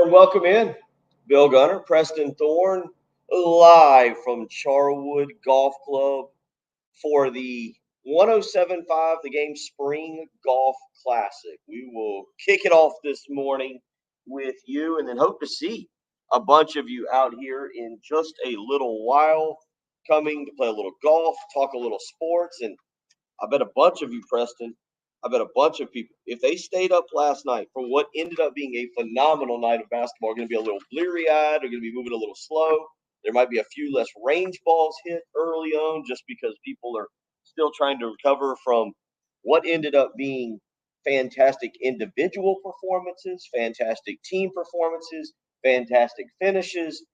And welcome in, Bill Gunner, Preston Thorne, live from Charwood Golf Club for the 107.5 The Game Spring Golf Classic. We will kick it off this morning with you and then hope to see a bunch of you out here in just a little while coming to play a little golf, talk a little sports, and I bet a bunch of you, Preston, I bet a bunch of people, if they stayed up last night for what ended up being a phenomenal night of basketball, are going to be a little bleary eyed, they're going to be moving a little slow. There might be a few less range balls hit early on just because people are still trying to recover from what ended up being fantastic individual performances, fantastic team performances, fantastic finishes.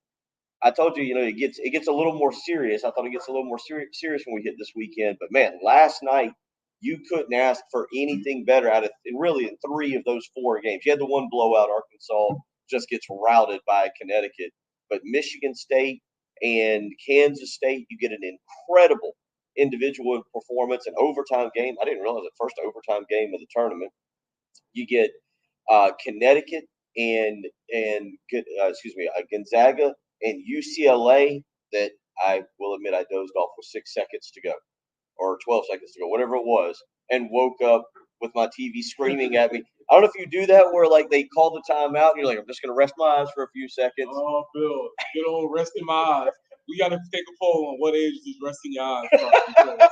I told you, it gets a little more serious. I thought it gets a little more serious when we hit this weekend. But man, last night you couldn't ask for anything better out of really in three of those four games. You had the one blowout, Arkansas just gets routed by Connecticut, but Michigan State and Kansas State, you get an incredible individual performance, an overtime game. I didn't realize the first overtime game of the tournament. You get Connecticut and Gonzaga and UCLA that I will admit I dozed off with 6 seconds to go or 12 seconds to go, whatever it was, and woke up with my TV screaming at me. I don't know if you do that where like they call the timeout and you're like, I'm just going to rest my eyes for a few seconds. Oh, Bill, good old resting my eyes. We got to take a poll on what age does resting your eyes from, because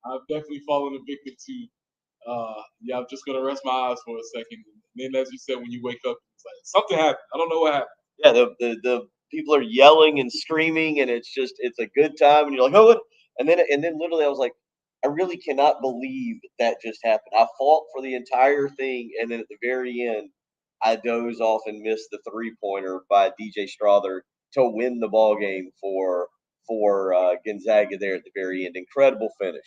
I've definitely fallen a victim to, I'm just going to rest my eyes for a second. And then, as you said, when you wake up, it's like something happened. I don't know what happened. Yeah, the people are yelling and screaming, and it's a good time, and you're like, oh, what? And then literally I was like, I really cannot believe that just happened. I fought for the entire thing, and then at the very end, I dozed off and missed the 3-pointer by DJ Strother to win the ball game for Gonzaga there at the very end. Incredible finish.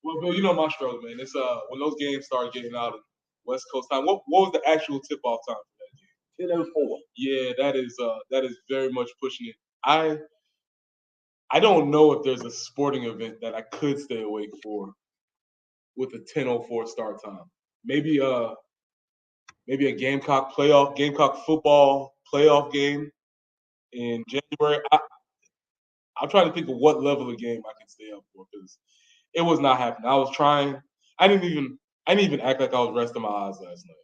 Well, Bill, you know my struggle, man. It's when those games started getting out of West Coast time. What was the actual tip-off time for that game? 10:04. Yeah, that is very much pushing it. I don't know if there's a sporting event that I could stay awake for with a 10:04 start time. Maybe maybe a Gamecock football playoff game in January. I'm trying to think of what level of game I can stay up for, because it was not happening. I was trying. I didn't even act like I was resting my eyes last night.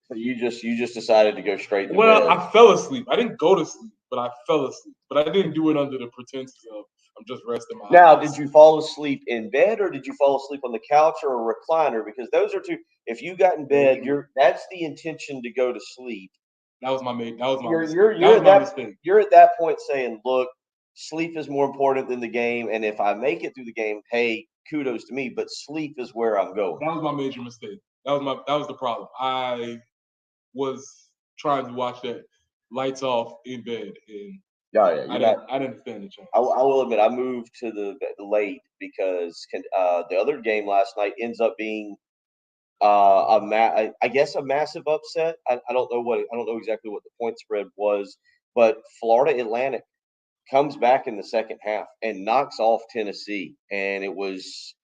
So you just decided to go straight to Well, bed. I fell asleep. I didn't go to sleep, but I fell asleep. But I didn't do it under the pretenses of I'm just resting my Now, eyes. did you fall asleep in bed or did you fall asleep on the couch or a recliner? Because those are two. If you got in bed, that's the intention to go to sleep. That was my You're mistake. you're That you're was at my that mistake. you're at that point saying, look, sleep is more important than the game, and if I make it through the game, hey, kudos to me. But sleep is where I'm going. That was my major mistake. That was the problem. I was trying to watch that lights off in bed, and Yeah, I didn't stand a chance. I will admit I moved to the late because the other game last night ends up being I guess a massive upset. I don't know exactly what the point spread was, but Florida Atlantic comes back in the second half and knocks off Tennessee, and it was.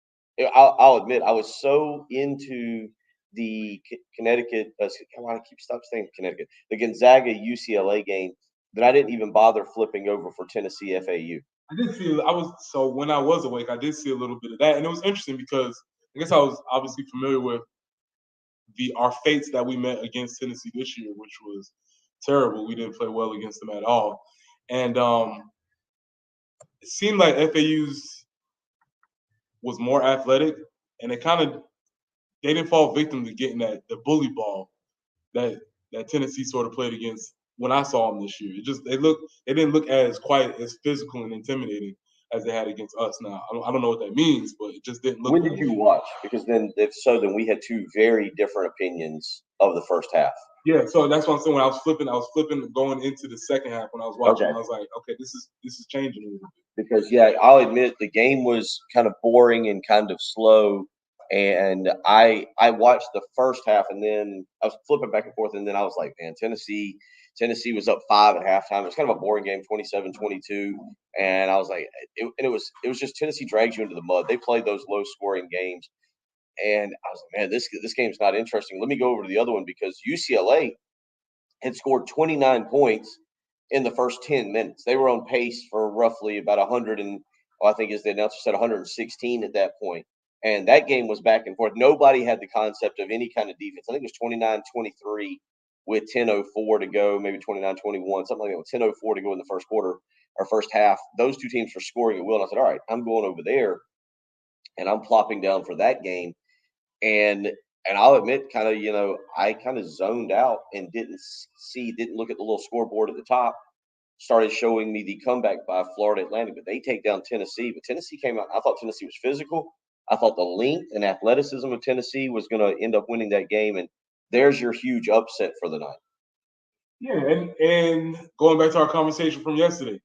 I'll admit I was so into the Connecticut. Come on, I keep stop saying Connecticut. The Gonzaga UCLA game that I didn't even bother flipping over for Tennessee FAU. I did see. I was so when I was awake, I did see a little bit of that, and it was interesting because I guess I was obviously familiar with the our fates that we met against Tennessee this year, which was terrible. We didn't play well against them at all, and it seemed like FAU's was more athletic, and it kind of they didn't fall victim to getting that the bully ball that Tennessee sort of played against when I saw them this year. They didn't look as quite as physical and intimidating as they had against us. Now I don't know what that means, but it just didn't look. When did you watch? Because then, if so, then we had two very different opinions of the first half. Yeah, so that's what I'm saying. When I was flipping going into the second half when I was watching. Okay. I was like, okay, this is changing a little bit. Because yeah, I'll admit the game was kind of boring and kind of slow. And I watched the first half and then I was flipping back and forth and then I was like, man, Tennessee was up 5 at halftime. It was kind of a boring game, 27-22. And I was like, it was just Tennessee drags you into the mud. They played those low scoring games. And I was like, man, this game's not interesting. Let me go over to the other one because UCLA had scored 29 points in the first 10 minutes. They were on pace for roughly about 100 and well, I think as the announcer said 116 at that point. And that game was back and forth. Nobody had the concept of any kind of defense. I think it was 29-23 with 10:04 to go, maybe 29-21, something like that, with 10:04 to go in the first quarter or first half. Those two teams were scoring at will. And I said, all right, I'm going over there and I'm plopping down for that game. And I'll admit, kind of, I kind of zoned out and didn't look at the little scoreboard at the top. Started showing me the comeback by Florida Atlantic, but they take down Tennessee. But Tennessee came out. I thought Tennessee was physical. I thought the length and athleticism of Tennessee was going to end up winning that game. And there's your huge upset for the night. Yeah, and going back to our conversation from yesterday,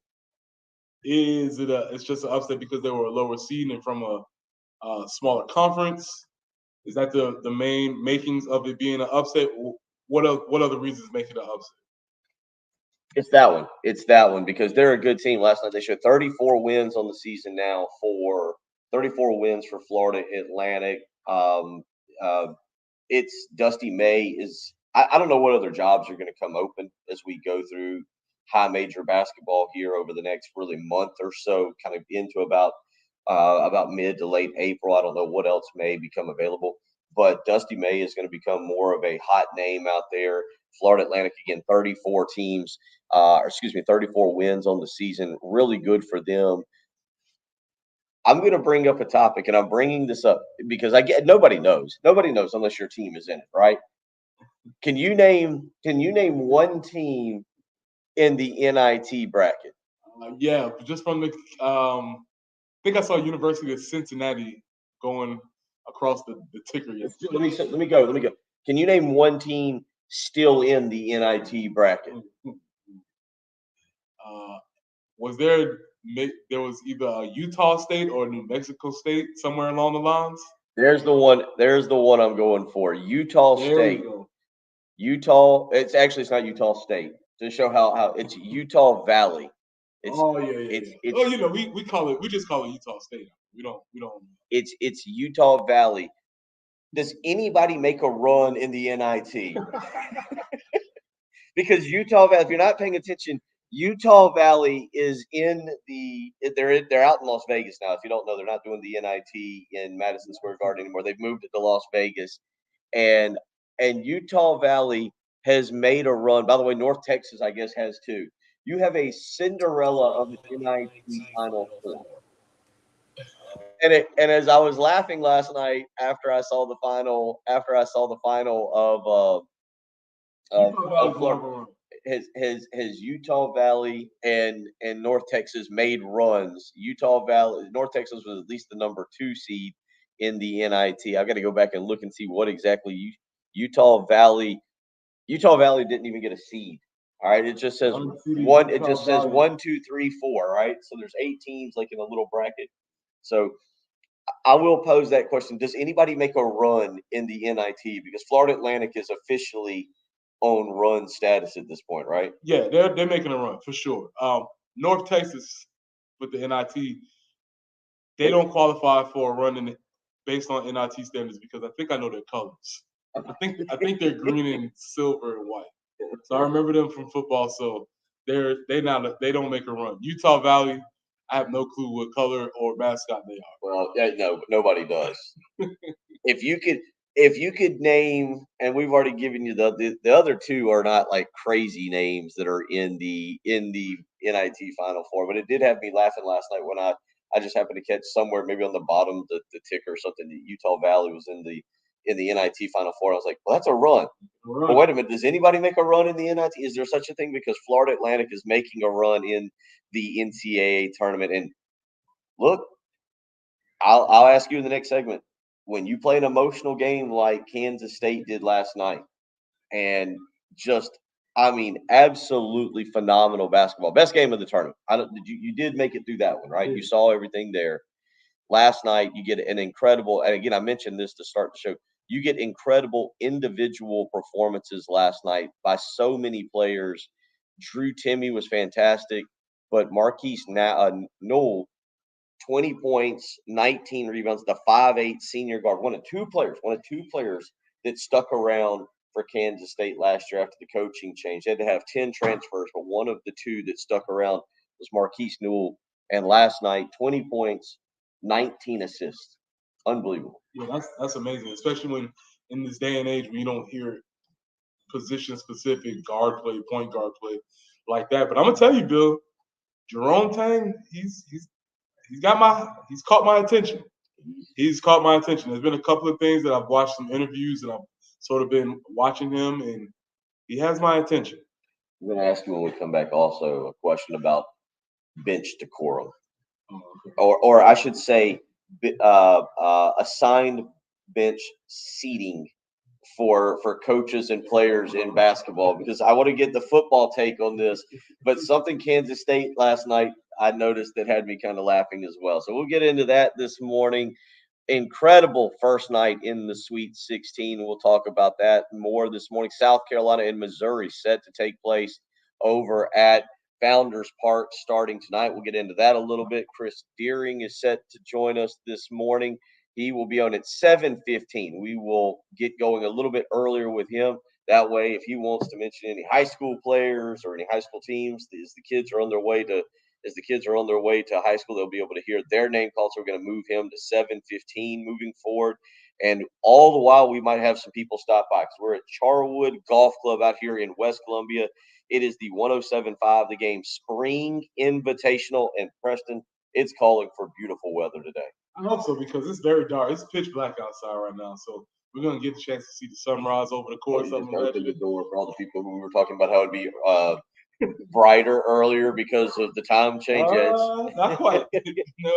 it's just an upset because they were a lower seed and from a smaller conference? Is that the main makings of it being an upset? What other reasons make it an upset? It's that one. It's that one because they're a good team. Last night they showed 34 wins on the season now for 34 wins for Florida Atlantic. Uh, it's Dusty May is. I don't know what other jobs are going to come open as we go through high major basketball here over the next really month or so, kind of into about mid to late April. I don't know what else may become available, but Dusty May is going to become more of a hot name out there. Florida Atlantic again, 34 teams, 34 wins on the season. Really good for them. I'm going to bring up a topic, and I'm bringing this up because nobody knows. Nobody knows unless your team is in it, right? Can you name one team in the NIT bracket? Yeah, just from the I think I saw University of Cincinnati going across the ticker yesterday. Let me go. Can you name one team still in the NIT bracket? Was there was either a Utah State or New Mexico State somewhere along the lines? There's the one I'm going for. Utah State. Utah. It's not Utah State. To show how it's Utah Valley. Yeah. We just call it Utah State. We don't. It's Utah Valley. Does anybody make a run in the NIT? Because Utah Valley, if you're not paying attention, Utah Valley is they're out in Las Vegas now. If you don't know, they're not doing the NIT in Madison Square Garden anymore. They've moved it to Las Vegas. And Utah Valley has made a run. By the way, North Texas, I guess, has too. You have a Cinderella of the NIT Final Four. And as I was laughing last night after I saw the final of Florida, has Utah Valley and North Texas made runs. North Texas was at least the number 2 seed in the NIT. I've got to go back and look and see what exactly Utah Valley didn't even get a seed. All right, it just says one. It just says 1, 2, 3, 4. Right, so there's 8 teams like in a little bracket. So I will pose that question: does anybody make a run in the NIT? Because Florida Atlantic is officially on run status at this point, right? Yeah, they're making a run for sure. North Texas with the NIT, they don't qualify for a run based on NIT standards because I know their colors. I think they're green and silver and white. So I remember them from football. So they don't make a run. Utah Valley, I have no clue what color or mascot they are. Well, no, nobody does. If you could name, and we've already given you the other 2 are not like crazy names that are in the NIT Final Four, but it did have me laughing last night when I just happened to catch somewhere maybe on the bottom of the ticker or something that Utah Valley was in the NIT Final Four. I was like, well, that's a run. But wait a minute, does anybody make a run in the NIT? Is there such a thing? Because Florida Atlantic is making a run in the NCAA tournament. And look, I'll ask you in the next segment. When you play an emotional game like Kansas State did last night, and absolutely phenomenal basketball, best game of the tournament. You did make it through that one, right? You saw everything there. Last night, you get an incredible, and again, I mentioned this to start the show. You get incredible individual performances last night by so many players. Drew Timme was fantastic, but Marquise Knoll, 20 points, 19 rebounds, the 5'8" senior guard, one of two players that stuck around for Kansas State last year after the coaching change. They had to have 10 transfers, but one of the two that stuck around was Marquise Newell. And last night, 20 points, 19 assists. Unbelievable. Yeah, that's amazing, especially when in this day and age when you don't hear position specific guard play, point guard play like that. But I'm gonna tell you, Bill, Jerome Tang, he's caught my attention. He's caught my attention. There's been a couple of things that I've watched some interviews and I've sort of been watching him, and he has my attention. I'm going to ask you when we come back also a question about bench decorum, or I should say, assigned bench seating for coaches and players in basketball, because I want to get the football take on this. But something Kansas State last night I noticed that had me kind of laughing as well. So we'll get into that this morning. Incredible first night in the Sweet 16. We'll talk about that more this morning. South Carolina and Missouri set to take place over at Founders Park starting tonight. We'll get into that a little bit. Chris Deering is set to join us this morning. He will be on at 7:15. We will get going a little bit earlier with him. That way, if he wants to mention any high school players or any high school teams, as the kids are on their way to high school, they'll be able to hear their name called. So we're going to move him to 7:15 moving forward. And all the while, we might have some people stop by because we're at Charwood Golf Club out here in West Columbia. It is the 107.5 The Game Spring Invitational. And Preston, it's calling for beautiful weather today. I hope so, because it's very dark. It's pitch black outside right now. So we're going to get the chance to see the sunrise over the course of the open the door for all the people who were talking about how it'd be brighter earlier because of the time change. Not quite. No.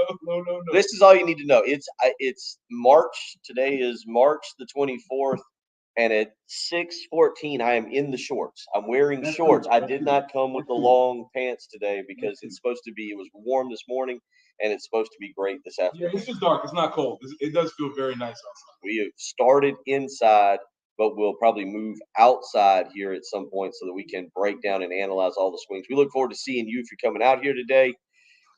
This is all you need to know. It's March. Today is March the 24th, and at 6:14, I am in the shorts. I'm wearing shorts. I did not come with the long pants today because it was warm this morning, and it's supposed to be great this afternoon. Yeah, it's just dark. It's not cold. It does feel very nice outside. We have started inside, but we'll probably move outside here at some point so that we can break down and analyze all the swings. We look forward to seeing you if you're coming out here today.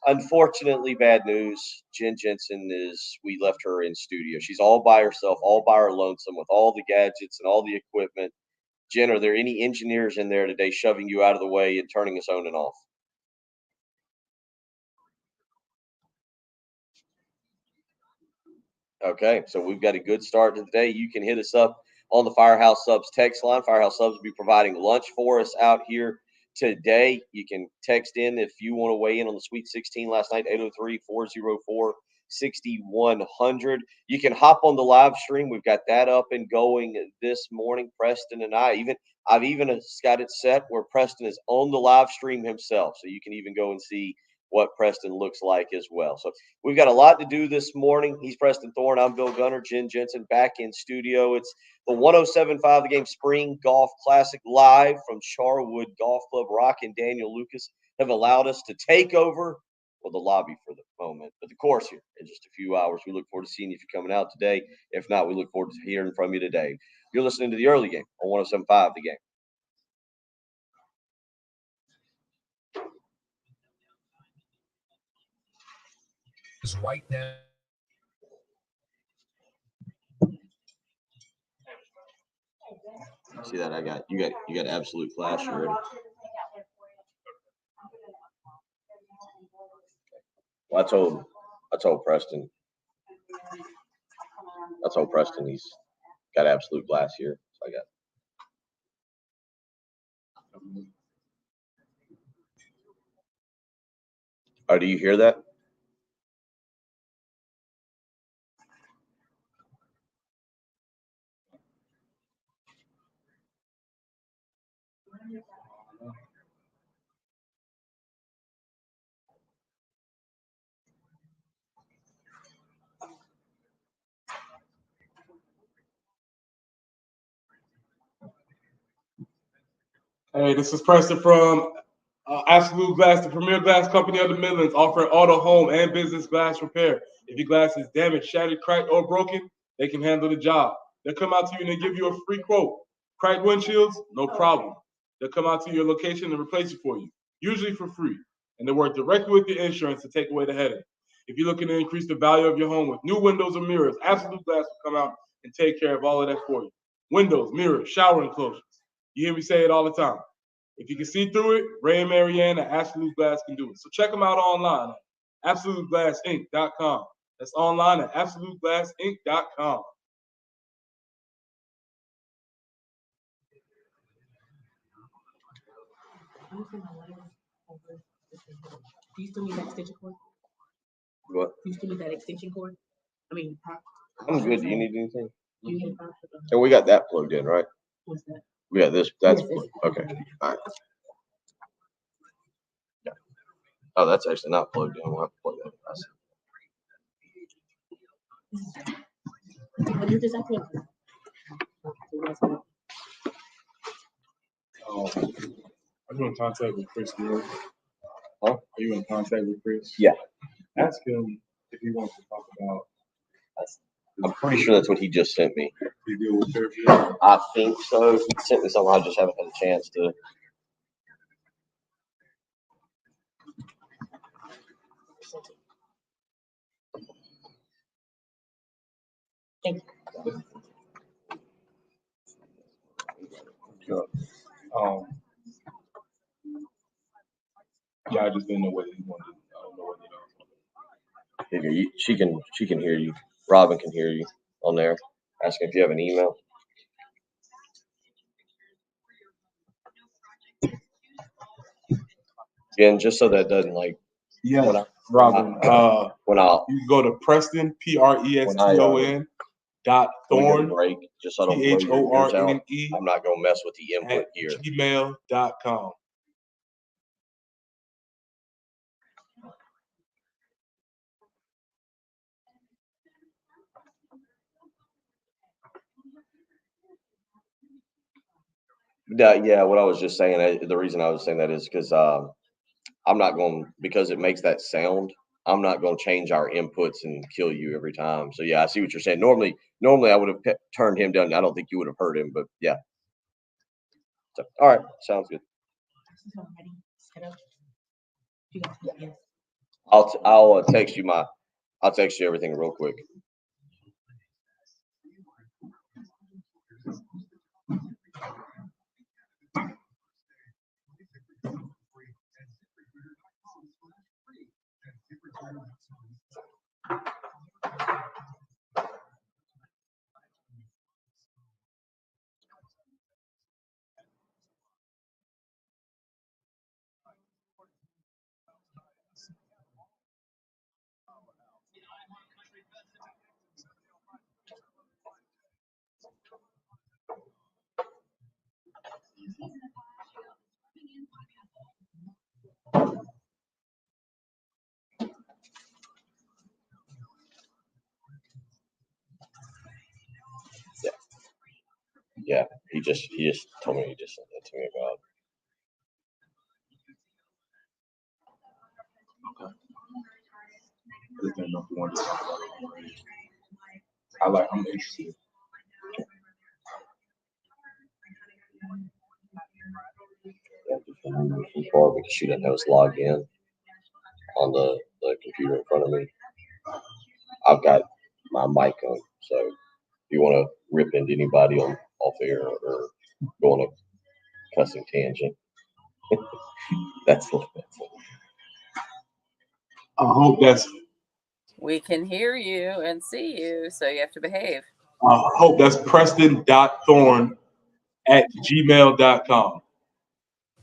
Unfortunately, bad news. Jen Jensen we left her in studio. She's all by herself, all by her lonesome with all the gadgets and all the equipment. Jen, are there any engineers in there today shoving you out of the way and turning us on and off? Okay, so we've got a good start to the day. You can hit us up on the Firehouse Subs text line. Firehouse Subs will be providing lunch for us out here today. You can text in if you want to weigh in on the Sweet 16 last night, 803-404-6100. You can hop on the live stream. We've got that up and going this morning. Preston and I've even got it set where Preston is on the live stream himself. So you can even go and see what Preston looks like as well. So we've got a lot to do this morning. He's Preston Thorne. I'm Bill Gunner. Jen Jensen back in studio. It's the 107.5 The Game Spring Golf Classic live from Charwood Golf Club. Rock and Daniel Lucas have allowed us to take over the lobby for the moment, but the course here in just a few hours. We look forward to seeing you if you're coming out today. If not, we look forward to hearing from you today. You're listening to the early game on 107.5 The Game. Right now. See that? You got absolute flash already. Well, I told Preston he's got absolute glass here. So I got. Oh, do you hear that? Hey, this is Preston from Absolute Glass, the premier glass company of the Midlands, offering auto, home, and business glass repair. If your glass is damaged, shattered, cracked, or broken, they can handle the job. They'll come out to you and they give you a free quote. Cracked windshields? No problem. They'll come out to your location and replace it for you, usually for free. And they work directly with your insurance to take away the headache. If you're looking to increase the value of your home with new windows or mirrors, Absolute Glass will come out and take care of all of that for you. windows, mirrors, shower enclosures. You hear me say it all the time. If you can see through it, Ray and Marianne at Absolute Glass can do it. So check them out online at AbsoluteGlassInc.com. That's online at AbsoluteGlassInc.com. Do you still need that extension cord? What? Do you still need that extension cord? I mean, I'm good. Do you need anything? do you need power? And we got that plugged in, right? What's that? We got this. That's Yes, plugged. Okay. All right. Yeah. Oh, that's actually not plugged in. We'll have to plug that in. Oh, you're just actually. Are you in contact with Chris Moore? Huh? Are you in contact with Chris? Yeah. Ask him if he wants to talk about. I'm pretty sure that's what he just sent me. He deal with Fairfield. I think so. He sent me something. I just haven't had a chance to. Thank Yeah. Yeah, I just didn't know whether he wanted. I don't know whether She can hear you. Robin can hear you on there. Asking if you have an email. Again, just so that doesn't like. Yeah, Robin. When I'll You can go to Preston, PRESTON Thorn .thorn, break, just so I don't blow your ears out. THORNE I'm not gonna mess with the input at here. gmail.com. Yeah, what I was just saying, the reason I was saying that is because I'm not going because it makes that sound. I'm not going to change our inputs and kill you every time. So yeah, I see what you're saying. Normally I would have turned him down. I don't think you would have heard him, but yeah. So, all right, sounds good. you. I'll text you everything real quick. Yeah, he just told me he just sent that to me about. Okay. I just didn't know if you wanted to talk about it. I'm interested. Yeah, just remove it from far because she doesn't have us logged in on the computer in front of me. I've got my mic on, so if you want to rip into anybody on off air or go on a cussing tangent, that's it. I hope that's. We can hear you and see you, so you have to behave. I hope that's Preston.Thorn at gmail.com.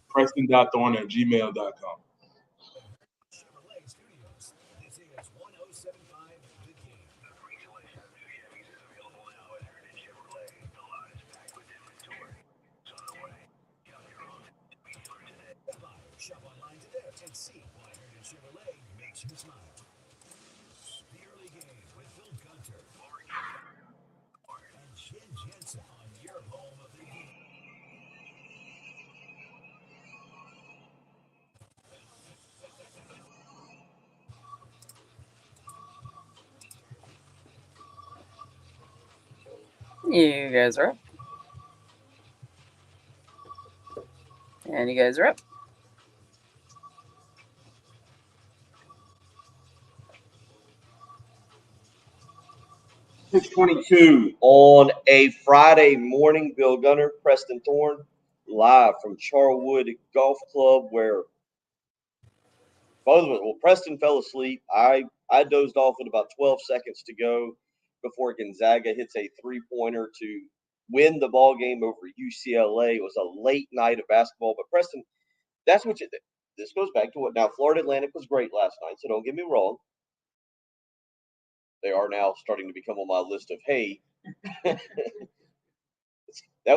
Preston.Thorn at gmail.com. Chevrolet Studios. This is 1075 The Game. Congratulations, new Chevys are available now at Heritage Chevrolet. The lot is packed with inventory. It's on the way. Shop your own dealer today. Shop online today and see why Heritage Chevrolet makes you smile. The early game with Phil Gunter and Jen Jensen on your home of the game. You guys are up. And you guys are up. 6:22 on a Friday morning. Bill Gunner, Preston Thorne, live from Charwood Golf Club, where both of us. Well, Preston fell asleep. I dozed off with about 12 seconds to go before Gonzaga hits a 3-pointer to win the ball game over UCLA. It was a late night of basketball, but Preston, that's what you. This goes back to what now. Florida Atlantic was great last night, so don't get me wrong. They are now starting to become on my list of hey. That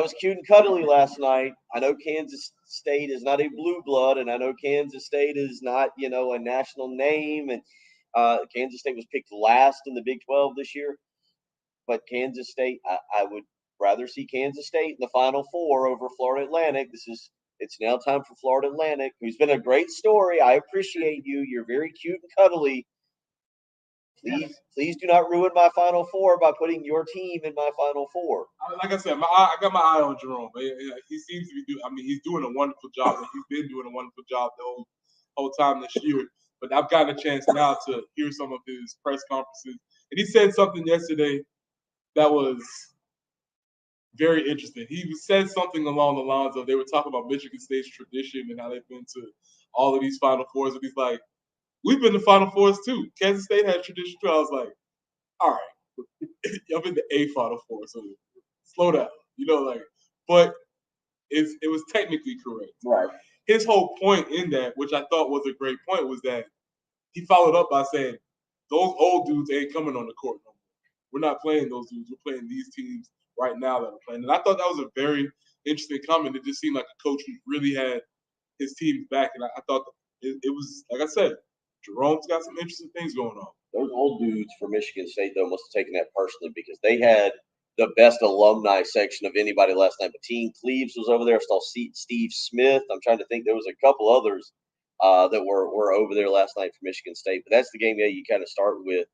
was cute and cuddly last night. I know Kansas State is not a blue blood, and I know Kansas State is not, a national name. And Kansas State was picked last in the Big 12 this year. But Kansas State, I would rather see Kansas State in the Final Four over Florida Atlantic. It's now time for Florida Atlantic, who's been a great story. I appreciate you. You're very cute and cuddly. Please do not ruin my Final Four by putting your team in my Final Four. Like I said, I got my eye on Jerome. He seems to be doing. I mean, he's doing a wonderful job, and he's been doing a wonderful job the whole time this year. But I've gotten a chance now to hear some of his press conferences, and he said something yesterday that was very interesting. He said something along the lines of they were talking about Michigan State's tradition and how they've been to all of these Final Fours, and he's like, "We've been to Final Fours too. Kansas State has tradition too." I was like, "All right, I've been to a Final Four, so slow down." But it was technically correct. Right. His whole point in that, which I thought was a great point, was that he followed up by saying, "Those old dudes ain't coming on the court no more. We're not playing those dudes. We're playing these teams right now that are playing." And I thought that was a very interesting comment. It just seemed like a coach who really had his teams back, and I thought it was, like I said, Jerome's got some interesting things going on. Those old dudes for Michigan State, though, must have taken that personally because they had the best alumni section of anybody last night. But Cleaves was over there. I saw Steve Smith. I'm trying to think. There was a couple others that were over there last night for Michigan State. But that's the game that you kind of start with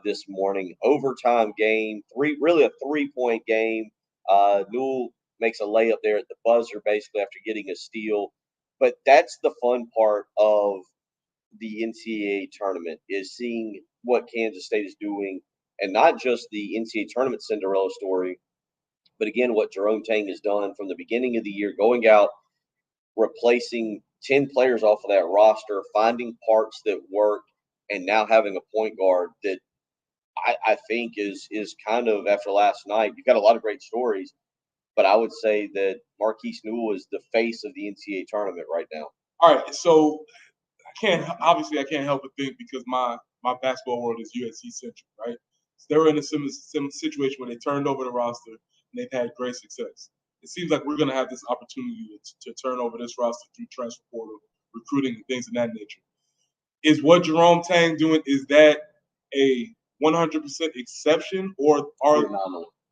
this morning. Overtime game, really a 3-point game. Newell makes a layup there at the buzzer, basically after getting a steal. But that's the fun part of the NCAA tournament is seeing what Kansas State is doing, and not just the NCAA tournament Cinderella story, but again what Jerome Tang has done from the beginning of the year, going out, replacing 10 players off of that roster, finding parts that work, and now having a point guard that I think is kind of after last night. You've got a lot of great stories, but I would say that Marquise Newell is the face of the NCAA tournament right now. All right, so I can't help but think because my basketball world is USC centric, right? So they were in a similar situation where they turned over the roster and they've had great success. It seems like we're going to have this opportunity to turn over this roster through transfer portal, recruiting, and things of that nature. Is what Jerome Tang doing? Is that a 100% exception, or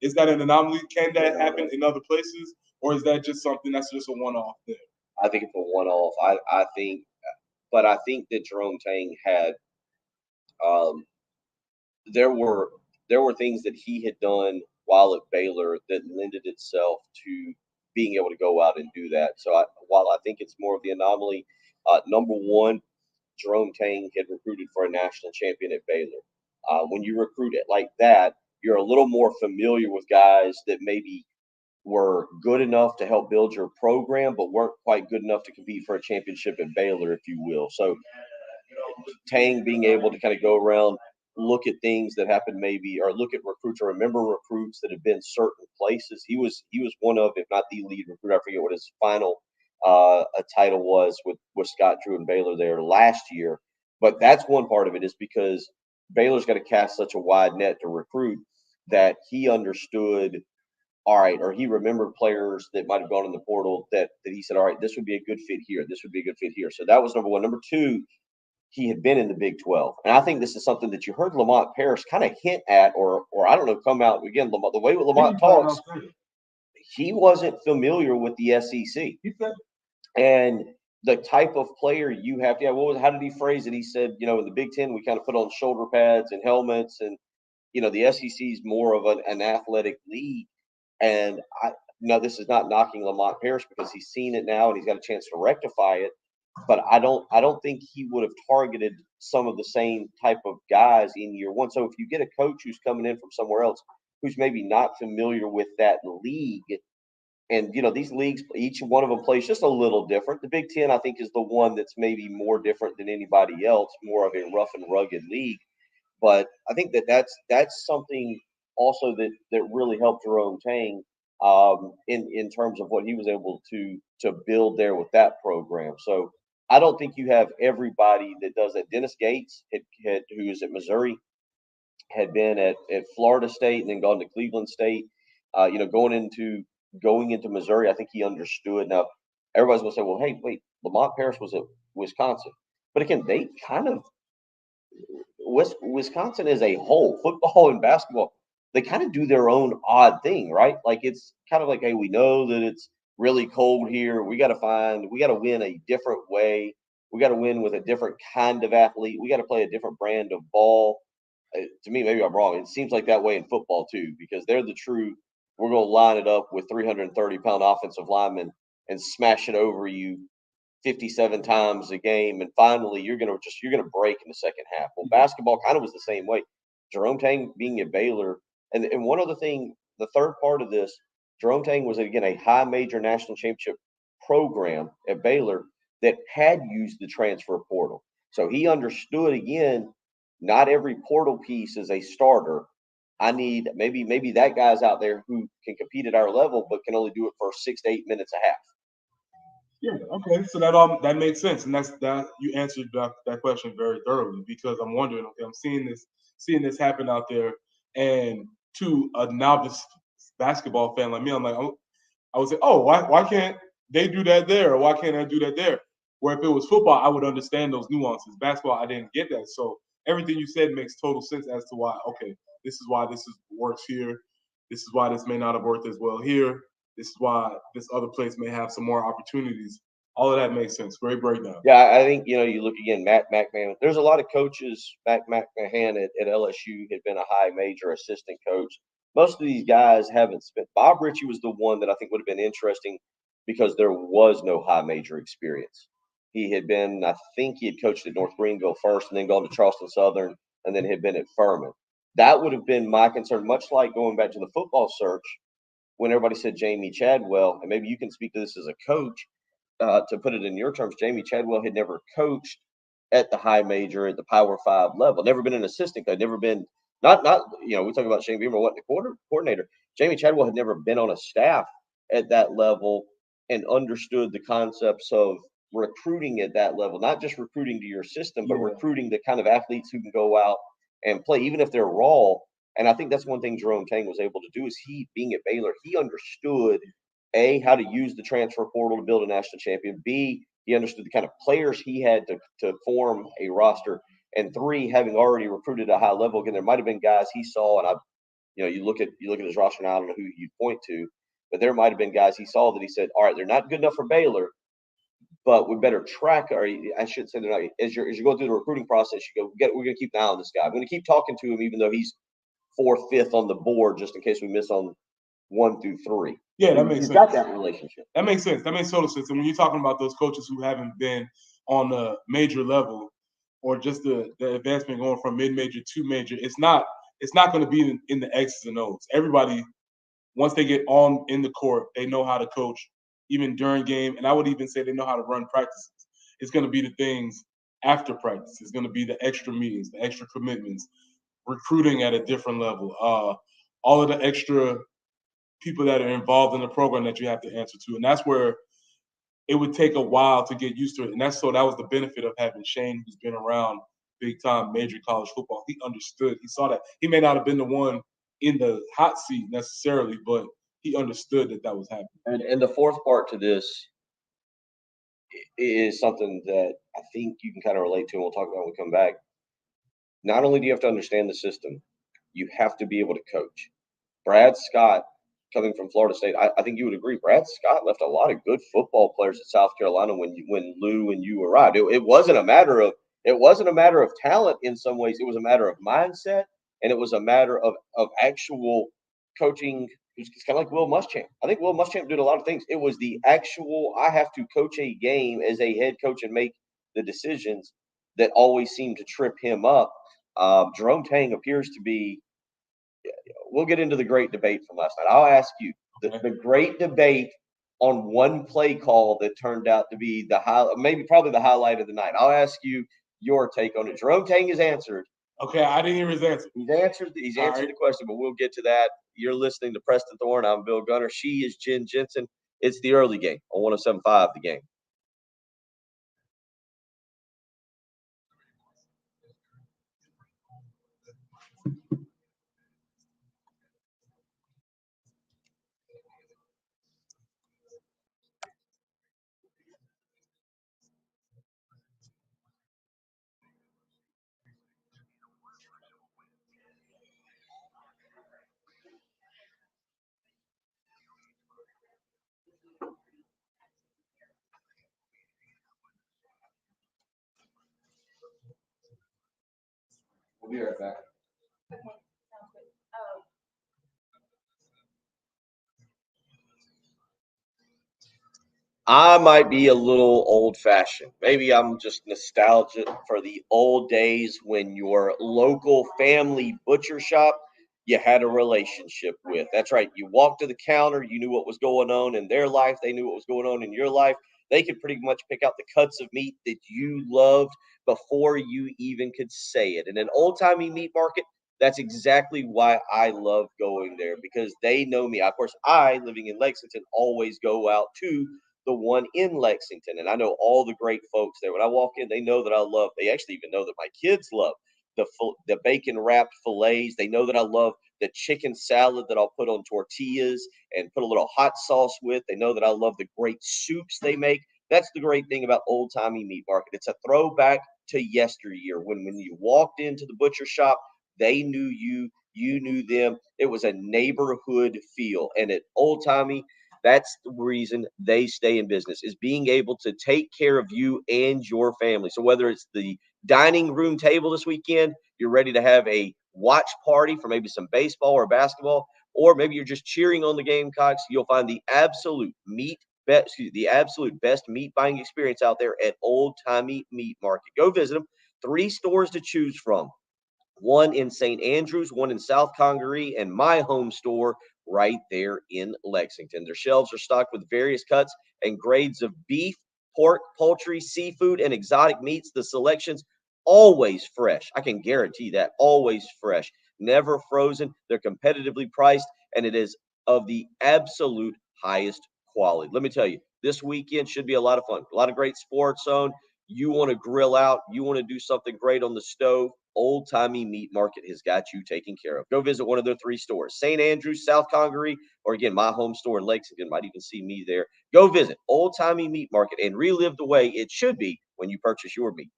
is that an anomaly? Can that happen in other places, or is that just something that's just a one-off there? I think it's a one-off. I think. But I think that Jerome Tang had there were things that he had done while at Baylor that lended itself to being able to go out and do that. So while I think it's more of the anomaly, number one, Jerome Tang had recruited for a national champion at Baylor. When you recruit it like that, you're a little more familiar with guys that maybe were good enough to help build your program, but weren't quite good enough to compete for a championship at Baylor, if you will. So Tang being able to kind of go around, look at things that happened maybe, or look at recruits or remember recruits that have been certain places. He was one of, if not the lead recruit. I forget what his final a title was with Scott Drew and Baylor there last year. But that's one part of it is because Baylor's got to cast such a wide net to recruit that he understood. All right, or he remembered players that might have gone in the portal that he said, all right, this would be a good fit here. This would be a good fit here. So that was number one. Number two, he had been in the Big 12. And I think this is something that you heard Lamont Paris kind of hint at, or I don't know, come out again. The way Lamont talks, he wasn't familiar with the SEC. And the type of player you have to have. How did he phrase it? He said, in the Big Ten, we kind of put on shoulder pads and helmets. And, the SEC is more of an athletic league. And this is not knocking Lamont Paris because he's seen it now and he's got a chance to rectify it. but I don't think he would have targeted some of the same type of guys in year one. So if you get a coach who's coming in from somewhere else who's maybe not familiar with that league, and these leagues, each one of them plays just a little different. The Big Ten, I think, is the one that's maybe more different than anybody else, more of a rough and rugged league. But I think that's something also that really helped Jerome Tang in terms of what he was able to build there with that program. So I don't think you have everybody that does that. Dennis Gates, who is at Missouri, had been at Florida State and then gone to Cleveland State. Going into Missouri, I think he understood. Now everybody's gonna say, "Well, hey, wait, Lamont Paris was at Wisconsin," but again, they kind of Wisconsin as a whole, football and basketball, they kind of do their own odd thing, right? Like it's kind of like, hey, we know that it's really cold here. We got to win a different way. We got to win with a different kind of athlete. We got to play a different brand of ball. To me, maybe I'm wrong. It seems like that way in football too, because they're the true. We're going to line it up with 330-pound offensive linemen and smash it over you 57 times a game, and finally you're gonna break in the second half. Well, basketball kind of was the same way. Jerome Tang being at Baylor, and one other thing, the third part of this, Jerome Tang was again a high major national championship program at Baylor that had used the transfer portal. So he understood again, not every portal piece is a starter. I need maybe that guy's out there who can compete at our level, but can only do it for 6 to 8 minutes a half. Yeah, okay, so that makes sense, and that you answered that question very thoroughly, because I'm wondering, okay, I'm seeing this happen out there, and to a novice basketball fan like me, I'm like, I would say, oh, why can't they do that there, or why can't I do that there? Where if it was football, I would understand those nuances. Basketball, I didn't get that, so everything you said makes total sense as to why. Okay, this is why works here. This is why this may not have worked as well here. This is why this other place may have some more opportunities. All of that makes sense. Great breakdown. Yeah, I think you look again, Matt McMahon. There's a lot of coaches. Matt McMahon at LSU had been a high major assistant coach. Most of these guys haven't spent. Bob Ritchie was the one that I think would have been interesting because there was no high major experience. He had been, I think he had coached at North Greenville first and then gone to Charleston Southern and then had been at Furman. That would have been my concern, much like going back to the football search when everybody said Jamie Chadwell, and maybe you can speak to this as a coach. To put it in your terms, Jamie Chadwell had never coached at the high major at the Power 5 level. Never been an assistant coach. Never been not we talk about Shane Beamer wasn't the coordinator. Jamie Chadwell had never been on a staff at that level and understood the concepts of recruiting at that level, not just recruiting to your system, but recruiting the kind of athletes who can go out and play, even if they're raw. And I think that's one thing Jerome Tang was able to do is he, being at Baylor, he understood A, how to use the transfer portal to build a national champion. B, he understood the kind of players he had to form a roster. And three, having already recruited at a high level, again, there might have been guys he saw, and you look at his roster now, I don't know who you'd point to, but there might have been guys he saw that he said, all right, they're not good enough for Baylor, but we better track, or I should say they're not. As you're going through the recruiting process, you go, we're going to keep an eye on this guy. I'm going to keep talking to him, even though he's 4th, 5th on the board, just in case we miss on 1 through 3. Yeah, that makes sense. You've got that relationship. That makes sense. That makes total sense. And when you're talking about those coaches who haven't been on the major level, or just the advancement going from mid-major to major, it's not going to be in the X's and O's. Everybody, once they get on in the court, they know how to coach, even during game. And I would even say they know how to run practices. It's going to be the things after practice. It's going to be the extra meetings, the extra commitments, recruiting at a different level, all of the extra people that are involved in the program that you have to answer to. And that's where it would take a while to get used to it. And that was the benefit of having Shane, who's been around big time major college football. He understood. He saw that. He may not have been the one in the hot seat necessarily, but he understood that was happening. And the fourth part to this is something that I think you can kind of relate to, and we'll talk about when we come back. Not only do you have to understand the system, you have to be able to coach. Brad Scott, coming from Florida State, I think you would agree. Brad Scott left a lot of good football players at South Carolina when Lou and you arrived. It wasn't a matter of talent in some ways. It was a matter of mindset, and it was a matter of actual coaching It's kind of like Will Muschamp. I think Will Muschamp did a lot of things. It was the actual I have to coach a game as a head coach and make the decisions that always seemed to trip him up. Jerome Tang appears to be. We'll get into the great debate from last night. I'll ask you the great debate on one play call that turned out to be the maybe probably the highlight of the night. I'll ask you your take on it. Jerome Tang has answered. Okay, I didn't hear his answer. He's answered the question, but we'll get to that. You're listening to Preston Thorne. I'm Bill Gunner. She is Jen Jensen. It's the early game on 107.5 The Game. We'll be right back. I might be a little old fashioned. Maybe I'm just nostalgic for the old days when your local family butcher shop you had a relationship with. That's right. You walked to the counter, you knew what was going on in their life, they knew what was going on in your life. They could pretty much pick out the cuts of meat that you loved before you even could say it. In an old timey meat market, that's exactly why I love going there because they know me. Of course, I, living in Lexington, always go out to the one in Lexington. And I know all the great folks there. When I walk in, they know that I love, they actually even know that my kids love the bacon wrapped fillets. They know that I love the chicken salad that I'll put on tortillas and put a little hot sauce with. They know that I love the great soups they make. That's the great thing about old timey meat market. It's a throwback to yesteryear when you walked into the butcher shop, they knew you, you knew them. It was a neighborhood feel. And at old timey, that's the reason they stay in business is being able to take care of you and your family. So whether it's the dining room table this weekend, you're ready to have a watch party for maybe some baseball or basketball, or maybe you're just cheering on the Gamecocks, you'll find the absolute best meat buying experience out there at Old Timey Meat Market. Go visit them. 3 stores to choose from. One in St. Andrews, one in South Congaree, and my home store right there in Lexington. Their shelves are stocked with various cuts and grades of beef, pork, poultry, seafood, and exotic meats. The selection's always fresh. I can guarantee that. Always fresh. Never frozen. They're competitively priced, and it is of the absolute highest quality. Let me tell you, this weekend should be a lot of fun. A lot of great sports on. You want to grill out, you want to do something great on the stove, Old Timey Meat Market has got you taken care of. Go visit one of their 3 stores, St. Andrews, South Congaree, or again, my home store in Lexington. Might even see me there. Go visit Old Timey Meat Market and relive the way it should be when you purchase your meat.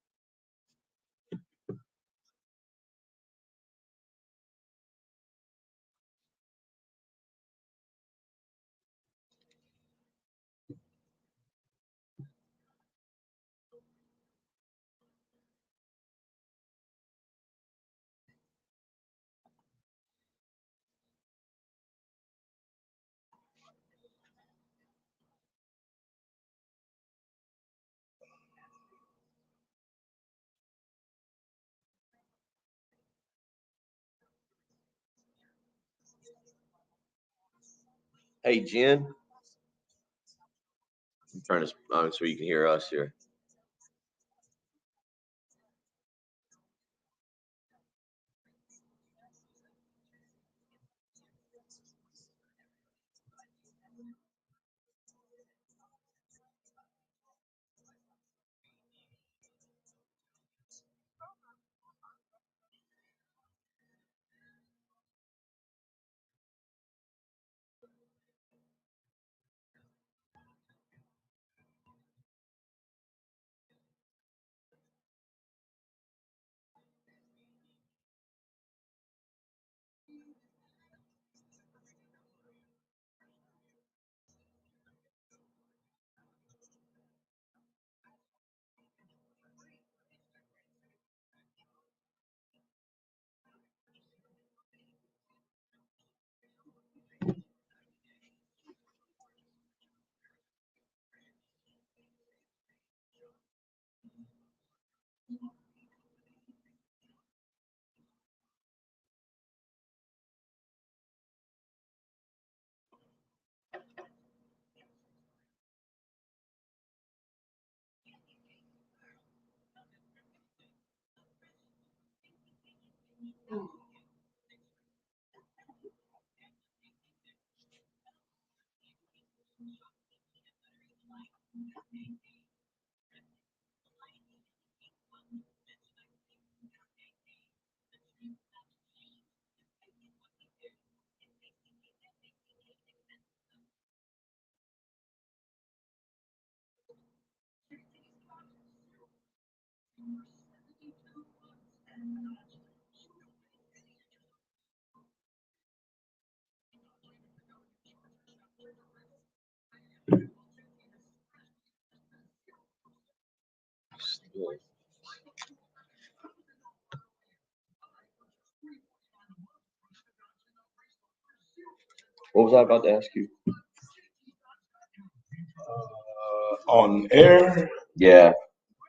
Hey, Jen, turn this on so you can hear us here. What was I about to ask you? On air, Yeah,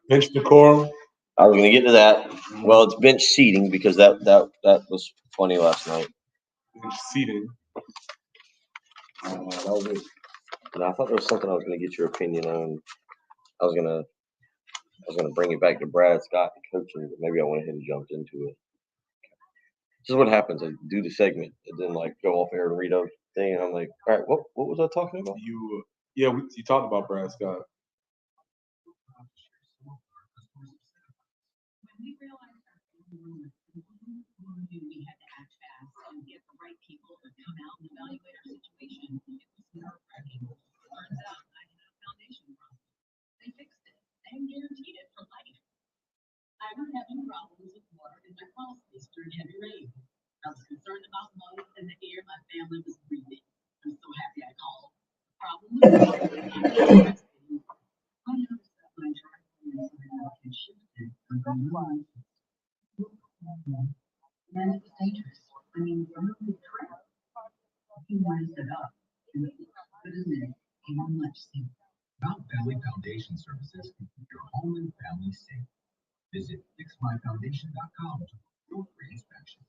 bench decorum. I was gonna get to that. Well, it's bench seating because that was funny last night. Bench seating. That was it. And I thought there was something I was gonna get your opinion on. I was gonna bring it back to Brad Scott and coaching, but maybe I went ahead and jumped into it. This is what happens. I do the segment and then like go off air and read a thing, and I'm like, all right, what was I talking about? You talked about Brad Scott. We had to act fast and get the right people to come out and evaluate our situation. It was nerve-wracking. Turns out I had a foundation problem. They fixed it and guaranteed it for life. I was having problems with water in my crawl space during heavy rain. I was concerned about bugs in the air my family was breathing. I'm so happy I called. Problem was solved. I noticed that my driveway had shifted from the line. And it was dangerous. I mean, from the trap. He raised it up. And it was how much safer. Mount Valley Foundation Services can keep your home and family safe. Visit fixmyfoundation.com for your free inspection.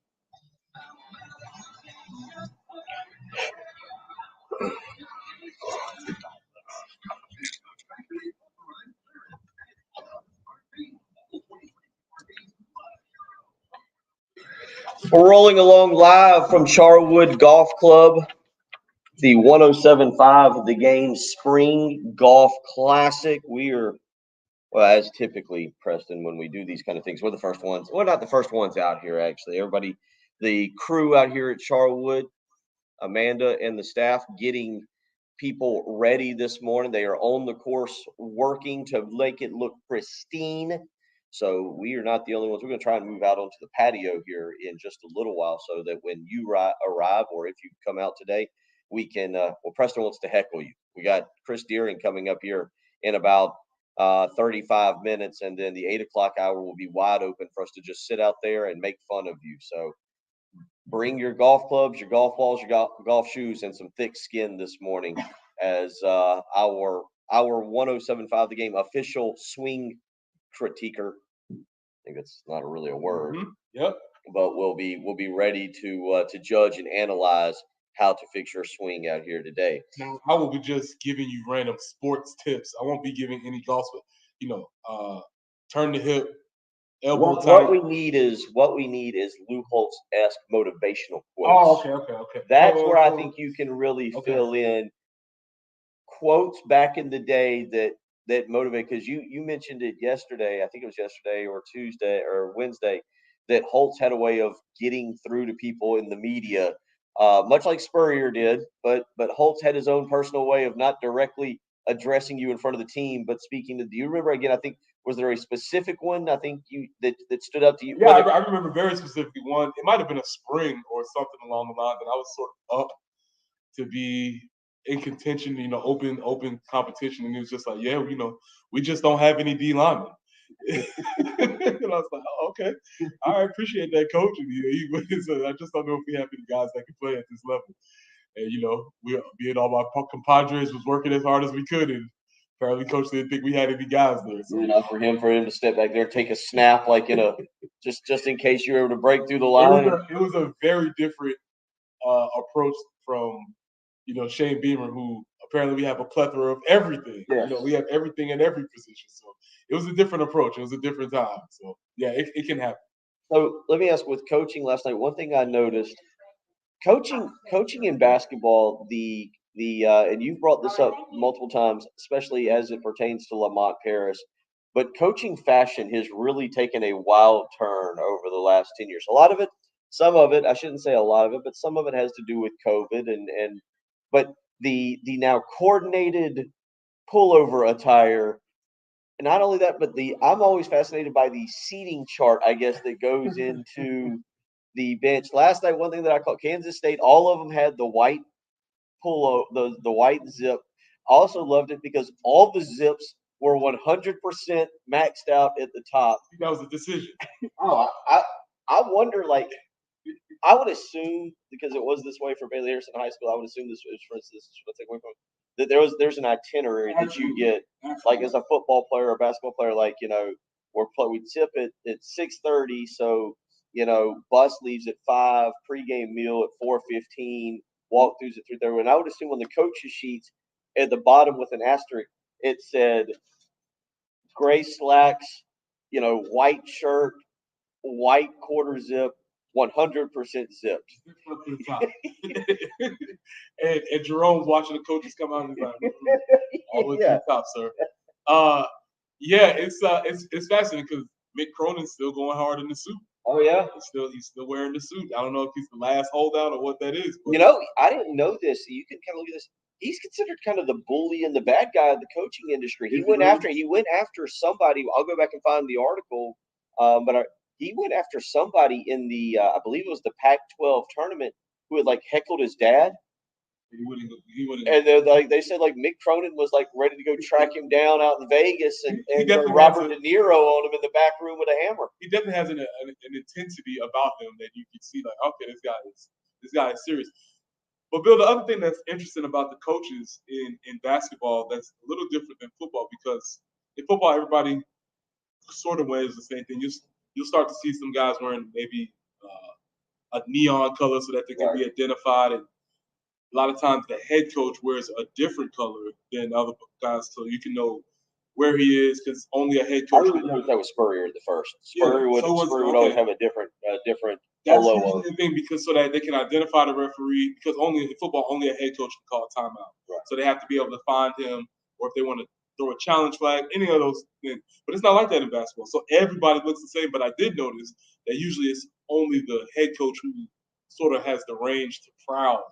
We're rolling along live from Charwood Golf Club, the 107.5 of the game Spring Golf Classic. We are, well, as typically, Preston, when we do these kind of things, we're the first ones. We're not the first ones out here, actually. Everybody, the crew out here at Charwood, Amanda and the staff getting people ready this morning. They are on the course working to make it look pristine. So we are not the only ones. We're going to try and move out onto the patio here in just a little while so that when you arrive or if you come out today, we can, well, Preston wants to heckle you. We got Chris Deering coming up here in about 35 minutes, and then the 8 o'clock hour will be wide open for us to just sit out there and make fun of you. So bring your golf clubs, your golf balls, your golf shoes, and some thick skin this morning as our 107.5 The Game official swing critiquer. I think that's not really a word. Mm-hmm. Yep. But we'll be ready to judge and analyze how to fix your swing out here today. Now, I will be just giving you random sports tips. I won't be giving any golf, turn the hip, elbow tight. What we need is Lou Holtz-esque motivational quotes. Oh, okay. That's where I think you can really fill in quotes back in the day that motivate, because you mentioned it yesterday. I think it was yesterday or Tuesday or Wednesday that Holtz had a way of getting through to people in the media, much like Spurrier did. But Holtz had his own personal way of not directly addressing you in front of the team, but speaking to. Do you remember again? I think was there a specific one? I think that stood up to you. Yeah, I remember very specifically one. It might have been a spring or something along the line that I was sort of up to be in contention, open competition, and it was just like, yeah, we just don't have any D linemen. And I was like, oh, okay, I appreciate that, coach. And I just don't know if we have any guys that can play at this level. And me and all my compadres was working as hard as we could, and Apparently, coach didn't think we had any guys there. So Enough for him to step back there and take a snap like in a just in case you were able to break through the line. it was a very different approach from Shane Beamer, who apparently we have a plethora of everything. Yes. We have everything in every position. So it was a different approach. It was a different time. So yeah, it can happen. So let me ask, with coaching last night, one thing I noticed, coaching in basketball, the and you've brought this up multiple times, especially as it pertains to Lamont Paris, but coaching fashion has really taken a wild turn over the last 10 years. A lot of it, some of it, I shouldn't say a lot of it, but some of it has to do with COVID and but the now coordinated pullover attire. And not only that, but I'm always fascinated by the seating chart, I guess, that goes into the bench. Last night, one thing that I caught, Kansas State, all of them had the white the white zip. I also loved it because all the zips were 100% maxed out at the top. That was a decision. Oh, I wonder, like, I would assume, because it was this way for Bailey Harrison High School, I would assume this was, for instance, that there's an itinerary that you get, like as a football player or basketball player, like, we tip at 6:30, so bus leaves at 5, pregame meal at 4:15, walkthroughs at 3:30. And I would assume on the coaches sheets at the bottom with an asterisk, it said gray slacks, white shirt, white quarter zip, 100% zipped. and Jerome's watching the coaches come out and he's like, all the way to the top, sir. Yeah, it's fascinating because Mick Cronin's still going hard in the suit. Oh yeah, he's still wearing the suit. I don't know if he's the last holdout or what that is. But. I didn't know this. You can kind of look at this. He's considered kind of the bully and the bad guy of the coaching industry. He went after somebody. I'll go back and find the article, but he went after somebody in the I believe it was the Pac-12 tournament who had like heckled his dad. He wouldn't. And they said like Mick Cronin was like ready to go track him down out in Vegas and Robert De Niro on him in the back room with a hammer. He definitely has an intensity about him that you can see like, okay, this guy is serious. But Bill, the other thing that's interesting about the coaches in basketball that's a little different than football, because in football everybody sort of wears the same thing. You'll start to see some guys wearing maybe a neon color so that they can be identified, and a lot of times the head coach wears a different color than other guys, so you can know where he is, because only a head coach. I noticed that was Spurrier the first. Spurrier would always have a different That's polo. the thing, because so that they can identify the referee, because only in football only a head coach can call a timeout. Right. So they have to be able to find him, or if they want to throw a challenge flag, any of those things. But it's not like that in basketball. So everybody looks the same. But I did notice that usually it's only the head coach who sort of has the range to prowl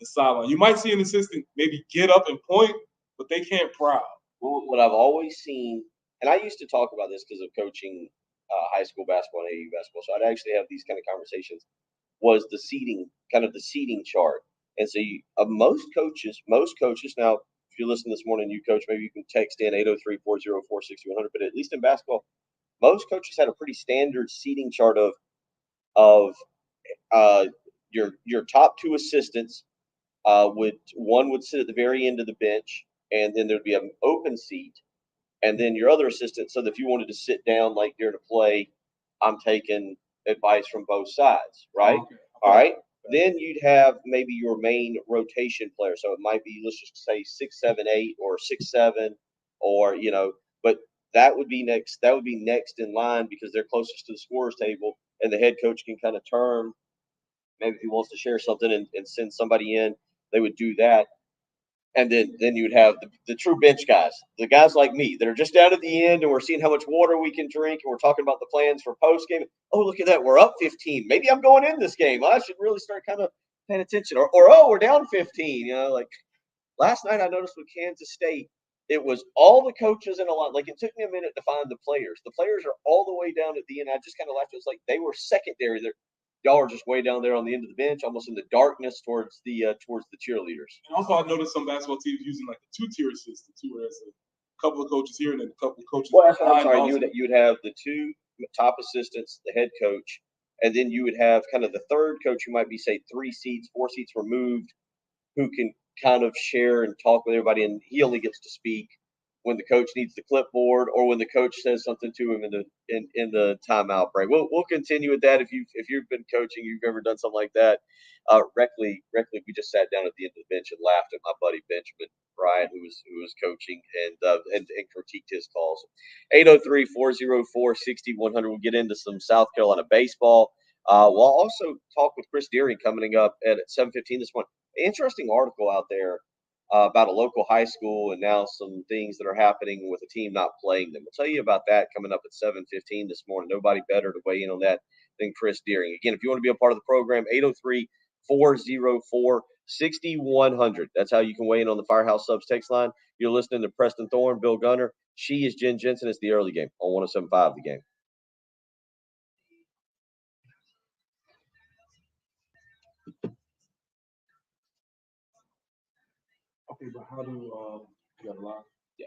the sideline. You might see an assistant maybe get up and point, but they can't prowl. Well, what I've always seen, and I used to talk about this because of coaching high school basketball and AAU basketball, so I'd actually have these kind of conversations, was the seating chart. And so most coaches, now, if you're listening this morning, you coach, maybe you can text in 803-404-6100, but at least in basketball, most coaches had a pretty standard seating chart of your top two assistants. One would sit at the very end of the bench, and then there'd be an open seat, and then your other assistant. So that if you wanted to sit down like during a play, I'm taking advice from both sides, right? Okay. All right. Then you'd have maybe your main rotation player. So it might be, let's just say 6, 7, 8, or 6, 7, or but that would be next. That would be next in line because they're closest to the scorer's table, and the head coach can kind of turn. Maybe if he wants to share something and send somebody in, they would do that. And then you'd have the true bench guys, the guys like me that are just down at the end, and we're seeing how much water we can drink, and we're talking about the plans for post game. Oh, look at that, we're up 15. Maybe I'm going in this game. I should really start kind of paying attention. Or oh, we're down 15. Like last night, I noticed with Kansas State, it was all the coaches in a line. Like it took me a minute to find the players. The players are all the way down at the end. I just kind of laughed. It was like they were secondary. Y'all are just way down there on the end of the bench, almost in the darkness towards the cheerleaders. And also, I noticed some basketball teams using like a 2-tier system too, where it's a couple of coaches here and then a couple of coaches. Well, that's what I'm sorry. You would have the two top assistants, the head coach, and then you would have kind of the third coach who might be, say, 3 seats, 4 seats removed, who can kind of share and talk with everybody, and he only gets to speak when the coach needs the clipboard or when the coach says something to him in the timeout break. We'll continue with that. If you've been coaching, you've ever done something like that. Reckley, we just sat down at the end of the bench and laughed at my buddy Benjamin Ryan, who was coaching and critiqued his calls. 803-404-6100. We'll get into some South Carolina baseball. We'll also talk with Chris Deering coming up at 7:15 this morning. Interesting article out there about a local high school and now some things that are happening with a team not playing them. We'll tell you about that coming up at 7:15 this morning. Nobody better to weigh in on that than Chris Deering. Again, if you want to be a part of the program, 803-404-6100. That's how you can weigh in on the Firehouse Subs text line. You're listening to Preston Thorne, Bill Gunner. She is Jen Jensen. It's the early game on 107.5 The Game. Okay, but how do you got a lot? Yeah.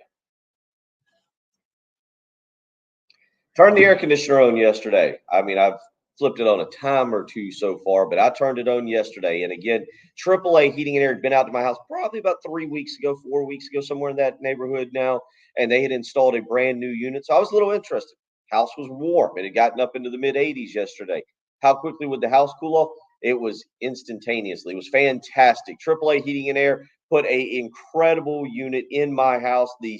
Turned the air conditioner on yesterday. I mean, I've flipped it on a time or two so far, but I turned it on yesterday. And again, AAA Heating and Air had been out to my house probably about 3 weeks ago, 4 weeks ago, somewhere in that neighborhood now. And they had installed a brand new unit. So I was a little interested. House was warm. It had gotten up into the mid 80s yesterday. How quickly would the house cool off? It was instantaneously. It was fantastic. AAA Heating and Air put a incredible unit in my house. The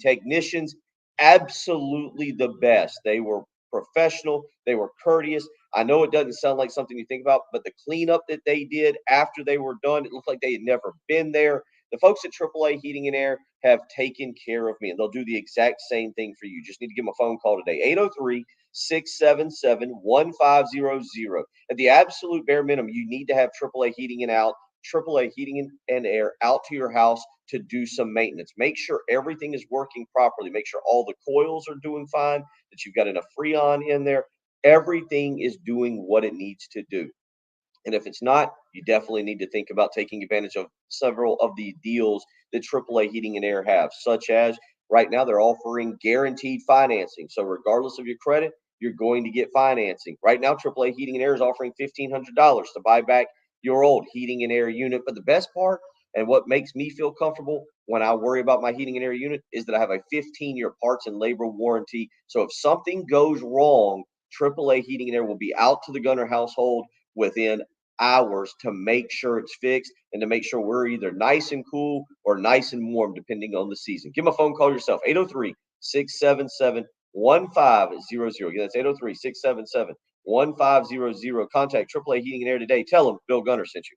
technicians, absolutely the best. They were professional. They were courteous. I know it doesn't sound like something you think about, but the cleanup that they did after they were done, it looked like they had never been there. The folks at AAA Heating and Air have taken care of me, and they'll do the exact same thing for you. Just need to give them a phone call today, 803-677-1500. At the absolute bare minimum, you need to have AAA Heating and Air out to your house to do some maintenance. Make sure everything is working properly. Make sure all the coils are doing fine, that you've got enough Freon in there. Everything is doing what it needs to do. And if it's not, you definitely need to think about taking advantage of several of the deals that AAA Heating and Air have, such as right now they're offering guaranteed financing. So regardless of your credit, you're going to get financing. Right now, AAA Heating and Air is offering $1,500 to buy back your old heating and air unit. But the best part, and what makes me feel comfortable when I worry about my heating and air unit, is that I have a 15-year parts and labor warranty. So if something goes wrong, AAA Heating and Air will be out to the Gunner household within hours to make sure it's fixed and to make sure we're either nice and cool or nice and warm, depending on the season. Give them a phone call yourself, 803-677-1500. Again, that's 803-677-1500. Contact AAA Heating and Air today. Tell them Bill Gunner sent you.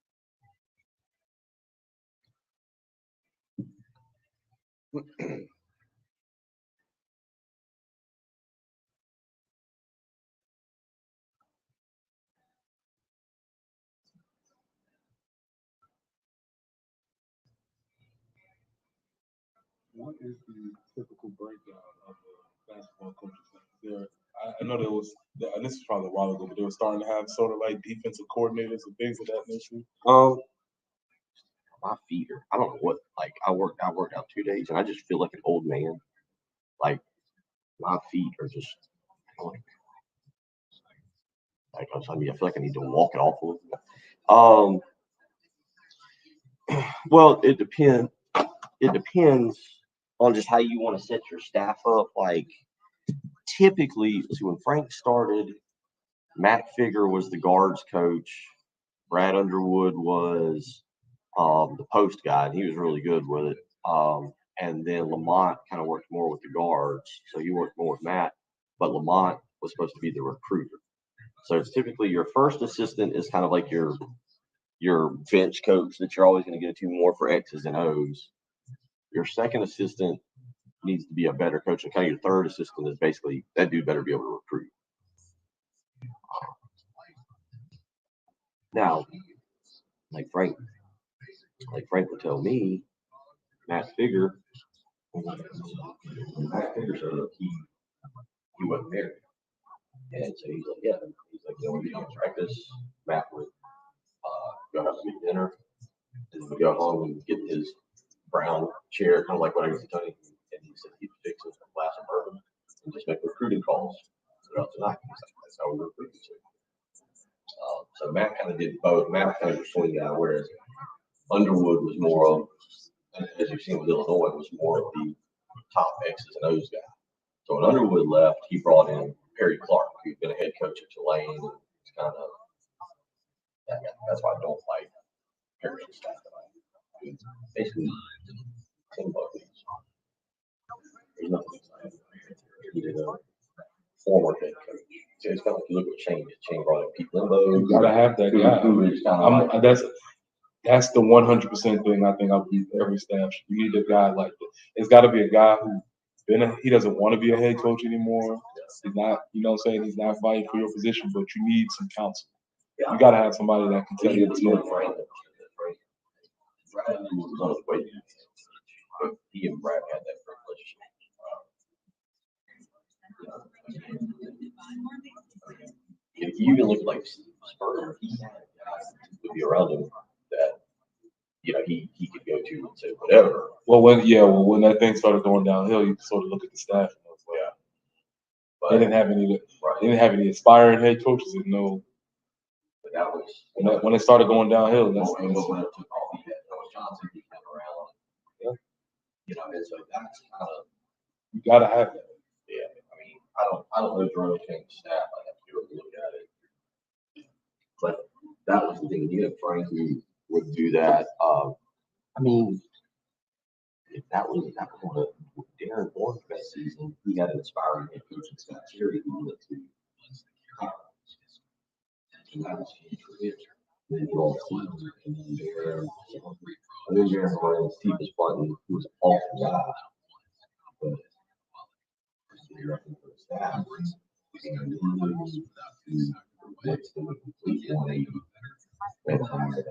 What is the typical breakdown of a basketball coach's thing? I know there was, and this is probably a while ago, but they were starting to have sort of like defensive coordinators and things of that nature. My feet are, I don't know what, like I worked out 2 days and I just feel like an old man. Like my feet are just like I feel like I need to walk it off a little bit. Well, it depends on just how you want to set your staff up. Like typically, let's see, when Frank started, Matt Figger was the guards coach. Brad Underwood was the post guy, and he was really good with it. And then Lamont kind of worked more with the guards, so he worked more with Matt. But Lamont was supposed to be the recruiter. So it's typically your first assistant is kind of like your bench coach that you're always going to go to more for X's and O's. Your second assistant needs to be a better coach, and kind of your third assistant is basically that dude better be able to recruit. Now, like Frank would tell me, Matt Figger said, look, he wasn't married. And so he's like, yeah. He's like, when we don't practice, Matt would go have some dinner, and then we go home and get his brown chair, kind of like what I used to tell you. And he said he'd fix us a glass of bourbon and just make recruiting calls throughout the night. He's like, that's how we recruit. So Matt kind of did both. Matt was kind of a swing guy, whereas Underwood was more of, as you've seen with Illinois, was more of the top X's and O's guy. So when Underwood left, he brought in Perry Clark, who's been a head coach at Tulane. And it's kind of that's why I don't like Perry's staff. He's basically Tim Buckley. There's nothing exciting. He did a former head coach. So it's kind of like you look at Shane. Shane brought in Pete Limbo. You gotta have that guy. Who is kind of like, that's the 100% thing I think every staff should. You need a guy like that. It's got to be a guy who he doesn't want to be a head coach anymore. He's not, you know what I'm saying? He's not fighting for your position, but you need some counsel. You got to have somebody that can tell you what's going on. But he and Brad had that relationship. If you even look like Spurgeon, he had guys would be around him that he could go to and say whatever. Well, when that thing started going downhill, you sort of look at the staff and was like, but they didn't have any. They didn't have any aspiring head coaches and no. But that was when it started going downhill. That's when it took off. He had Noah Johnson. He came around. Yeah. And so that's kind of you gotta have that. Yeah, I mean, I don't know Jerome King's staff. I have to go look at it. But that was the thing. You had Frank who would do that. I mean, if that was one of Darren Bourne's best season. He had an inspiring head coach in Scott Cherry who went to and that was his career. Then you all see and then Darren Bourne, Steve was Button, who was an awful guy. But you're up for the staff. And he went to a complete 180 and hired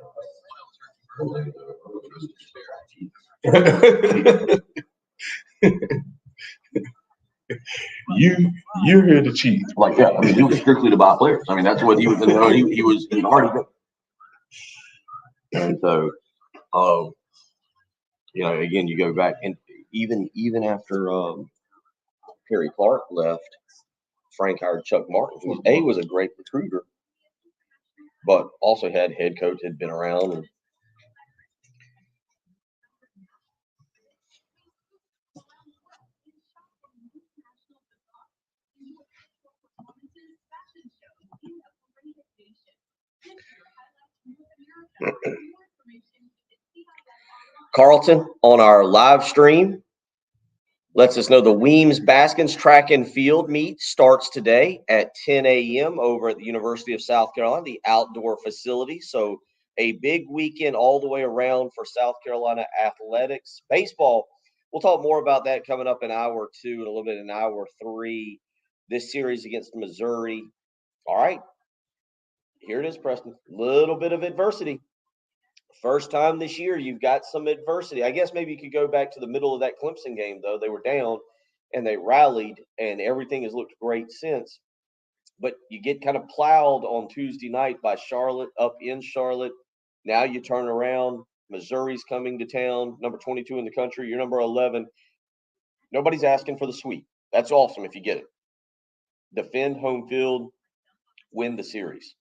You're here to cheat. Like, yeah, I mean, he was strictly to buy players. I mean, that's what he was. He was already. And so, again, you go back and even after Perry Clark left, Frank hired Chuck Martin, who was a great recruiter, but also head coach had been around. And, Carlton on our live stream lets us know the Weems Baskins Track and Field meet starts today at 10 a.m. over at the University of South Carolina, the outdoor facility. So a big weekend all the way around for South Carolina athletics. Baseball, we'll talk more about that coming up in hour 2 and a little bit in hour 3. This series against Missouri. All right. Here it is, Preston. Little bit of adversity. First time this year, you've got some adversity. I guess maybe you could go back to the middle of that Clemson game, though. They were down, and they rallied, and everything has looked great since. But you get kind of plowed on Tuesday night by Charlotte, up in Charlotte. Now you turn around. Missouri's coming to town, number 22 in the country. You're number 11. Nobody's asking for the sweep. That's awesome if you get it. Defend home field, win the series.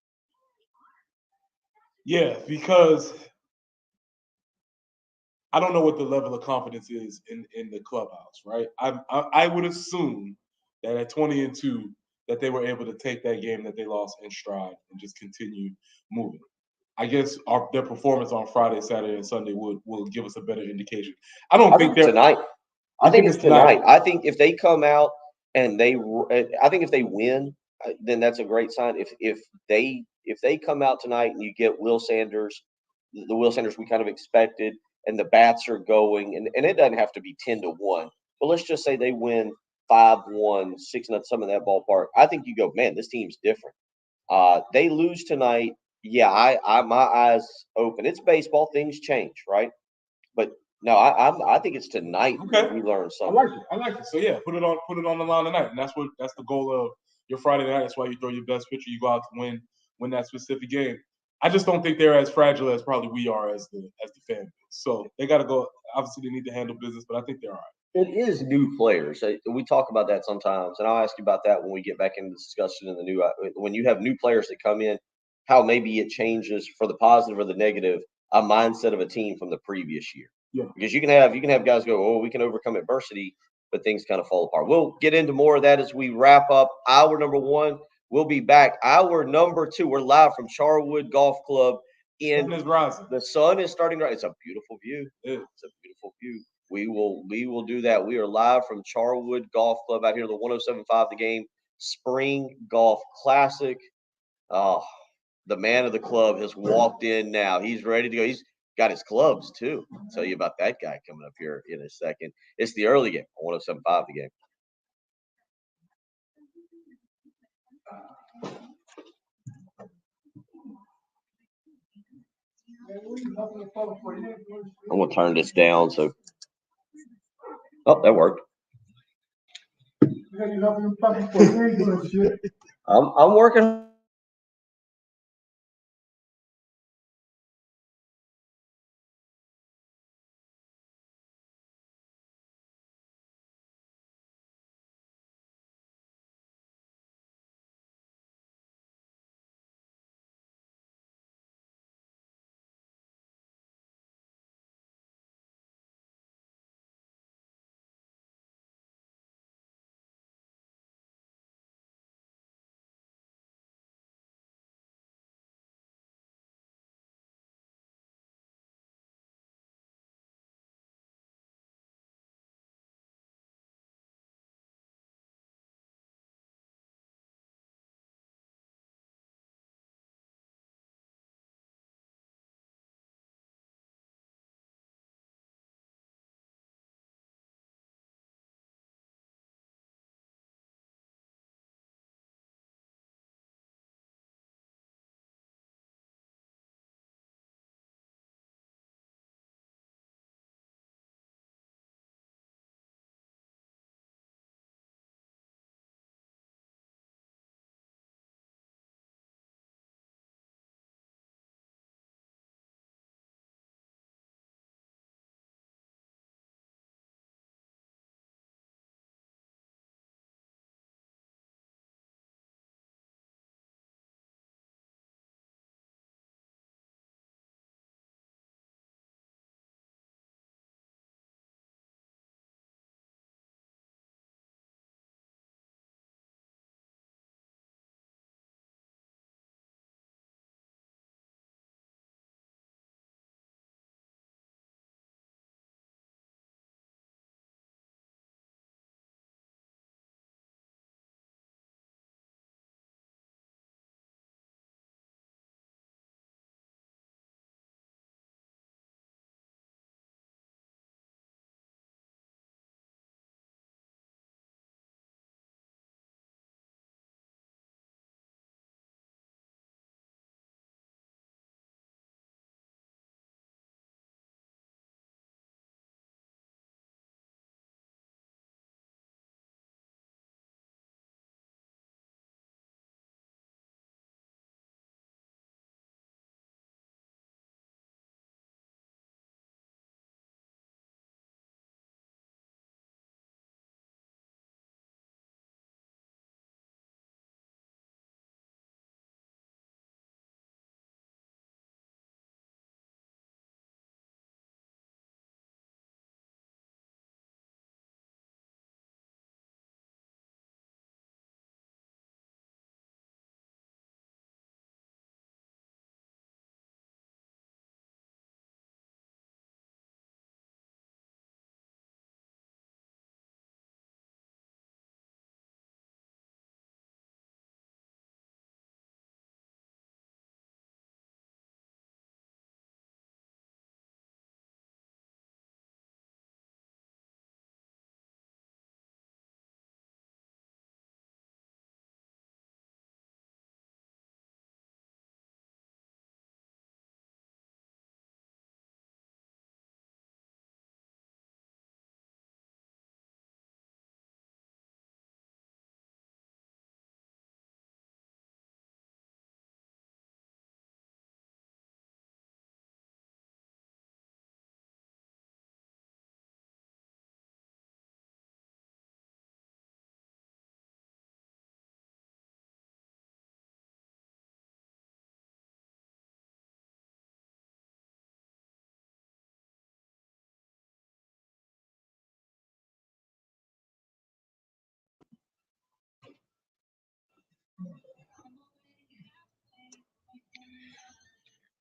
Yeah, because I don't know what the level of confidence is in the clubhouse, right? I would assume that at 20-2 that they were able to take that game that they lost in stride and just continue moving. I guess their performance on Friday, Saturday, and Sunday will give us a better indication. I think they're tonight. I think it's tonight. I think if they come out and I think if they win, then that's a great sign. If they come out tonight and you get Will Sanders, the Will Sanders we kind of expected, and the bats are going, and it doesn't have to be 10-1, but let's just say they win 5-1, 6-0, some of that ballpark. I think you go, man, this team's different. They lose tonight. Yeah, I my eyes open. It's baseball; things change, right? But no, I think it's tonight okay. We learn something. I like it. So yeah, put it on the line tonight, and that's the goal of your Friday night. That's why you throw your best pitcher. You go out to win that specific game. I just don't think they're as fragile as probably we are as the fan base. So they got to go. Obviously, they need to handle business, but I think they're all right. It is new players. We talk about that sometimes, and I'll ask you about that when we get back into the discussion in the new. When you have new players that come in, how maybe it changes for the positive or the negative a mindset of a team from the previous year. Yeah. Because you can have guys go, oh, we can overcome adversity, but things kind of fall apart. We'll get into more of that as we wrap up hour number 1. We'll be back. Hour number 2, we're live from Charwood Golf Club. Sun is rising. The sun is starting to rise. It's a beautiful view. Yeah. It's a beautiful view. We will do that. We are live from Charwood Golf Club out here, the 107.5 The Game Spring Golf Classic. Oh, the man of the club has walked in now. He's ready to go. He's got his clubs too. I'll tell you about that guy coming up here in a second. It's the early game, 107.5 The Game. I'm gonna turn this down so. Oh, that worked. I'm working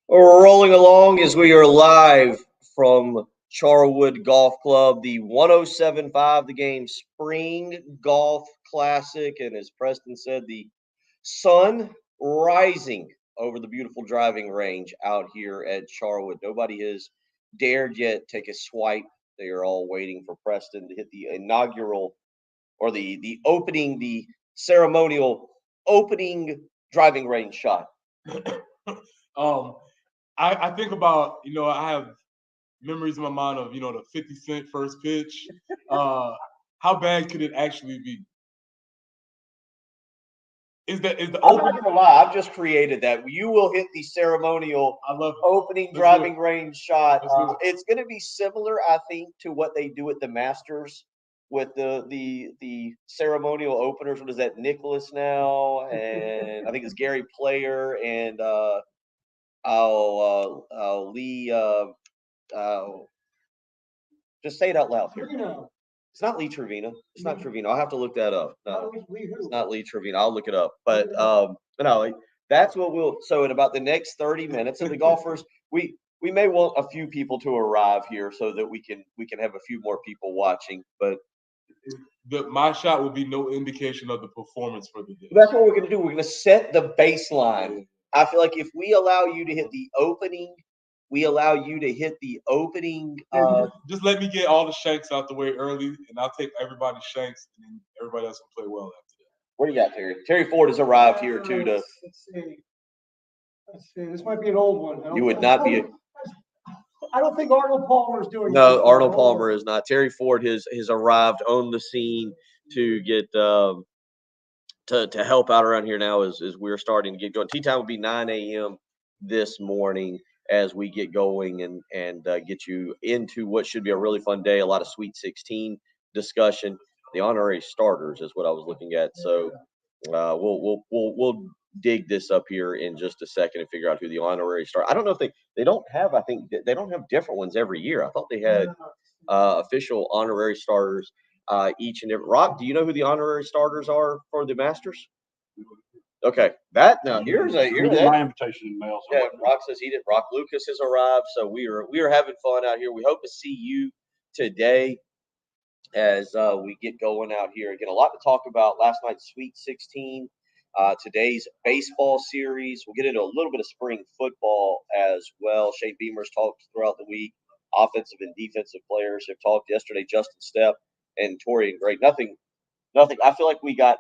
Rolling along as we are live from Charwood Golf Club, the 107.5 The Game Spring Golf Classic. And as Preston said, the sun rising over the beautiful driving range out here at Charwood. Nobody has dared yet take a swipe. They are all waiting for Preston to hit the inaugural or the opening, the ceremonial opening driving range shot. I think about, I have memories in my mind of, the 50 Cent first pitch. How bad could it actually be? Is the I'm not gonna lie, I've just created that. You will hit the ceremonial I love it. opening Let's driving range shot. Let's do it. It's going to be similar, I think, to what they do at the Masters with the ceremonial openers. What is that, Nicholas now? And I think it's Gary Player and Lee. Just say it out loud here. It's not Lee Trevino. It's not Trevino. I'll have to look that up. No, it's not Lee Trevino. I'll look it up. But no, that's what we'll. So in about the next 30 minutes, and the golfers, we may want a few people to arrive here so that we can have a few more people watching. But my shot will be no indication of the performance for the day. that's what we're going to do. We're going to set the baseline. I feel like if we allow you to hit the opening. We allow you to hit the opening. Just let me get all the shanks out the way early, and I'll take everybody's shanks, and then everybody else will play well after that. What do you got, Terry? Terry Ford has arrived here too. Let's see. This might be an old one. You would not be. I don't think Arnold Palmer is doing. No, Arnold Palmer is not. Terry Ford has arrived on the scene to get to help out around here now as we're starting to get going. Tea time will be 9 a.m. this morning as we get going and get you into what should be a really fun day. A lot of Sweet 16 discussion. The honorary starters is what I was looking at. So we'll dig this up here in just a second and figure out who the honorary starter. I don't know if they don't have. I think they don't have different ones every year. I thought they had official honorary starters each and every. Rock, do you know who the honorary starters are for the Masters? Okay, here's my invitation in mail. Yeah, Rock says he did. Rock Lucas has arrived, so we are having fun out here. We hope to see you today as we get going out here. Again, a lot to talk about. Last night's Sweet 16, today's baseball series. We'll get into a little bit of spring football as well. Shane Beamer's talked throughout the week. Offensive and defensive players have talked yesterday. Justin Stepp and Torian Gray. Nothing. I feel like we got.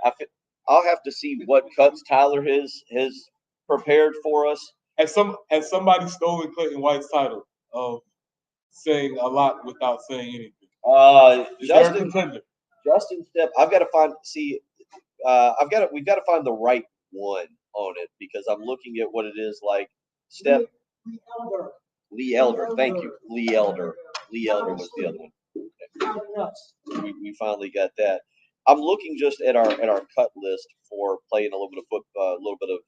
I'll have to see what cuts Tyler has prepared for us. Has somebody stolen Clayton White's title of saying a lot without saying anything? Justin Stepp. I've got to find. See, we've got to find the right one on it because I'm looking at what it is like. Stepp. Lee Elder. Thank you, Lee Elder. Lee Elder was the other one. We finally got that. I'm looking just at our cut list for playing a little bit of a little bit of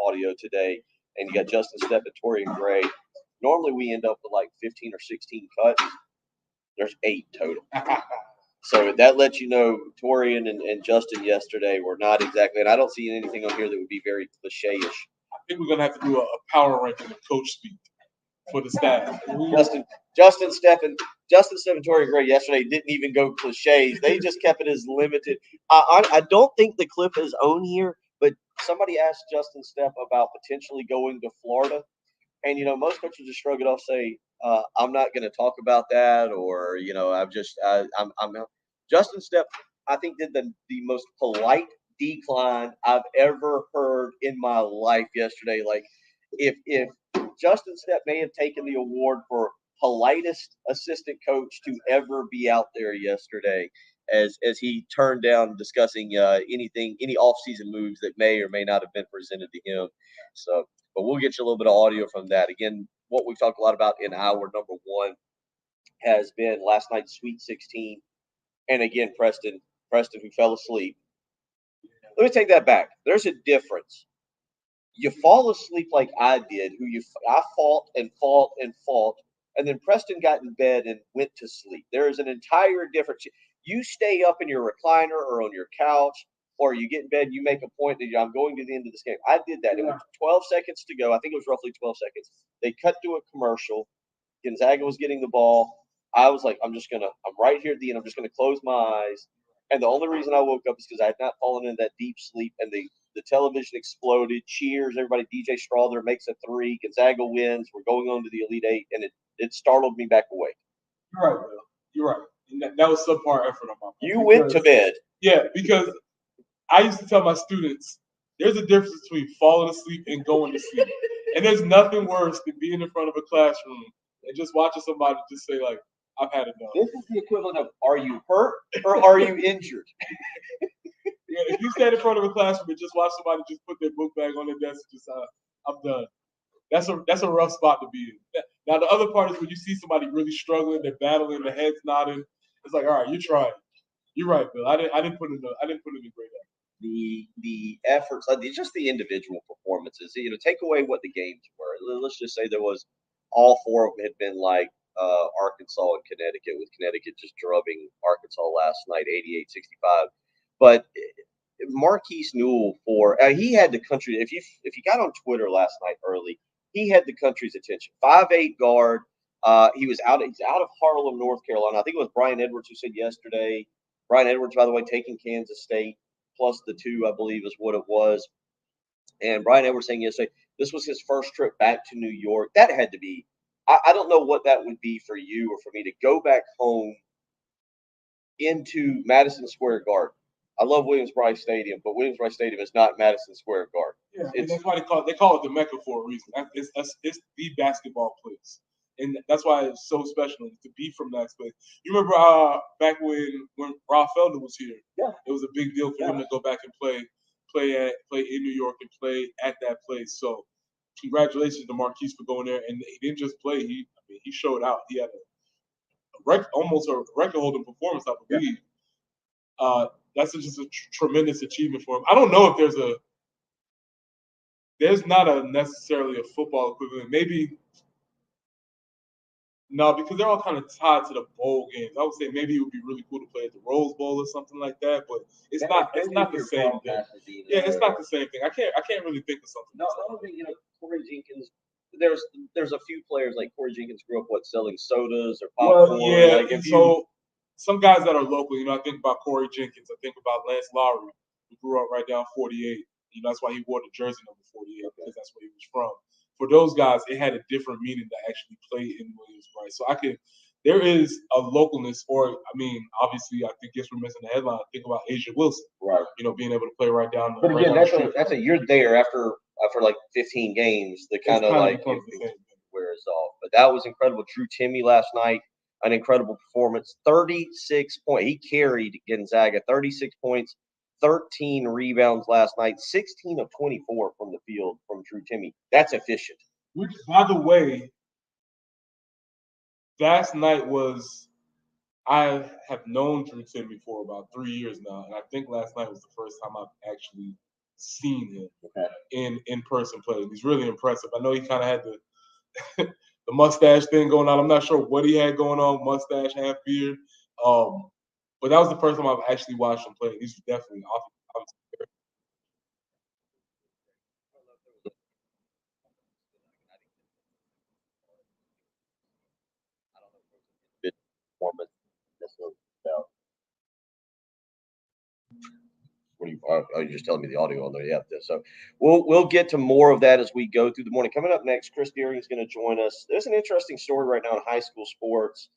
audio today, and you got Justin Stepp and Torian Gray. Normally we end up with like 15 or 16 cuts. There's 8 total. So that lets you know Torian and Justin yesterday were not exactly, and I don't see anything on here that would be very cliche-ish. I think we're gonna have to do a power ranking of coach speak for the staff. Justin Stepp and Torian Gray yesterday didn't even go cliches. They just kept it as limited. I don't think the clip is on here, but somebody asked Justin Stepp about potentially going to Florida. And, most coaches just shrug it off, say, I'm not going to talk about that. Or, I'm Justin Stepp, I think, did the most polite decline I've ever heard in my life yesterday. Like, if Justin Stepp may have taken the award for politest assistant coach to ever be out there yesterday as he turned down discussing any offseason moves that may or may not have been presented to him. So, but we'll get you a little bit of audio from that. Again, what we've talked a lot about in hour number 1 has been last night's Sweet 16. And again, Preston who fell asleep. Let me take that back. There's a difference. You fall asleep like I did, I fought and fought and fought, and then Preston got in bed and went to sleep. There is an entire difference. You stay up in your recliner or on your couch, or you get in bed, you make a point that I'm going to the end of this game. I did that. It was 12 seconds to go. I think it was roughly 12 seconds. They cut to a commercial. Gonzaga was getting the ball. I was like, I'm right here at the end. I'm just going to close my eyes. And the only reason I woke up is because I had not fallen into that deep sleep. And the television exploded. Cheers. Everybody, DJ Strawther makes a three. Gonzaga wins. We're going on to the Elite Eight. And it startled me back awake. You're right, Bill. You're right. And that was subpar effort on my part. You went to bed. Yeah, because I used to tell my students, there's a difference between falling asleep and going to sleep. And there's nothing worse than being in front of a classroom and just watching somebody just say, like, I've had enough. This is the equivalent of, are you hurt or are you injured? Yeah, if you stand in front of a classroom and just watch somebody just put their book bag on their desk and just, I'm done. That's a rough spot to be in. Now, the other part is when you see somebody really struggling, they're battling, their head's nodding. It's like, all right, you're trying. You're right, Bill. I didn't put in a great effort. The efforts, just the individual performances. Take away what the games were. Let's just say there was all four of them had been like Arkansas and Connecticut, with Connecticut just drubbing Arkansas last night, 88-65. But Marquise Newell he had the country. If you got on Twitter last night early, he had the country's attention. 5'8" guard. He's out of Harlem, North Carolina. I think it was Brian Edwards who said yesterday. Brian Edwards, by the way, taking Kansas State plus the 2, I believe, is what it was. And Brian Edwards saying yesterday this was his first trip back to New York. That had to be. I don't know what that would be for you or for me to go back home into Madison Square Garden. I love Williams-Brice Stadium, but Williams-Brice Stadium is not Madison Square Garden. Yeah, and that's why they call it the Mecca for a reason. It's the basketball place, and that's why it's so special to be from that place. You remember back when Ralph Felder was here? Yeah, it was a big deal for him to go back and play in New York and play at that place. So, congratulations to Marquise for going there, and he didn't just play. He showed out. He had almost a record-holding performance, I believe. Yeah. That's just a tremendous achievement for him. I don't know if there's not necessarily a football equivalent. Maybe no, because they're all kind of tied to the bowl games. I would say maybe it would be really cool to play at the Rose Bowl or something like that, but it's not the same thing. Yeah, it's not the same thing. I can't really think of something. No, I don't think Corey Jenkins. There's a few players like Corey Jenkins grew up selling sodas or popcorn. Well, yeah, so some guys that are local, I think about Corey Jenkins. I think about Lance Lowry, who grew up right down 48. That's why he wore the jersey number 48, because that's where he was from. For those guys, it had a different meaning to actually play in Williams-Brice. So there is a localness, obviously, I think we're missing the headline. Think about Asia Wilson, right? Being able to play right down. But again, that's you're there after like 15 games. The kind of like wears off. But that was incredible. Drew Timme last night, an incredible performance. 36 points. He carried Gonzaga. 36 points. 13 rebounds last night, 16 of 24 from the field from Drew Timme. That's efficient. Which, by the way, last night I have known Drew Timme for about 3 years now, and I think last night was the first time I've actually seen him in person play. He's really impressive. I know he kind of had the the mustache thing going on. I'm not sure what he had going on, mustache, half beard. But that was the first time I've actually watched him play. He's definitely performance. You're just telling me the audio on there. Yeah. So we'll get to more of that as we go through the morning. Coming up next, Chris Deering is going to join us. There's an interesting story right now in high school sports.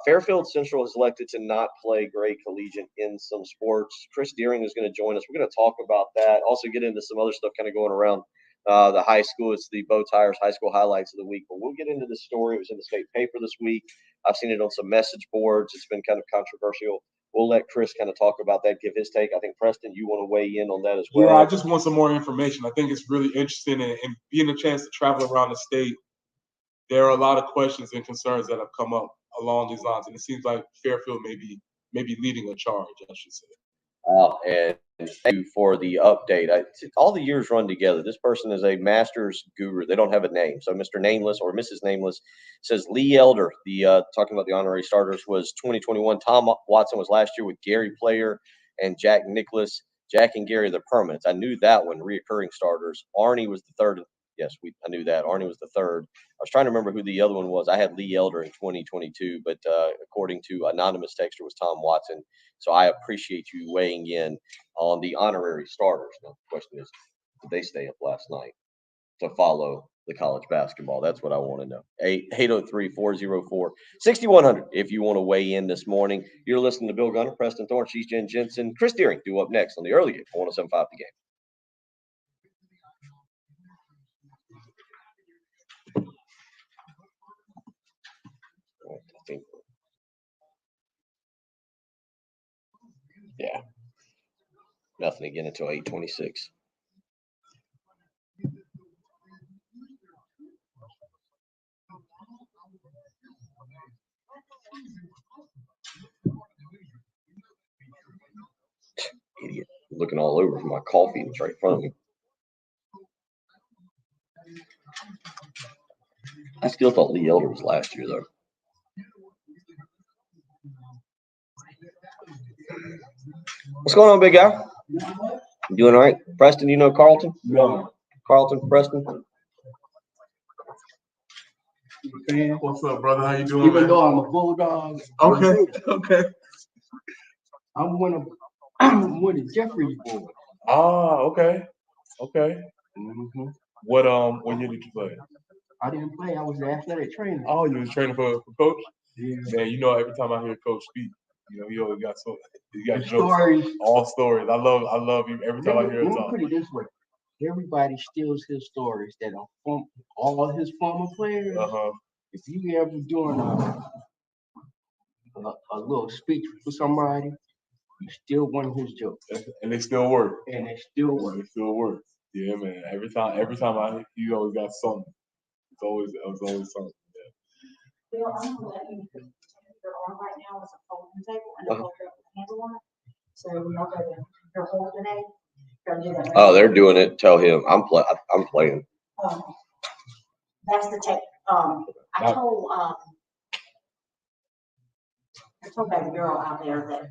Fairfield Central has elected to not play Gray Collegiate in some sports. Chris Deering is going to join us. We're going to talk about that. Also get into some other stuff kind of going around the high school. It's the Bow Tires High School Highlights of the Week. But we'll get into this story. It was in the state paper this week. I've seen it on some message boards. It's been kind of controversial. We'll let Chris kind of talk about that, give his take. I think, Preston, you want to weigh in on that as well. Yeah, I just want some more information. I think it's really interesting, and being a chance to travel around the state, there are a lot of questions and concerns that have come up along these lines, and it seems like Fairfield may be leading a charge, I should say. And thank you for the update. All the years run together. This person is a master's guru. They don't have a name. So Mr. Nameless or Mrs. Nameless says Lee Elder, talking about the honorary starters, was 2021. Tom Watson was last year with Gary Player and Jack Nicholas. Jack and Gary, the permanents. I knew that one. Reoccurring starters. Arnie was the third. Yes, I knew that. Arnie was the third. I was trying to remember who the other one was. I had Lee Elder in 2022, but according to anonymous texter was Tom Watson. So I appreciate you weighing in on the honorary starters. Now the question is, did they stay up last night to follow the college basketball? That's what I want to know. 803-404-6100 if you want to weigh in this morning. You're listening to Bill Gunner, Preston Thorne, she's Jen Jensen, Chris Deering due up next on the early game on 107.5 The Game. I think, yeah, nothing again until 8:26. Idiot. Looking all over for my coffee that's right in front of me. I still thought Lee Elder was last year, though. What's going on, big guy? You doing all right? Preston, you know Carlton? No. Carlton, Preston? What's up, brother? How you doing, Even man? though I'm a Bulldog. Okay, okay. I'm one of Jeffrey's boys. Ah, okay, okay. Mm-hmm. What year did you play? I didn't play. I was the athletic trainer. Oh, you was training for coach? Yeah. Man, you know, every time I hear coach speak, you know, he always got he got The jokes, stories. all stories. I love you every time I hear him Let me talk. put it this way. Everybody steals his stories that are from all his former players. If you ever doing a little speech for somebody, you steal one of his jokes. And they still work. And they still work. They still work. Yeah, man. Every time you always got something. It's always something. Bill, I'm gonna let you, your arm right now is a folding table and a holder with a handle on it. So when y'all go to your holding aid, go do that. Oh, they're doing it. Tell him I'm playing. That's the tech, I told that girl out there that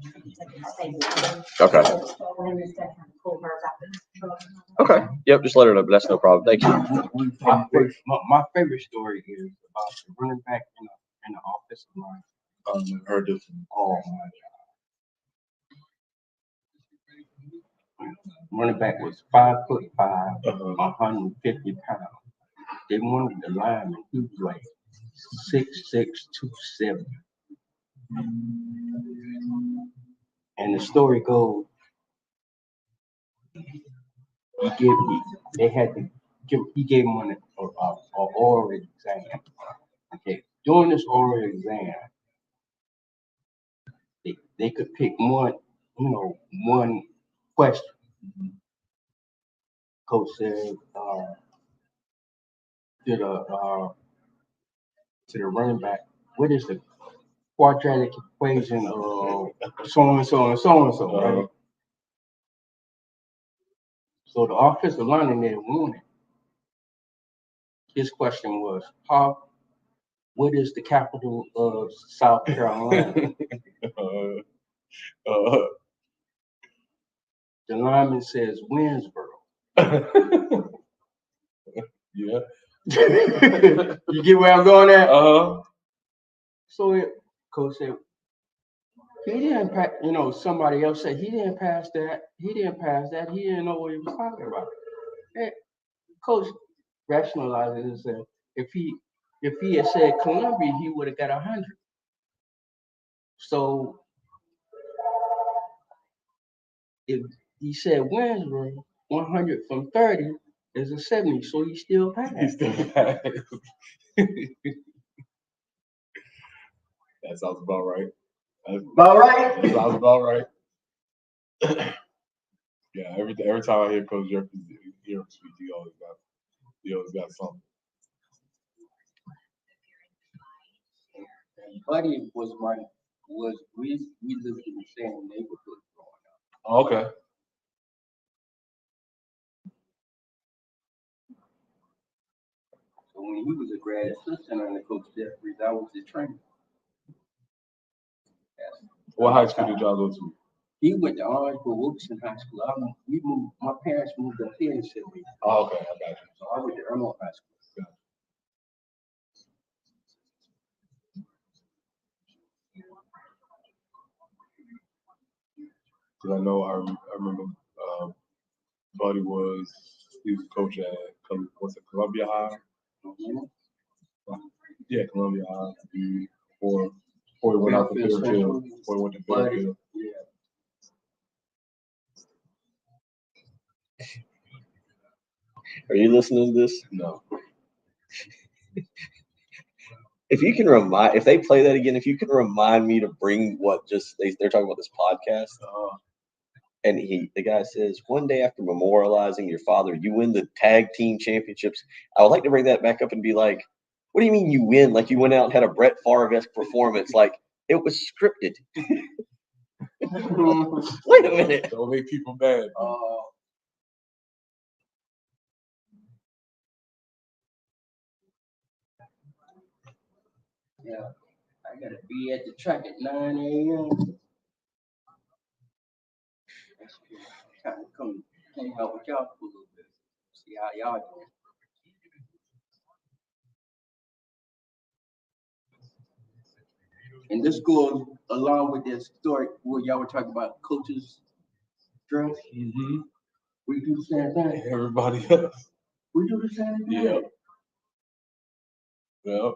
I think. Okay. When we said to pull hers out the truck. Okay. Yep. Just let her know. But that's no problem. Thank you. My favorite story is about the running back in the offensive line. Heard this. Oh my God. Running back was 5'5", 150 pounds. They wanted the lineman. He was like 6'6", 270. And the story goes, he gave him an oral exam. Okay, during this oral exam, they could pick one question. Coach said to the running back, what is the quadratic equation of so and so and so and so, right? So the offensive lineman there wanted. His question was, what is the capital of South Carolina? The lineman says Winsboro. Yeah. You get where I'm going at? So coach said, he didn't pass, somebody else said he didn't pass that. He didn't pass that. He didn't know what he was talking about. And coach rationalized it and said, if he had said Columbia, he would have got 100. So if he said Winsboro, 100 from 30 is a 70, so he still passed. That sounds about right. About right? That sounds about right. Yeah, every time I hear Coach Jeffries hear him speak, he always got something. Buddy we lived in the same neighborhood growing up. Oh, okay. So when he was a grad assistant under Coach Jeffries, I was his trainer. What high school did y'all go to? He went to Orangeburg Wilkerson High School. We moved. My parents moved up here in St. Louis. Oh, okay, I got you. So I went to Irmo High School. Cause I know I remember Buddy he was a coach at Columbia High. Yeah, Columbia High. Before he went out to Fairfield. Before he went to Fairfield. Yeah. Are you listening to this? No. If they play that again, if you can remind me to bring what they're talking about this podcast. And the guy says, one day after memorializing your father, you win the tag team championships. I would like to bring that back up and be like, what do you mean you win? Like you went out and had a Brett Favre-esque performance. Like it was scripted. Wait a minute. Don't make people mad. Yeah. I gotta be at the track at 9 a.m. Trying to come hang out with y'all for a little bit. See how y'all doing. And this goes along with this story where y'all were talking about coaches' dress. Mm-hmm. We do the same thing. Everybody else. We do the same thing. Yeah. Yeah.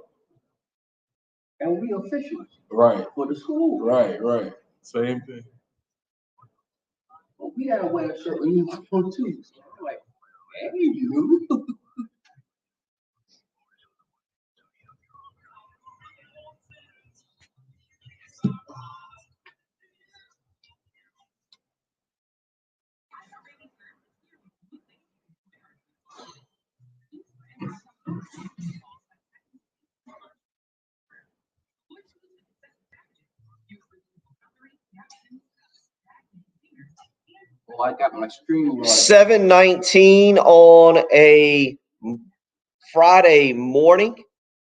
And we officials. Right. For the school. Right. Same thing. Well, we gotta wear a shirt when you on Tuesday. I'm like, hey, you. Well, I got my stream on. 7:19 on a Friday morning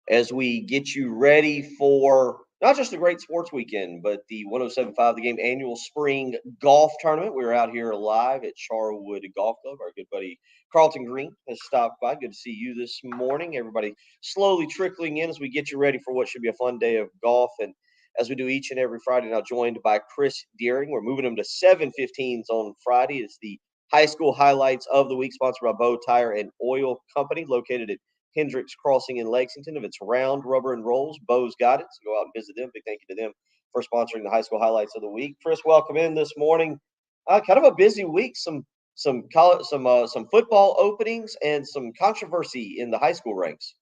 as we get you ready for not just a great sports weekend, but the 107.5 The Game annual spring golf tournament. We're out here live at Charwood Golf Club. Our good buddy Carlton Green has stopped by. Good to see you this morning. Everybody slowly trickling in as we get you ready for what should be a fun day of golf. And as we do each and every Friday, now joined by Chris Deering. We're moving them to 7:15s on Friday. It's the high school highlights of the week, sponsored by Bow Tire and Oil Company, located at Hendricks Crossing in Lexington. If it's round, rubber, and rolls, Bo's got it. So go out and visit them. Big thank you to them for sponsoring the high school highlights of the week. Chris, welcome in this morning. Kind of a busy week. Some football openings and some controversy in the high school ranks.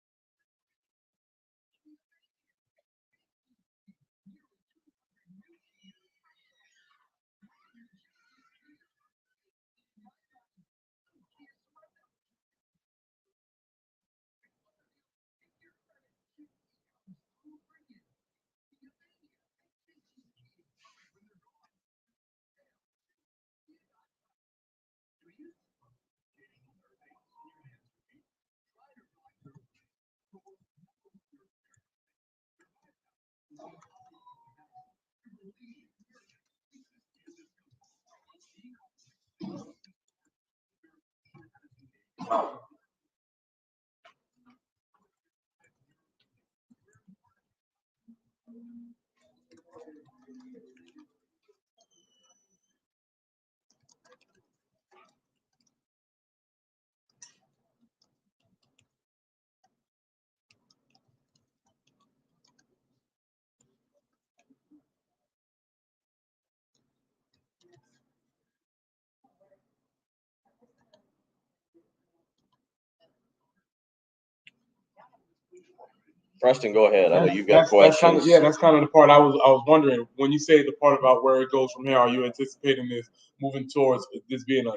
Preston, go ahead. I know you've got questions. That's kind of the part I was wondering. When you say the part about where it goes from here, are you anticipating this moving towards this being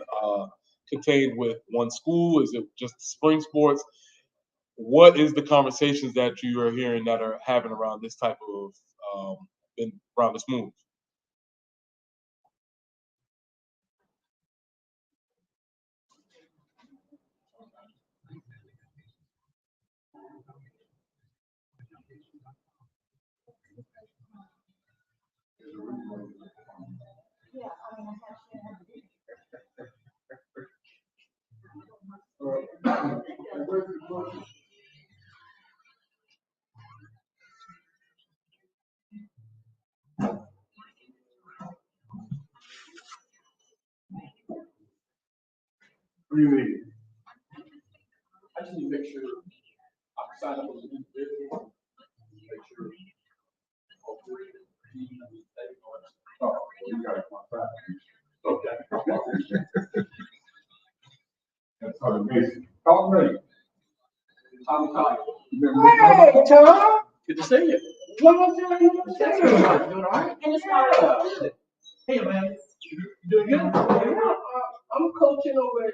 contained with one school? Is it just spring sports? What is the conversations that you are hearing that are having around this type of around this move? do you mean? I just need to make sure I sign up as an individual. Make sure. Oh, you got it. Okay. That's how it is. Call me. Tom. Hey, Tom. Good to see you. Doing all right? Hey, man. You doing good? Yeah, I'm coaching over at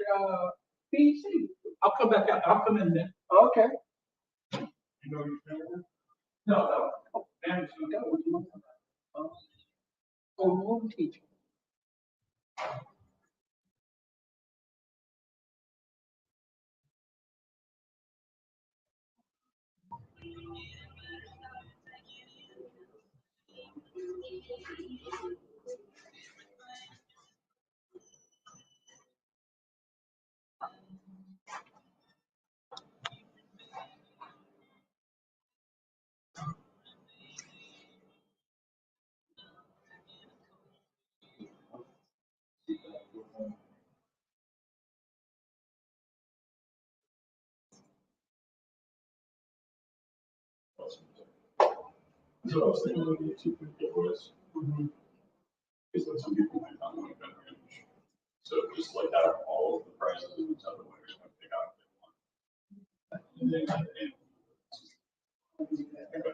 PC. I'll come back out. I'll come in there. Okay. You know your family? No. Man, you got what you want. Home teacher. So I was thinking maybe the two people is that some people might not want to go range. So just like out of all of the prices of these other winners, might pick out if they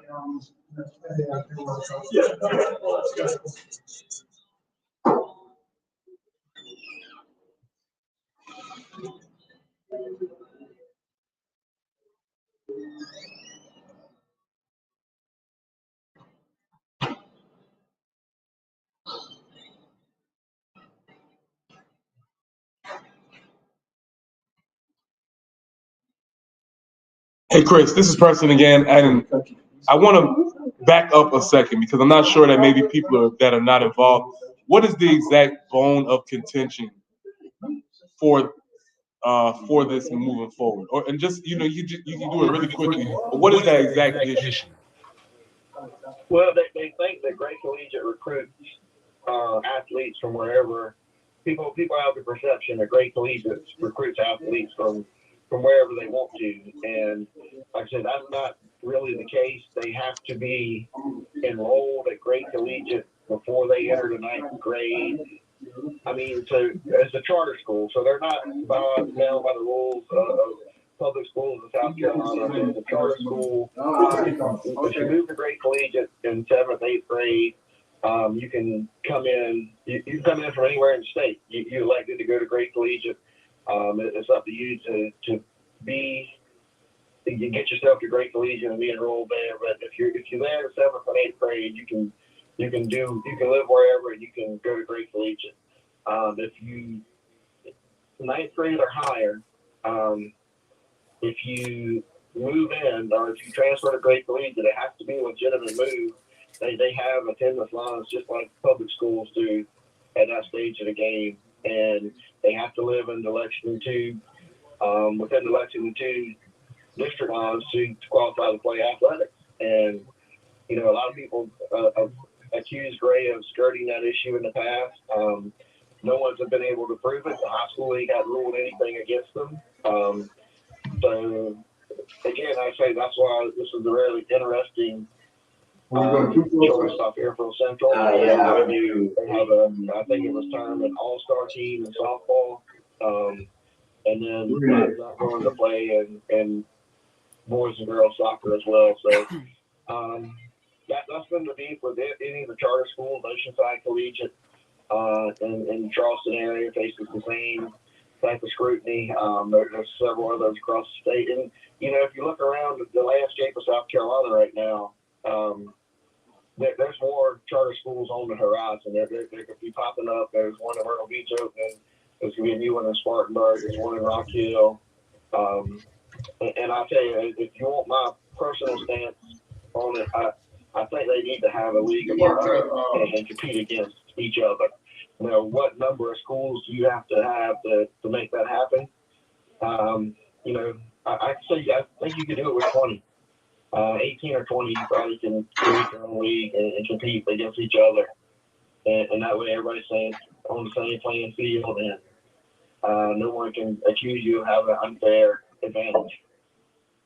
want. Yeah, well, that's good. Hey, Chris, this is Preston again, and I want to back up a second because I'm not sure that maybe people that are not involved. What is the exact bone of contention for this moving forward? And just you can do it really quickly. But what is that exact issue? Well, they think that Great Collegiate recruits athletes from wherever. People have the perception that Great Collegiate recruits athletes from wherever they want to, and like I said, that's not really the case. They have to be enrolled at Great Collegiate before they enter the 9th grade. I mean, so it's a charter school, so they're not bound down by the rules of public schools in South Carolina. So it's a charter school. If you move to Great Collegiate in 7th, 8th grade, you can come in. You can come in from anywhere in the state. You elected to go to Great Collegiate. It's up to you to get yourself to Great Collegiate and be enrolled there. But if you're there in 7th and 8th grade, you can live wherever and you can go to Great Collegiate. If you 9th grade or higher, if you move in or if you transfer to Great Collegiate, it has to be a legitimate move. They have attendance lines just like public schools do at that stage of the game, and they have to live in the Lexington 2, within the Lexington 2 district lines to qualify to play athletics. And a lot of people have accused Gray of skirting that issue in the past. No one's been able to prove it. The high school league hasn't ruled anything against them. So again, I say that's why this is a really interesting choice off Airfield Central. They have I think it was termed an all-star team in softball, and then not going to play in boys and girls soccer as well. So that's been the beef with any of the charter schools. Oceanside Collegiate in the Charleston area faces the same type of scrutiny. There's several others across the state, and if you look around the landscape of South Carolina right now, there's more charter schools on the horizon. They're going to be popping up. There's one in Myrtle Beach opening. There's going to be a new one in Spartanburg. There's one in Rock Hill. And I'll tell you, if you want my personal stance on it, I think they need to have a league of their own and compete against each other. What number of schools do you have to make that happen? I think you could do it with 20. 18 or 20, you probably can create your own league and compete against each other. And that way everybody's on the same playing field. And no one can accuse you of having an unfair advantage.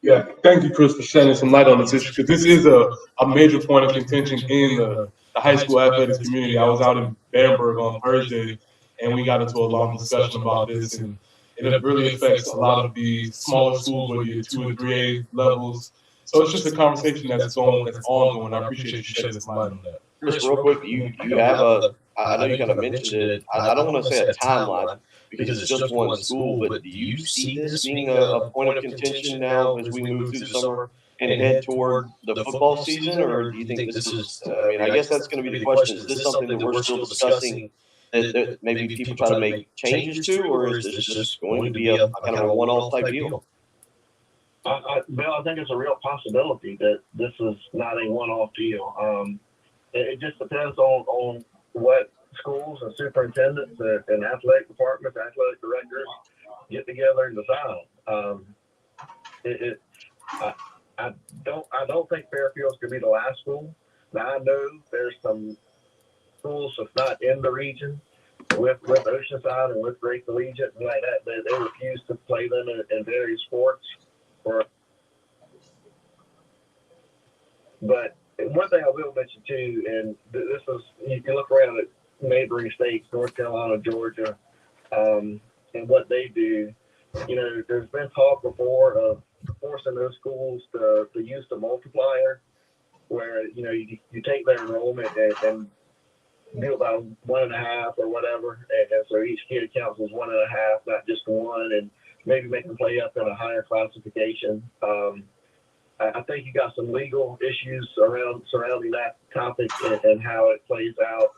Yeah, thank you, Chris, for shedding some light on this issue, because this is a major point of contention in the high school athletics community. I was out in Bamberg on Thursday, and we got into a long discussion about this, and it really affects a lot of the smaller schools, whether you're 2 and 3A levels. So it's just a conversation that's ongoing. I appreciate you shedding some light on that. Chris, real quick, you have I know you kind of mentioned it. I don't want to say a timeline because it's just one school, but do you see this being a point of contention now as we move through the summer and head toward the football season, or do you think this is? I mean, I guess that's going to be the question: is this something that we're still discussing that maybe people try to make changes to, or is this just going to be a kind of a one-off type deal? Bill, I think it's a real possibility that this is not a one-off deal. It just depends on what schools and superintendents and athletic departments, athletic directors get together and decide. I don't think Fairfield's going to be the last school. Now I know there's some schools that's not in the region with Oceanside and with Great Collegiate and like that. They refuse to play them in various sports. But one thing I will mention too, and this is, you can look around at neighboring states, North Carolina, Georgia, and what they do. You know, there's been talk before of forcing those schools to use the multiplier, where you know you take their enrollment and do about 1.5 or whatever, and so each kid counts as 1.5, not just one, and maybe make them play up in a higher classification. I think you got some legal issues surrounding that topic and how it plays out.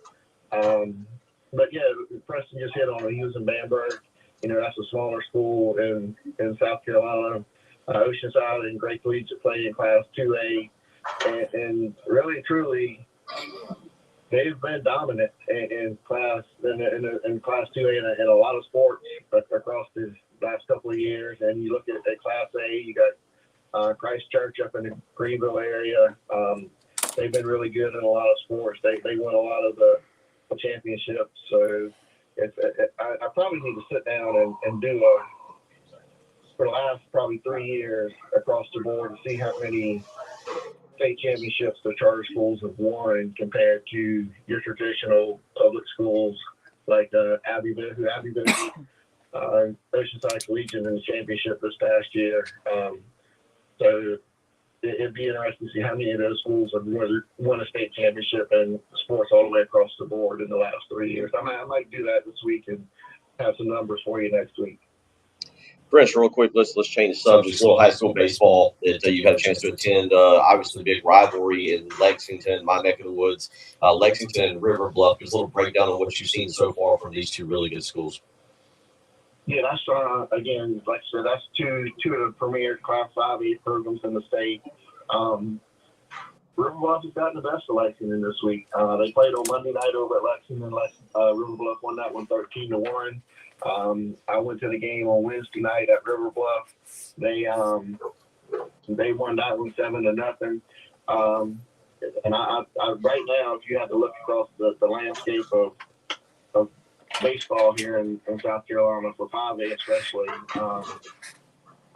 But yeah, Preston just hit on it. He was in Bamberg. You know, that's a smaller school in South Carolina. Oceanside and Great Collegiate play in Class 2A, and really truly, they've been dominant in Class 2A in a lot of sports across the last couple of years. And you look at Class A, you got Christchurch up in the Greenville area. They've been really good in a lot of sports. They won a lot of the championships. So I probably need to sit down and do for the last probably 3 years across the board to see how many state championships the charter schools have won compared to your traditional public schools like Abbeville Oceanside Collegiate in the championship this past year. So it'd be interesting to see how many of those schools have won a state championship in sports all the way across the board in the last 3 years. I might do that this week and have some numbers for you next week. Chris, real quick, let's change the subject. A little high school baseball that you had a chance to attend. Obviously, the big rivalry in Lexington, my neck of the woods. Lexington and River Bluff. Just a little breakdown on what you've seen so far from these two really good schools. Yeah, that's again, like I said, that's two of the premier Class 5A programs in the state. River Bluff has gotten the best of Lexington this week. They played on Monday night over at Lexington. River Bluff won that one 13-1. I went to the game on Wednesday night at River Bluff. They won that one 7-0. And I right now, if you had to look across the landscape of baseball here in South Carolina for 5A especially,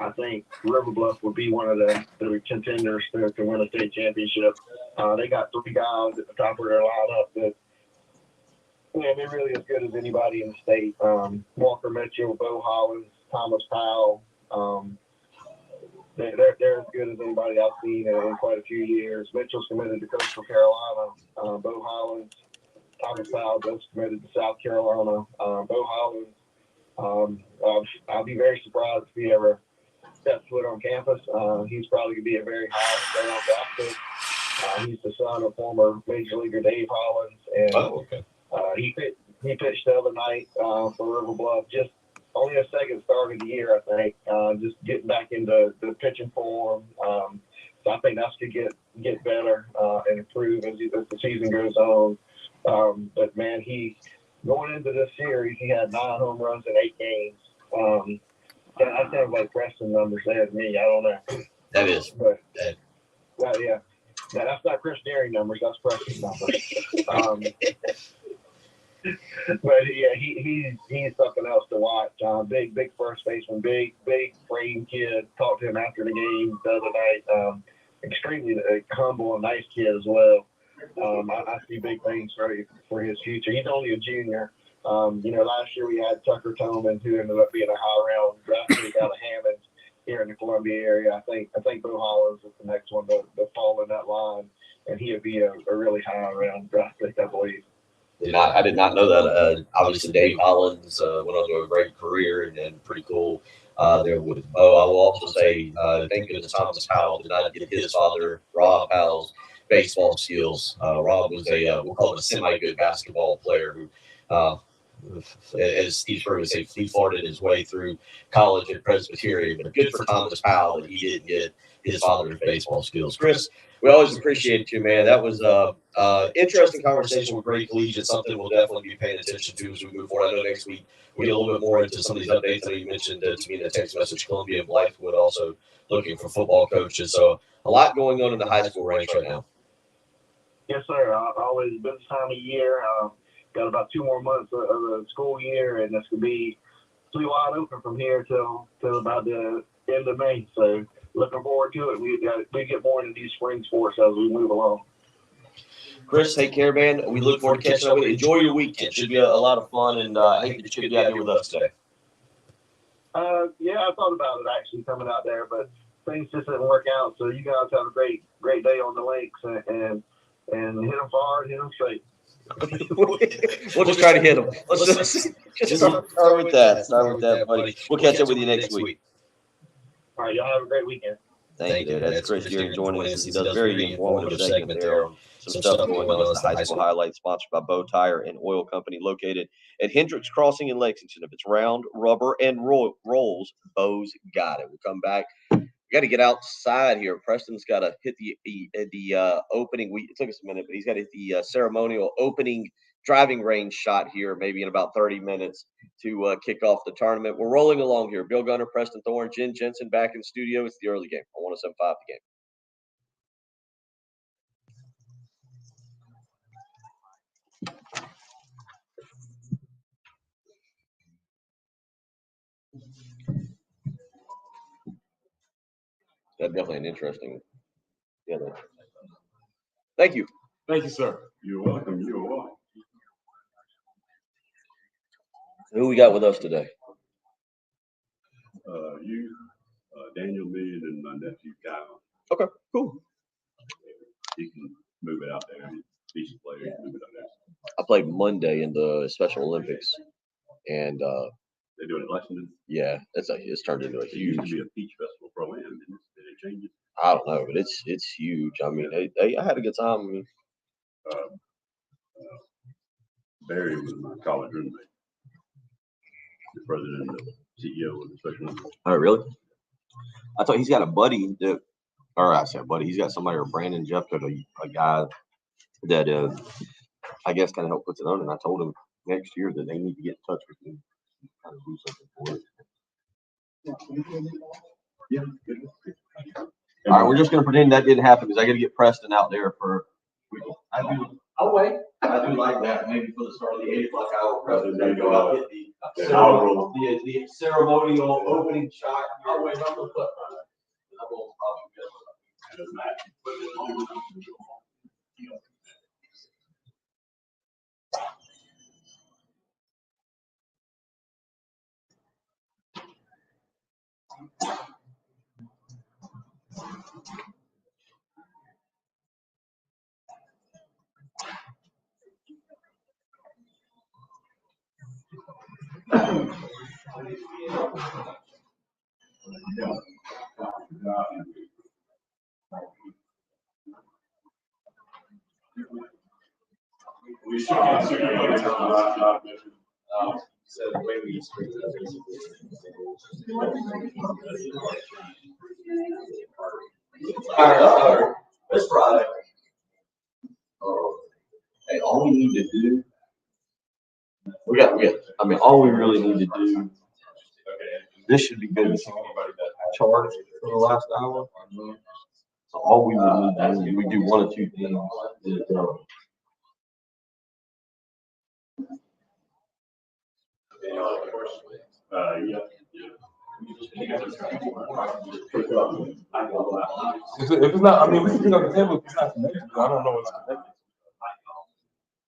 I think River Bluff would be one of the contenders to win a state championship. They got 3 guys at the top of their lineup that, man, they're really as good as anybody in the state. Walker Mitchell, Bo Hollins, Thomas Powell. They're as good as anybody I've seen in quite a few years. Mitchell's committed to Coastal Carolina. Bo Hollins, Thomas Powell both committed to South Carolina. Bo Hollins, I'll be very surprised if he ever steps foot on campus. He's probably going to be a very high draft pick. He's the son of former Major Leaguer Dave Hollins, and he pitched the other night for River Bluff. Just only a second start of the year, I think. Just getting back into the pitching form. So I think that's to get better and improve as the season goes on. But man, going into this series, he had 9 home runs in 8 games. That sounds like Preston numbers there to me. I don't know. That is. But, yeah. That's not Chris Deering numbers. That's Preston numbers. But yeah, he's something else to watch. Big first baseman, big frame kid. Talked to him after the game the other night. Extremely humble and nice kid as well. I see big things for his future. He's only a junior. Last year we had Tucker Toman, who ended up being a high round draft pick out of Hammond here in the Columbia area. I think Bo Hollins is the next one to fall in that line, and he would be a really high round draft pick, I believe. I did not know that. Obviously, Dave Hollins went on to a great career and pretty cool there with Bo. I will also say, thank goodness Thomas Powell did not get his father, Rob Powell's baseball skills. Rob was we'll call him a semi-good basketball player who, as Steve Spurrier would say, flea-farted his way through college at Presbyterian. But good for Thomas Powell that he didn't get his father's baseball skills. Chris, we always appreciate you, man. That was interesting conversation with great collegiate, something we'll definitely be paying attention to as we move forward. I know next week we get a little bit more into some of these updates. I know you mentioned to me in a text message, Columbia and Blythewood also looking for football coaches. So a lot going on in the high school ranks right now. Yes, sir. Always a busy time of year. Got about 2 more months of the school year, and this could be pretty wide open from here till about the end of May. So looking forward to it. We get more into these spring sports as we move along. Chris, take care, man. We look forward to catching up with you. Enjoy your weekend. Should be a lot of fun, and I hate that you could be out here with us today. Yeah, I thought about it actually coming out there, but things just didn't work out. So you guys have a great day on the links and hit them hard, hit them straight. We'll just try to hit them. Let's just start with that. Start with that, buddy. We'll catch up with you next week. All right, y'all have a great weekend. Thank you, dude. That's Chris Deering joining us. He does a very informative segment there on some stuff going on. It's the high school highlights, sponsored by Bow Tire and Oil Company, located at Hendricks Crossing in Lexington. If it's round, rubber, and rolls, Bow's got it. We'll come back. We got to get outside here. Preston's got to hit the opening. It took us a minute, but he's got to hit the ceremonial opening driving range shot here, maybe in about 30 minutes to kick off the tournament. We're rolling along here. Bill Gunner, Preston Thorne, Jen Jensen back in studio. It's the early game on 107.5 The Game. That's definitely an interesting. Yeah. Thank you. Thank you, sir. You're welcome. You're welcome. Who we got with us today? Daniel Mead and my nephew Kyle. Okay, cool. You can move it out there. Decent player. You can move it out there. I played Monday in the Special Olympics, and they do it in Lexington. Yeah, it's turned into a huge. It used to be a peach festival pro-am. Did it change it? I don't know, but it's huge. I mean, I had a good time. I mean, Barry was my college roommate. The president and the CEO of the Special Olympics. Oh, really? I thought he's got a buddy that, or I said buddy, he's got somebody, or Brandon Jeffcoat, a guy that I guess kind of helped put it on. And I told him next year that they need to get in touch with him, kind of do something for it. Yeah. All right, we're just gonna pretend that didn't happen because I got to get Preston out there for. I'll wait. I do like that. Maybe for the start of the 8 o'clock hour, Preston then go out and hit the ceremonial opening shot. I'll wait. I'm gonna put. We should get All right. It's Friday. Hey, all we need to do, we got. I mean, all we really need to do. This should be good. Charged for the last hour. So all we would need to do, we do one of two things. Yeah. If it's not, I mean, we can pick up the table if it's not connected. I don't know what's connected.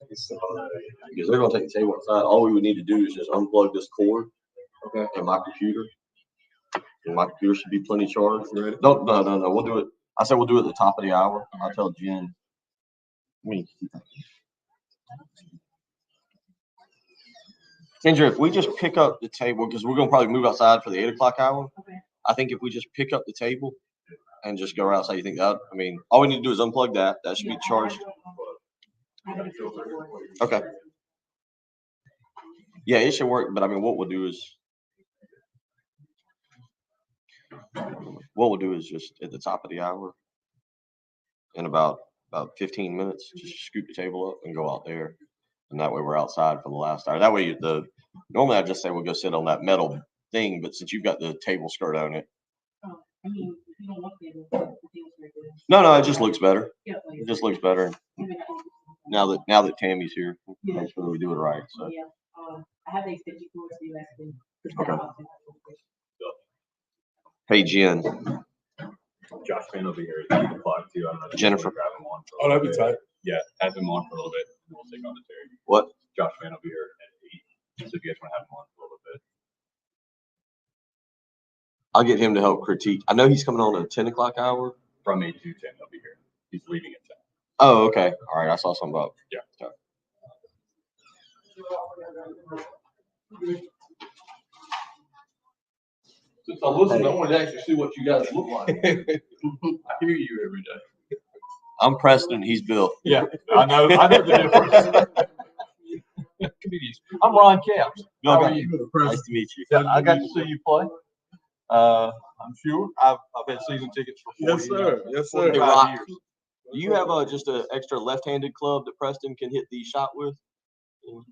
Because they're gonna take the table outside. All we would need to do is just unplug this cord. Okay. And my computer. And my computer should be plenty charged. No. We'll do it. I said we'll do it at the top of the hour. I'll tell Jen. Kendra, if we just pick up the table, because we're gonna probably move outside for the 8 o'clock hour. Okay. I think if we just pick up the table and just go outside, you think that? I mean, all we need to do is unplug that. That should be charged. Okay. Yeah, it should work. But I mean, what we'll do is just at the top of the hour, in about 15 minutes, just scoop the table up and go out there, and that way we're outside for the last hour. That way, normally I just say we'll go sit on that metal thing, but since you've got the table skirt on it. Oh, I mean, you don't want the table skirt. No, it just looks better. Yeah, It just looks better. Now that Tammy's here, make sure we do it right. So. Yeah, I have these 54 so Okay. Hey, Jen. Josh Fan will be here at 8 o'clock too. I don't know if Jennifer. you wanna grab him on for a Oh, that'd be little bit. tight. Yeah, have him on for a little bit. And we'll take on the Terry. What? Josh Fan will be here at 8. So if you guys want to have him on for a little bit. I'll get him to help critique. I know he's coming on at 10 o'clock hour. From 8 to 10, he'll be here. He's leaving at 10. Oh, okay. All right. I saw something about. Yeah. Okay. Since I listened, I wanted to actually see what you guys look like. I hear you every day. I'm Preston. He's Bill. Yeah, I know the difference. I'm Ron Capps. Bill, How are you? nice to meet you. Yeah, I got to see you play. I'm sure I've had season tickets for 40 Yes, sir. Yes, sir. Hey, 45 Rock, years. do you have just an extra left-handed club that Preston can hit the shot with? Oh,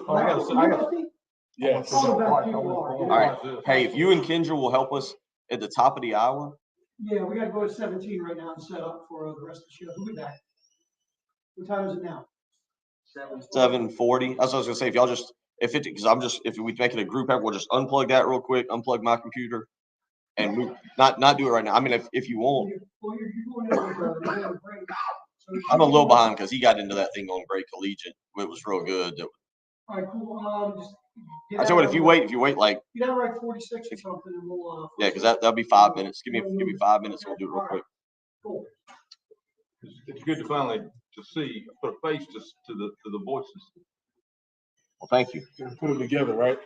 I got to Yes. All right. Hey, if you and Kendra will help us at the top of the hour. Yeah, we gotta go to 17 right now and set up for the rest of the show. We'll be back. What time is it now? 7:40. That's what I was gonna say. If y'all just if we make it a group effort, we'll just unplug that real quick, unplug my computer, and move, not do it right now. I mean, if you want. Well, you're going in with, break. So I'm a little behind because he got into that thing on Great Collegiate. It was real good. all right, cool. Just I tell you what, if you wait like. Get out like 46 or something, and we'll. Yeah, because that'll be 5 minutes. Give me 5 minutes, and we'll do it real quick. Cool. It's good to finally to see, put a face to the voices. Well, thank you. Put them together, right?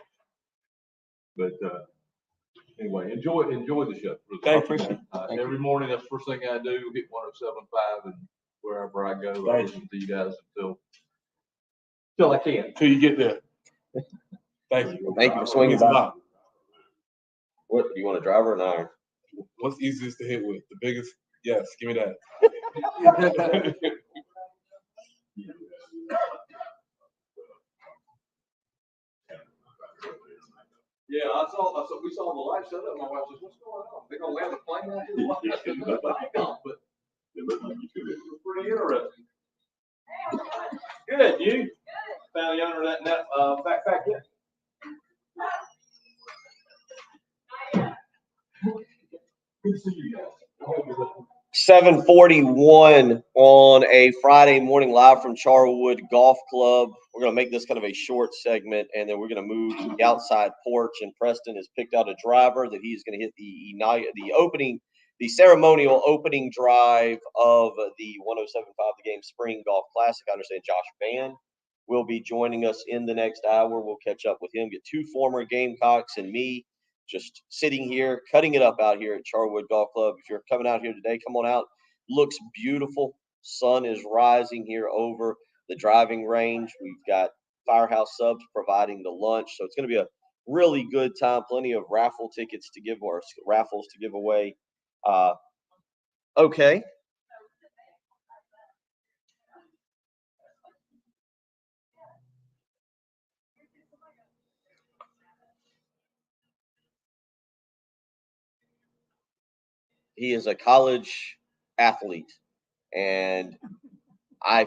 But anyway, enjoy the show. Thank you. Thank Every morning, that's the first thing I do. Hit 107.5, and wherever I go, I listen to you guys until I can. Till you get there. Thank you. Thank you for swinging by. What do you want, a driver or an iron? What's easiest to hit with? The biggest? Yes, give me that. Yeah, we saw the light set up. My wife says, "What's going on? They're gonna land the plane out here?" But it was pretty interesting. Good, you? Found you under that backpack yet? Good to see you guys. 7:41 on a Friday morning live from Charwood Golf Club. We're going to make this kind of a short segment, and then we're going to move to the outside porch. And Preston has picked out a driver that he's going to hit the ceremonial opening drive of the 107.5 The Game Spring Golf Classic. I understand Josh Vann will be joining us in the next hour. We'll catch up with him, get two former Gamecocks and me just sitting here, cutting it up out here at Charwood Golf Club. If you're coming out here today, come on out. Looks beautiful. Sun is rising here over the driving range. We've got Firehouse Subs providing the lunch. So it's going to be a really good time. Plenty of raffle tickets to give, or raffles to give away. Okay. He is a college athlete, and I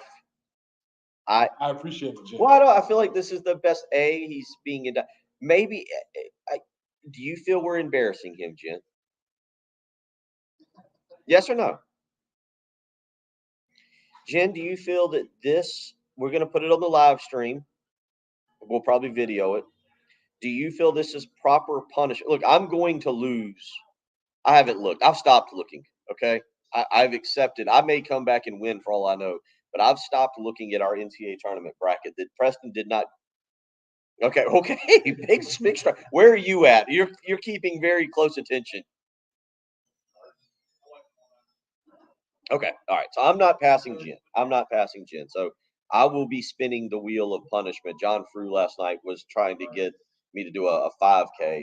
I appreciate it, Jim. Well, I feel like this is the best. He's being maybe. Do you feel we're embarrassing him, Jen? Yes or no? Jen, do you feel that we're going to put it on the live stream? We'll probably video it. Do you feel this is proper punishment? Look, I'm going to lose. I haven't looked. I've stopped looking. Okay. I've accepted. I may come back and win for all I know, but I've stopped looking at our NCAA tournament bracket that Preston did not. Okay. Big strike. Where are you at? You're keeping very close attention. Okay. All right. So I'm not passing Jen. So I will be spinning the wheel of punishment. John Frew last night was trying to get me to do a 5K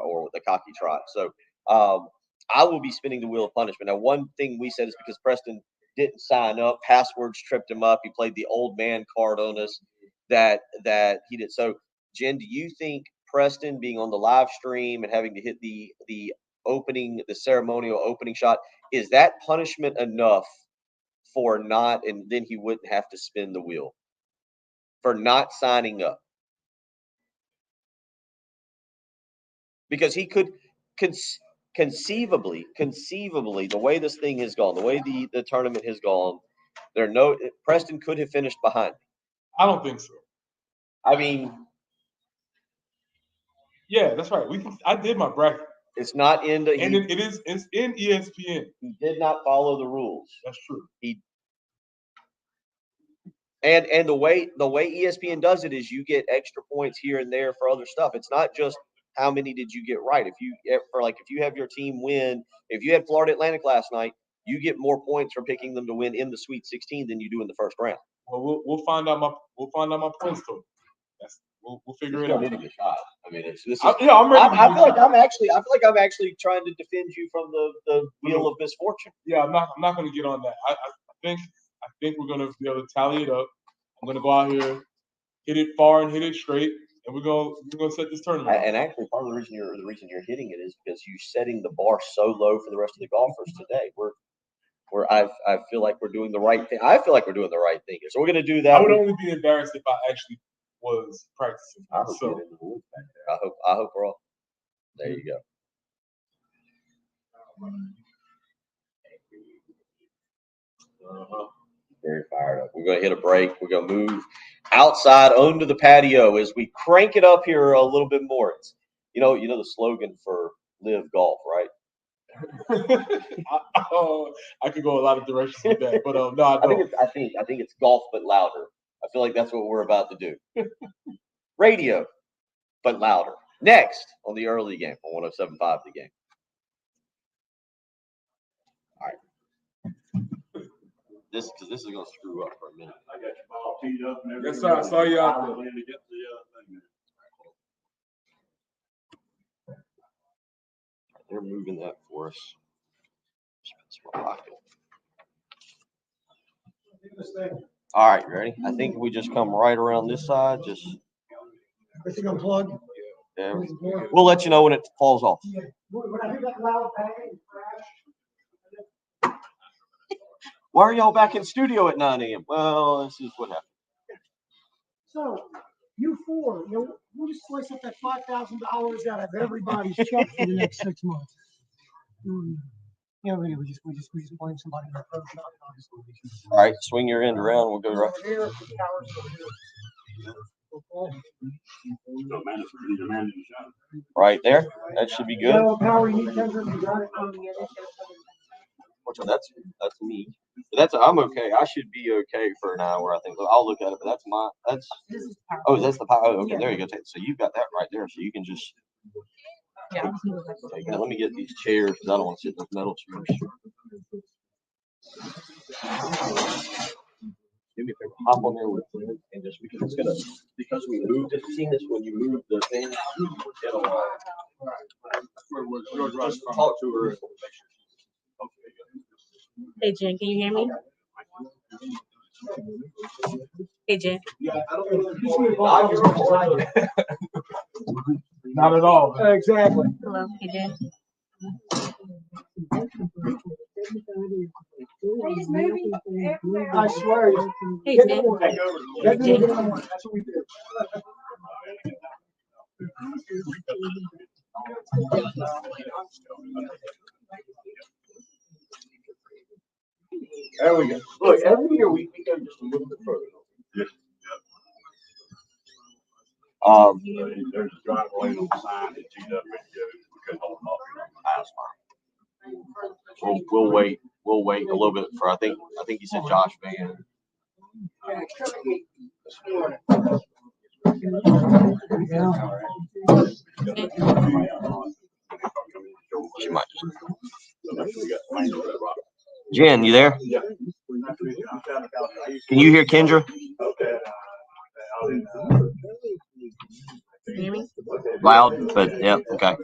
or the cocky trot. So I will be spinning the wheel of punishment. Now, one thing we said is because Preston didn't sign up, passwords tripped him up. He played the old man card on us that he did. So, Jen, do you think Preston being on the live stream and having to hit the ceremonial opening shot, is that punishment enough for not, and then he wouldn't have to spin the wheel for not signing up? Because he could conceivably, the way this thing has gone, the way the tournament has gone, Preston could have finished behind. I don't think so. I mean, yeah, that's right. I did my bracket. It's not in the. It's in ESPN. He did not follow the rules. That's true. And the way ESPN does it is you get extra points here and there for other stuff. It's not just how many did you get right. If you have your team win, if you had Florida Atlantic last night, you get more points for picking them to win in the Sweet 16 than you do in the first round. Well, we'll find out my points total. We'll figure it out. I mean, I'm ready. I feel like I'm actually trying to defend you from the wheel of misfortune. Yeah, I'm not going to get on that. I think we're going to be able to tally it up. I'm going to go out here, hit it far and hit it straight, and we're going to set this tournament. And actually, part of the reason you're hitting it is because you're setting the bar so low for the rest of the golfers today. I feel like we're doing the right thing. I feel like we're doing the right thing here. So we're going to do that. I would only be embarrassed if I actually was practicing. I hope you're in the woods back there. I hope we're all. There you go. Very fired up. We're going to hit a break. We're going to move outside onto the patio as we crank it up here a little bit more. It's, you know the slogan for Live Golf, right? I could go a lot of directions with that, but no, I don't. I think it's golf but louder. I feel like that's what we're about to do. Radio, but louder. Next on the early game on 107.5 The Game. All right. This is going to screw up for a minute. I got your ball teed up and everything. Yes, sir. I saw you out there. They're moving that for us. All right, ready? I think we just come right around this side. Just. Everything unplugged. Yeah. We'll let you know when it falls off. Yeah. When I hear that loud bang and crash. Why are y'all back in studio at 9 a.m.? Well, this is what happened. So, you four, we'll just slice up that $5,000 out of everybody's check for the next 6 months. We just blame somebody in our pro shop. All right, swing your end around. We'll go right here. Right there. That should be good. Power heat tender, you got it. That's me. I'm okay. I should be okay for an hour. I think I'll look at it, but that's the power. Oh, okay. There you go. So you've got that right there. So you can just. Yeah. Okay, let me get these chairs because I don't want to sit in those metal chairs. Give me a favor. Hop on there with it and just because we moved it. Seen this when you move the thing. It'll just talk to her. Hey, Jen, can you hear me? Hey, Jen. Not at all. Exactly. Hello. Hey, Jen. I swear. Hey, Get Jen. the one. Get the one. That's what we do. There we go. Look, every year we go just a little bit further. There's a driveway on the side that you know we could hold them up. That's fine. We'll wait. We'll wait a little bit for. I think you said Josh Van. She might. Jen, you there? Can you hear Kendra? Loud, but yeah, okay.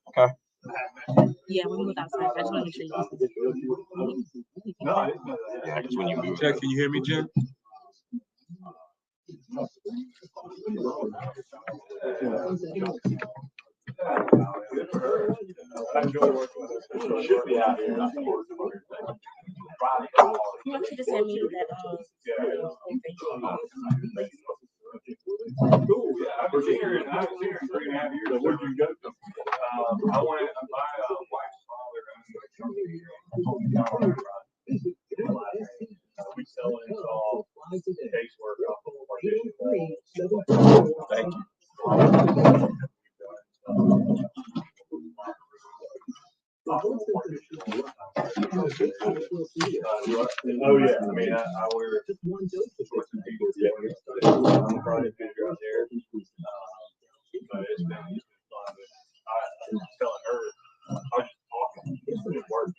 Okay. Yeah, we moved outside. I just want to make sure you Yeah, because when you move. Jack, can you hear me, Jen? I enjoy working with her. She should be out here. You want to just send me that Cool, yeah. I've been here in 3.5 years. So where'd you go to? I went, my wife's father, we sell and install casework off of partition walls. Thank you. Oh yeah, I mean I wear shorts and t-shirts. I'm trying to figure out there. But it's been fun. I was telling her, I was just talking at work.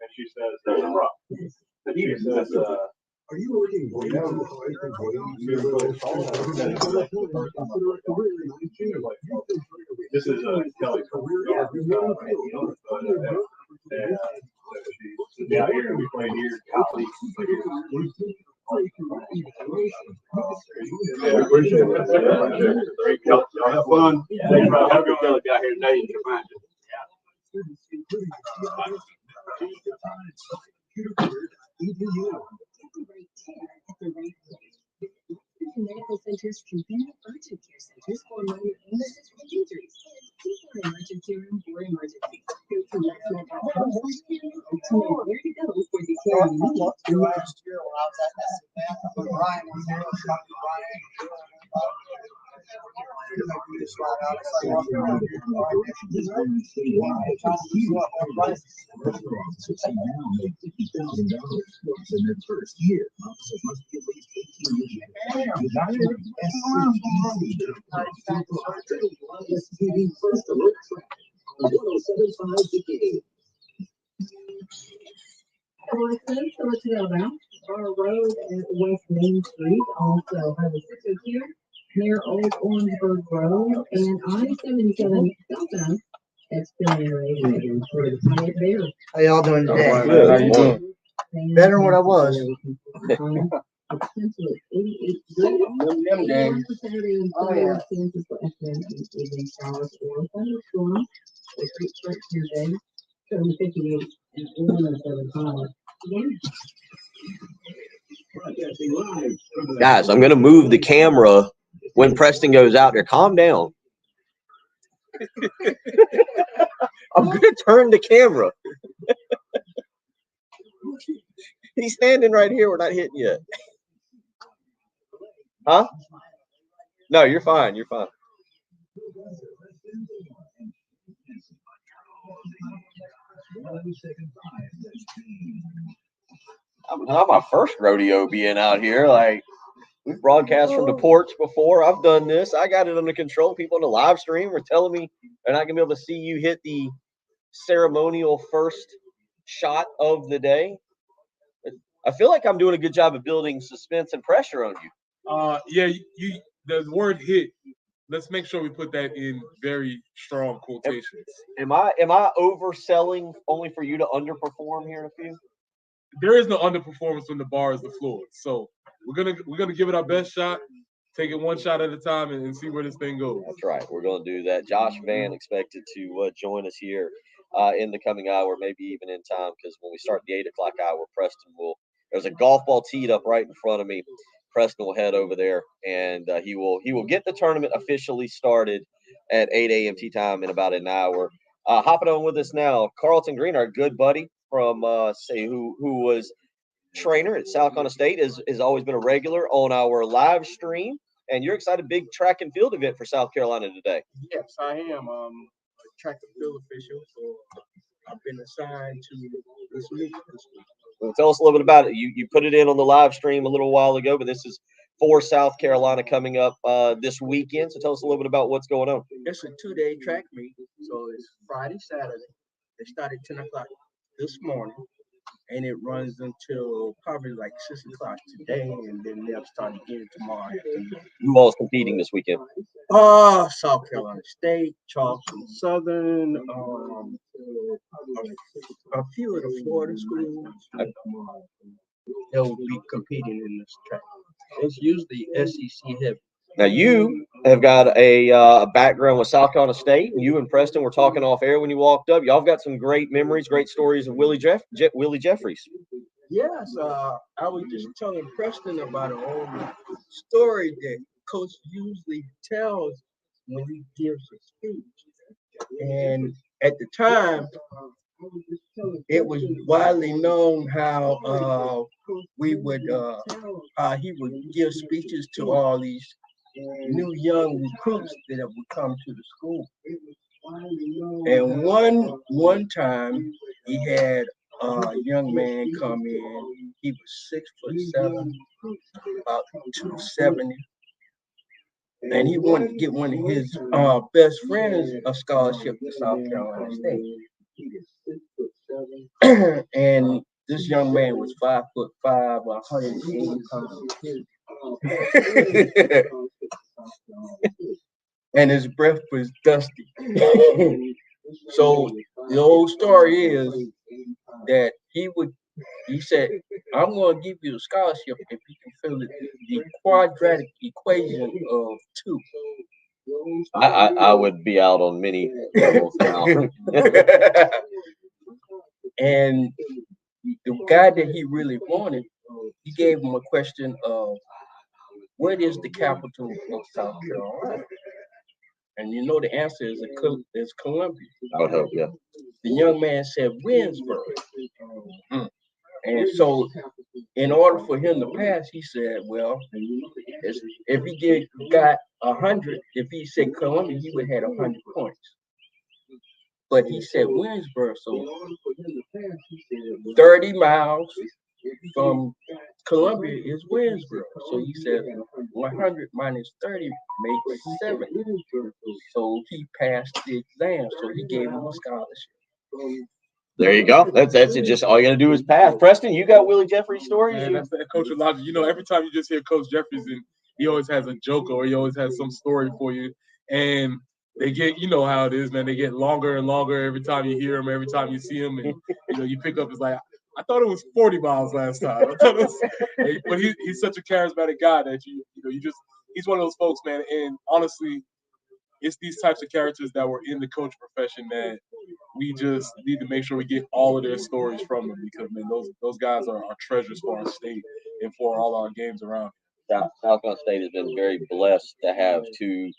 And she says, are you working? This is Kelly's career. Yeah, here we play here. Yeah, I appreciate it. Great, y'all have fun. Have a good Kelly out here today. Medical centers convenient urgent care centers for minor illnesses or injuries. Seek an emergency room for emergencies. Go to letsmed.com to know where to go for the care you need. Last year when I was at SMF, when Ryan was there, I was talking to Ryan. Our road at West Main Street, also Highway 602, near Old Orangeburg Road, and I-77 southbound. That's been narrated for the Hyatt Bear. How y'all doing today? Good. How you doing? Better than what I was. Guys, I'm gonna move the camera when Preston goes out there. Calm down. I'm gonna turn the camera. He's standing right here. We're not hitting yet. Huh? No, you're fine. You're fine. Not my first rodeo being out here. Like, we've broadcast from the porch before. I've done this. I got it under control. People on the live stream were telling me they're not gonna be able to see you hit the ceremonial first shot of the day. I feel like I'm doing a good job of building suspense and pressure on you. Yeah, you the word hit. Let's make sure we put that in very strong quotations. Am I overselling only for you to underperform here in a few? There is no underperformance when the bar is the floor. So we're gonna give it our best shot. take it one shot at a time and see where this thing goes. That's right. We're going to do that. Josh Van expected to join us here in the coming hour, maybe even in time, because when we start the 8 o'clock hour, Preston will. There's a golf ball teed up right in front of me. Preston will head over there, and he will get the tournament officially started at 8 a.m. tee time in about an hour. Hopping on with us now, Carlton Green, our good buddy from who was trainer at South Carolina State, has always been a regular on our live stream. And you're excited, big track and field event for South Carolina today. Yes, I am. A track and field official, so I've been assigned to this week. Well, tell us a little bit about it. You put it in on the live stream a little while ago, but this is for South Carolina coming up this weekend. So tell us a little bit about what's going on. It's a 2-day track meet, so it's Friday, Saturday. They start at 10 o'clock this morning, and it runs until probably like 6 o'clock today, and then they'll start again tomorrow afternoon. Who all is competing this weekend? South Carolina State, Charleston Southern, a few of the Florida schools. They'll be competing in this track. It's usually SEC heavy. Now, you have got a background with South Carolina State. You and Preston were talking off air when you walked up. Y'all have got some great memories, great stories of Willie Jeffries. Yes, I was just telling Preston about an old story that Coach usually tells when he gives a speech. And at the time, it was widely known how he would give speeches to all these new young recruits that would come to the school. And one time he had a young man come in. He was 6'7", about 270. And he wanted to get one of his best friends a scholarship to South Carolina State. And this young man was 5'5", 180 pounds. And his breath was dusty. So the old story is that he said, I'm going to give you a scholarship if you can fill the quadratic equation of 2. I would be out on many levels now. And the guy that he really wanted, he gave him a question of, what is the capital of South Carolina? And you know the answer is Columbia. I would hope, yeah. The young man said Winsboro. And so in order for him to pass, he said, well, if he got 100, if he said Columbia, he would have had 100 points. But he said Winsboro, so 30 miles from Columbia is Winsboro. So he said 100 minus 30 makes 7. So he passed the exam, so he gave him a scholarship. There you go. That's it. Just all you got to do is pass. Preston, you got Willie Jeffries stories? Man, that's that Coach Elijah. You know, every time you just hear Coach Jeffries, and he always has a joke or he always has some story for you. And they get, you know how it is, man. They get longer and longer every time you hear him, every time you see him. And, you know, you pick up, it's like, I thought it was 40 miles last time. But he's such a charismatic guy that he's one of those folks, man. And honestly, it's these types of characters that were in the coach profession that we just need to make sure we get all of their stories from them, because, man, those guys are treasures for our state and for all our games around. South Carolina State has been very blessed to have 2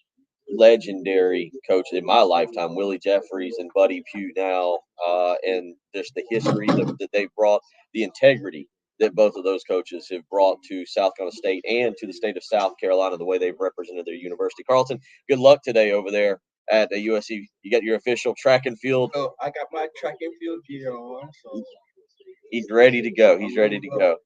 legendary coaches in my lifetime, Willie Jeffries and Buddy Pugh now, and just the history that they've brought, the integrity that both of those coaches have brought to South Carolina State and to the state of South Carolina, the way they've represented their university. Carlton, good luck today over there at the USC. You got your official track and field. So I got my track and field gear on. So he's ready to go. He's ready to go.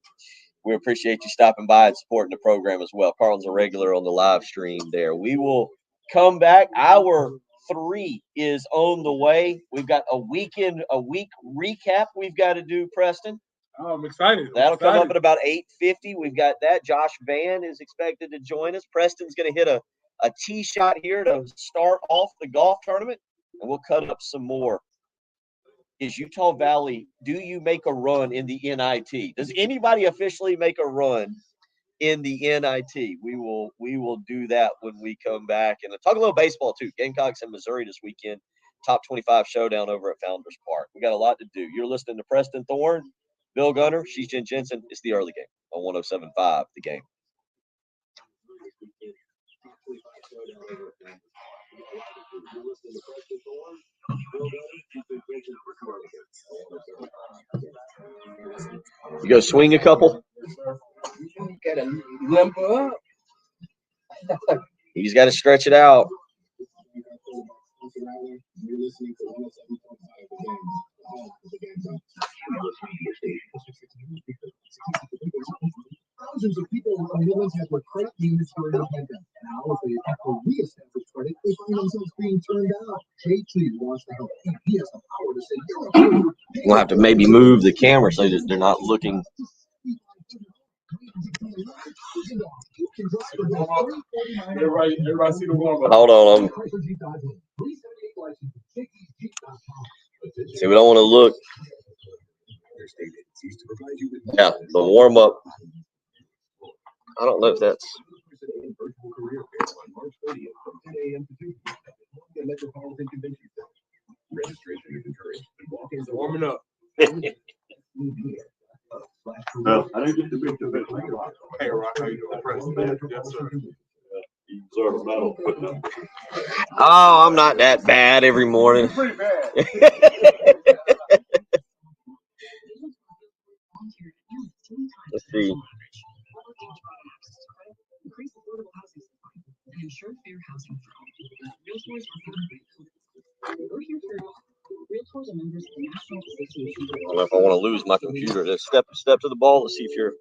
We appreciate you stopping by and supporting the program as well. Carlton's a regular on the live stream there. We will come back. Hour 3 is on the way. We've got a week recap we've got to do, Preston. Oh, I'm excited. That'll come up at about 8:50. We've got that. Josh Van is expected to join us. Preston's going to hit a tee shot here to start off the golf tournament, and we'll cut up some more. Is Utah Valley, do you make a run in the NIT? Does anybody officially make a run in the NIT. We will do that when we come back and talk a little baseball too. Gamecocks in Missouri this weekend. Top 25 showdown over at Founders Park. We got a lot to do. You're listening to Preston Thorne, Bill Gunner, she's Jen Jensen. It's the early game on 107.5 The Game. You go swing a couple. Gotta limber up. He's got to stretch it out. Thousands of people on the have their credit unions during the pandemic. Now, if they have to reestablish credit, they find themselves being turned out. JT wants to help. He has the power to say, We'll have to maybe move the camera so that they're not looking. Everybody see the warm up. Hold on. See, we don't want to look. Yeah, the warm up. I don't know if that's. Warming up. No, I didn't get the big event. Hey, Rock, how you doing? President? Yes, sir. You deserve a medal. Oh, I'm not that bad every morning. Pretty bad. Let's see. I don't know if I want to lose my computer. Let's step to the ball. Let's see if you're.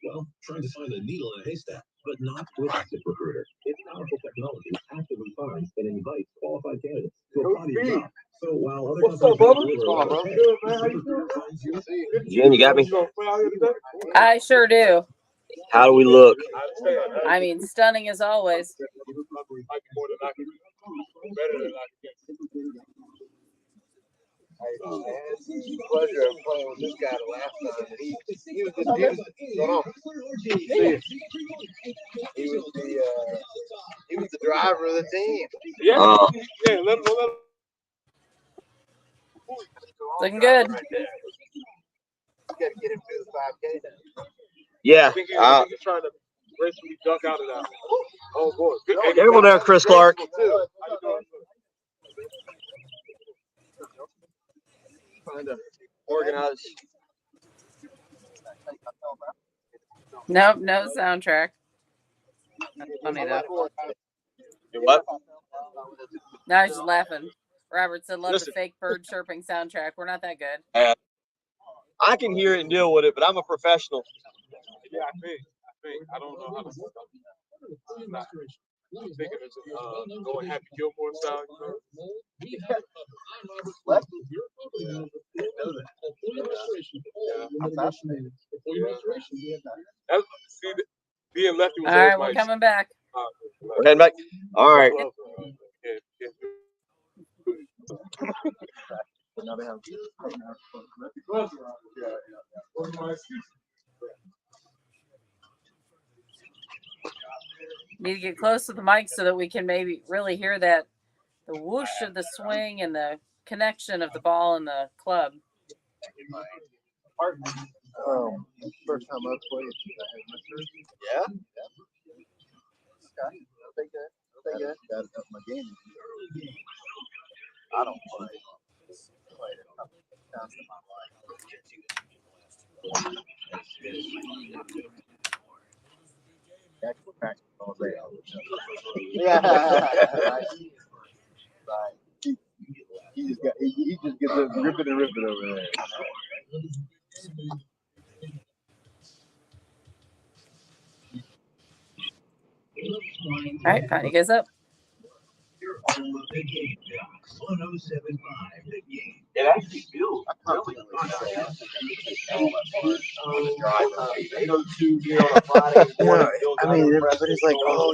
Well, trying to find a needle in a haystack, but not with ZipRecruiter. Its powerful technology actively finds and invites qualified candidates to apply to your job. So while other What's up, brother? Good, man. How you doing? Jen, you got me? I sure do. How do we look? I mean, stunning as always. Pleasure of playing with this guy the last time. He was the he was the driver of the team. Yeah, yeah. Let him. Looking good. You got to get him through the 5K now. Yeah. I think he's trying to gracefully duck out of that. Oh boy. Good. Careful there, Chris Clark. Trying to organize. Nope, no soundtrack. That's funny though. What? No, I was just laughing. Robert said, "Love the fake bird chirping soundtrack." We're not that good. I can hear it and deal with it, but I'm a professional. Yeah, I think. I don't know how to stop it. I'm thinking it's going Happy Gilmore style, you know? See, being lefty was all right, we're coming back. We're heading back. All right. Need to get close to the mic so that we can maybe really hear that the whoosh of the swing and the connection of the ball and the club. First time I've played. Yeah? Okay. I'll take that. Got to up my game. I don't play. Played a couple times in my life. Actually, practice all day. Yeah. He just gets us ripping and ripping over there. All right, Patty goes up. It actually feels. I mean, everybody's like, oh,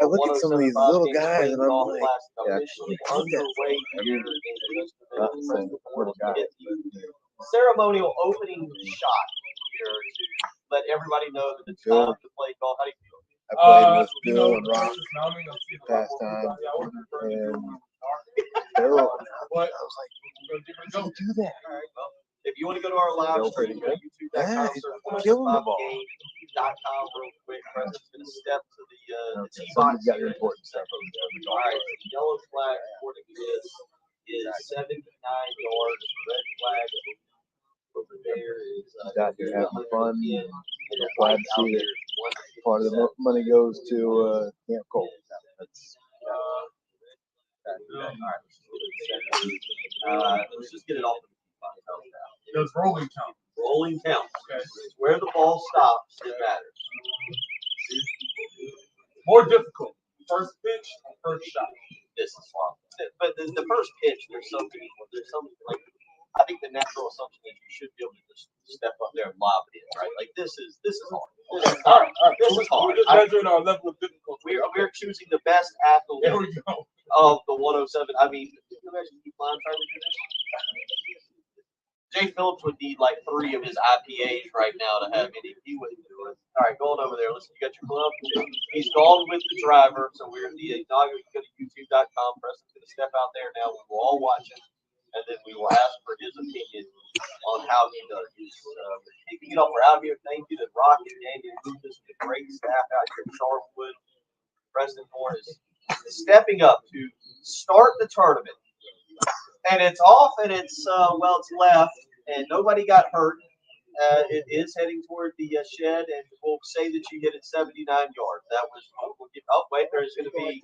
I look at some of these little guys and I'm like, actually, Ceremonial opening shot here let everybody know that it's time to play golf. How do you feel? I played with Bill and Rob past time, and they were. I was like, don't do that. All right, well, if you want to go to our live stream, go to youtube.com, killing the ball. game.com real quick. Preston's going to step to the tee box. Somebody's got important stuff. All right, the yellow flag according to this is 79 yards. Red flag over there is He's out here having fun. Glad to see that part of the money goes to Camp Cole. That's let's just get it off. There's rolling count. Rolling count. Okay. It's where the ball stops that matters. More difficult. First pitch, first shot. This is fun. But the first pitch, there's some like I think the natural assumption is you should be able to just step up there and lob it in, right? Like this is hard. All right. This is hard. We're just measuring our level of difficulty. We're choosing the best athlete of the 107. I mean, can you imagine you trying to do this? Jay Phillips would need like 3 of his IPAs right now to have any. He wouldn't do it. All right, going over there. Listen, you got your club. He's gone with the driver, so we're in the inaugural. You go to youtube.com. Preston's going to step out there now. We will all watch him, and then we will ask for his opinion on how he does. He's kicking it off. We're out here. Thank you to Rocky, Daniel, Lucas, the great staff out here at Charwood. Preston Moore is stepping up to start the tournament. And it's off, and it's it's left, and nobody got hurt. It is heading toward the shed, and we'll say that you hit it 79 yards. That was. Wait, there's going to be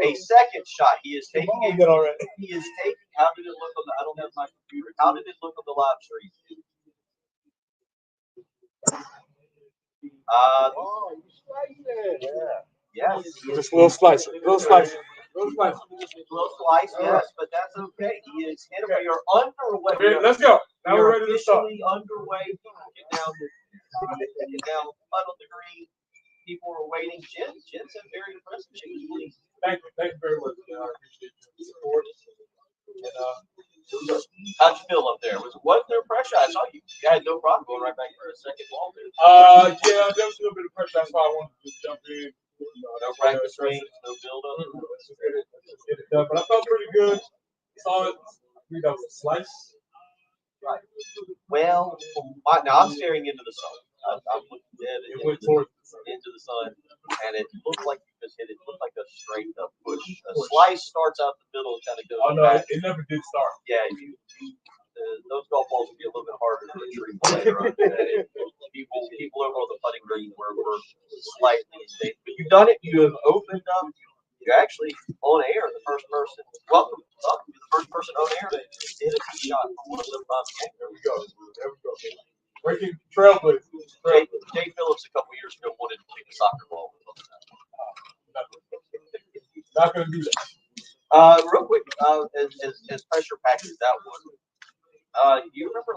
a second shot. He is taking it already. He is taking. How did it look on the? I don't have my computer. How did it look on the live stream? you sliced it. Yes. Just a little slice. Little slice. Little slice, yes, but that's okay. He is hit. We are underway. Okay, let's go. Now we're ready to start. Underway. Get down, puddle the green. People are waiting. Jen said very impressive. She was pleased. Thank you very much. I appreciate your support. And, how'd you feel up there? Wasn't there pressure? I saw you had no problem going right back for a second ball there. Yeah, there was a little bit of pressure. That's why I wanted to jump in. No practice range, no build up. Let's get it done. But I felt pretty good. Saw it. I think that was a slice. Right. Well, now I'm staring into the sun. I'm looking dead into the sun, and it looked like you just hit it. It looked like a straight up push. A slice starts out the middle and kind of goes. Oh no, back. it never did start. Yeah, those golf balls would be a little bit harder to retrieve later on. People over on the putting green were slightly safe. But you've done it. You have opened up. You're actually on air. The first person. Welcome to the first person on air that hit a tee shot from 175. There we go. Breaking trailblazers. Jay Phillips a couple years ago wanted to kick a soccer ball. Not gonna do that. Real quick, as pressure packed as that was. Do you remember,